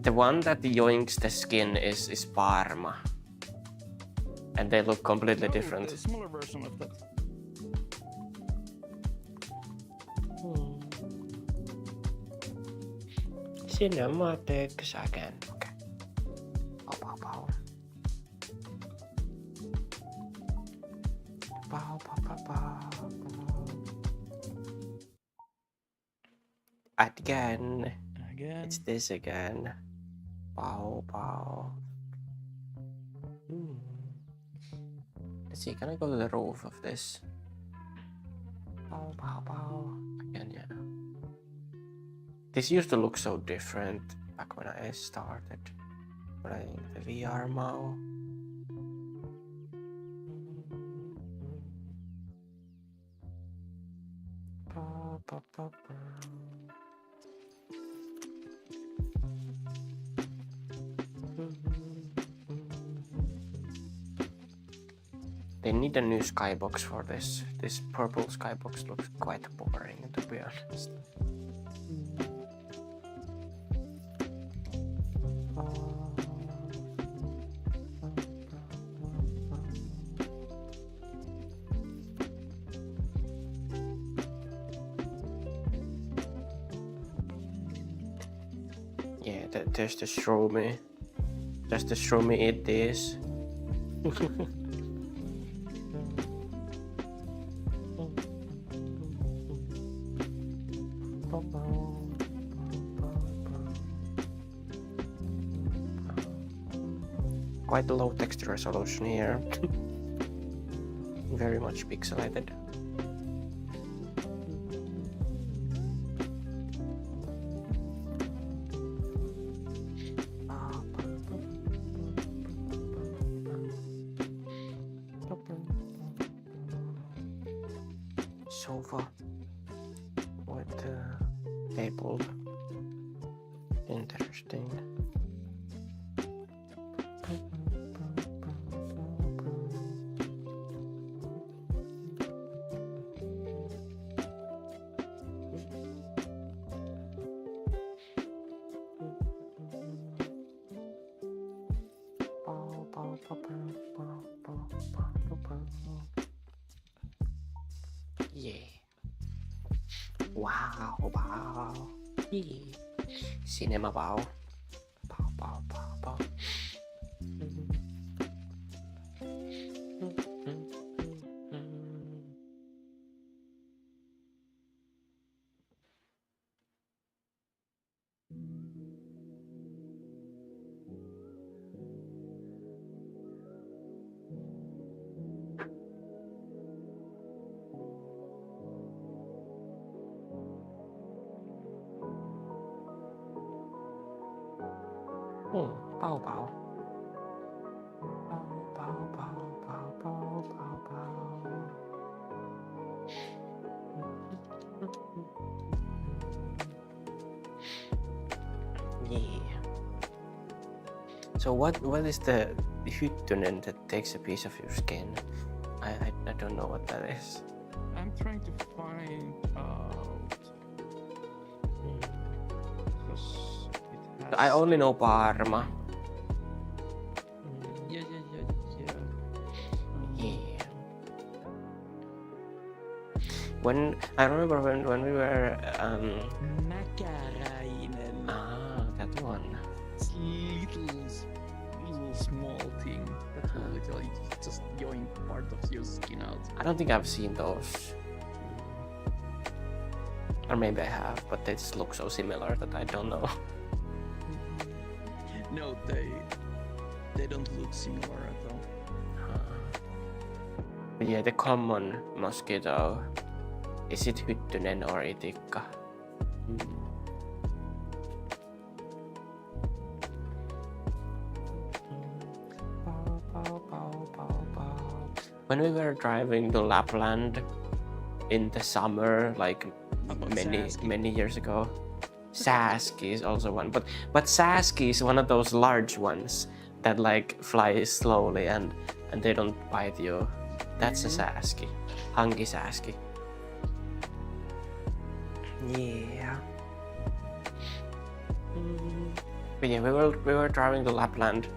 The one that yoinks the skin is Parma. And they look completely different. A smaller version of that. Cinematics again. Okay. Pow, pow, pow. Pow, pow, pow, pow. Again. It's this again. Pow, pow. Let's see, can I go to the roof of this? Pow, pow, pow. Again, yeah. This used to look so different back when I started playing the VR now. Pa, pa, pa, pa. They need a new skybox for this. This purple skybox looks quite boring, to be honest. Yeah, there's the Shroomy. Just the Shroomy eat this. Quite low texture resolution here. Very much pixelated. Sofa with table. Interesting. Yeah. Wow, wow. Yeah. Cinema wow. Pow, pow, pow, pow. Pow, pow. Pow, pow, pow, pow, pow, pow, pow. Yeah. So what is the hyttynen that takes a piece of your skin? I don't know what that is. I'm trying to find out. Because it has. I only know Parma. Yeah. Yeah. When I remember when we were Nakarainen. that one. It's little small thing that will literally just yoink part of your skin out. I don't think I've seen those. Or maybe I have, but they just look so similar that I don't know. No, they don't look similar at all. But yeah, the common mosquito. Is it hyttynen or itikka? When we were driving to Lapland in the summer, like many years ago, Saski is also one. But Saski is one of those large ones that like fly slowly and they don't bite you. That's a Saski, Hangi Saski. Yeah. But yeah, we were driving to Lapland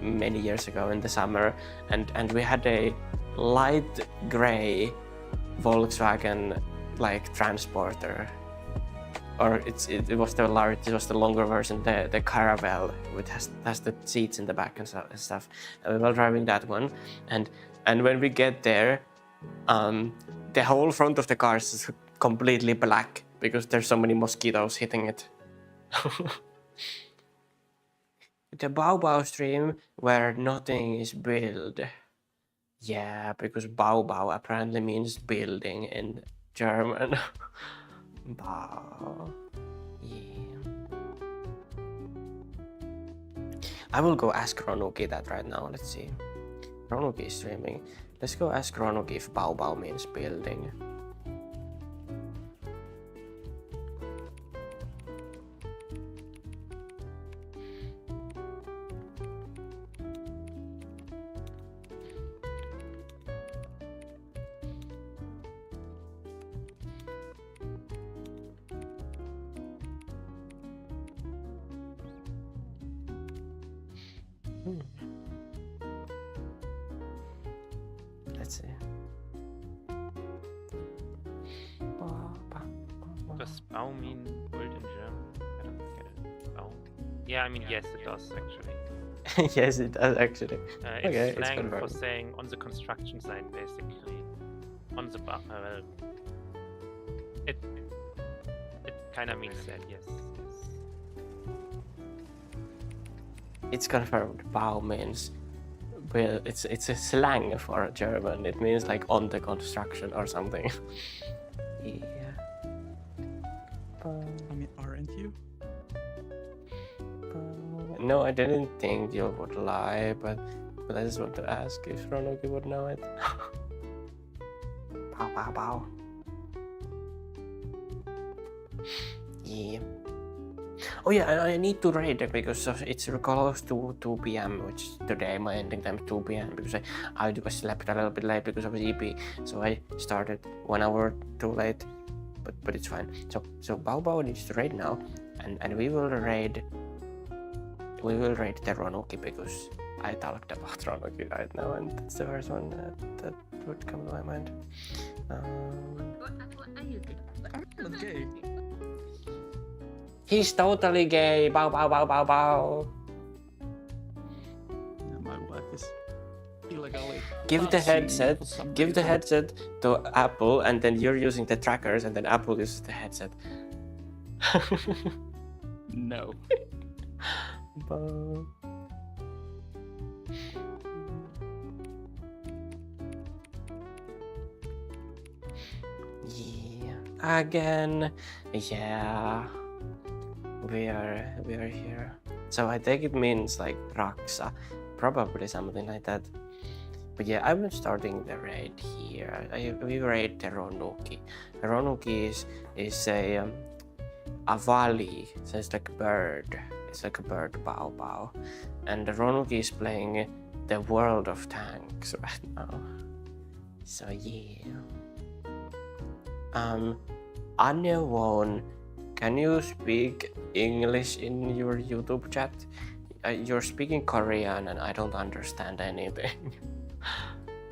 many years ago in the summer, and we had a light gray Volkswagen like transporter, or it was the large, it was the longer version, the Caravelle, which has the seats in the back and stuff. And we were driving that one, and when we get there, the whole front of the car is completely black because there's so many mosquitoes hitting it. The Bao Bao stream where nothing is built. Yeah, because Bao Bao apparently means building in German. Bao. Yeah. I will go ask Ronuki that right now. Let's see. Ronuki is streaming. Let's go ask Ronuki if Bao Bao means building. Let's see. Does Bau mean build in German? I don't get it. Bau. Yeah, I mean, yes, it does actually. Yes, it does actually. It's Okay, it's slang for confirmed. saying on the construction site, basically. On the it kind of means that, yes. It's confirmed. Bao means, well, it's a slang for German. It means like on the construction or something. Yeah. I mean, aren't you? No, I didn't think you would lie, but I just want to ask if Ronuki would know it. Pow, pow, pow. Yeah. Oh yeah, I need to raid it because it's close to 2 p.m, which today my ending time is 2 p.m, because I slept a little bit late because of EP, so I started 1 hour too late, but it's fine. So Bao Bao needs to raid now, and we will raid the Ronuki because I talked about Ronuki right now, and that's the first one that would come to my mind. I'm not gay. He's totally gay. Bao Bao Bao Bao Bao. Yeah, my wife is illegally. Give the touching headset. for some Give the reason. headset to Apple, and then you're using the trackers, and then Apple uses the headset. No. Bao. Yeah. Again. Yeah. We are here. So I think it means like Raksa. Probably something like that. But yeah, I'm starting the raid here. We raid the Ronuki. The Ronuki is a valley, so it's like a bird. It's like a bird, Bao Bao. And the Ronuki is playing the World of Tanks right now. So yeah. Anya Won, can you speak English in your YouTube chat? You're speaking Korean and I don't understand anything.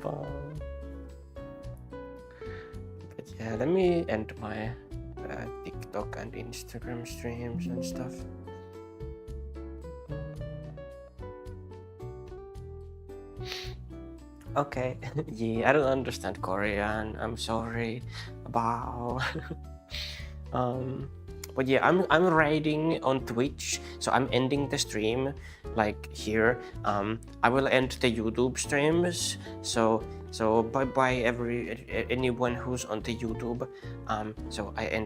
But yeah, let me end my TikTok and Instagram streams and stuff. Okay, yeah, I don't understand Korean. I'm sorry about. But yeah, I'm raiding on Twitch, so I'm ending the stream like here. I will end the YouTube streams. So bye bye anyone who's on the YouTube. So I end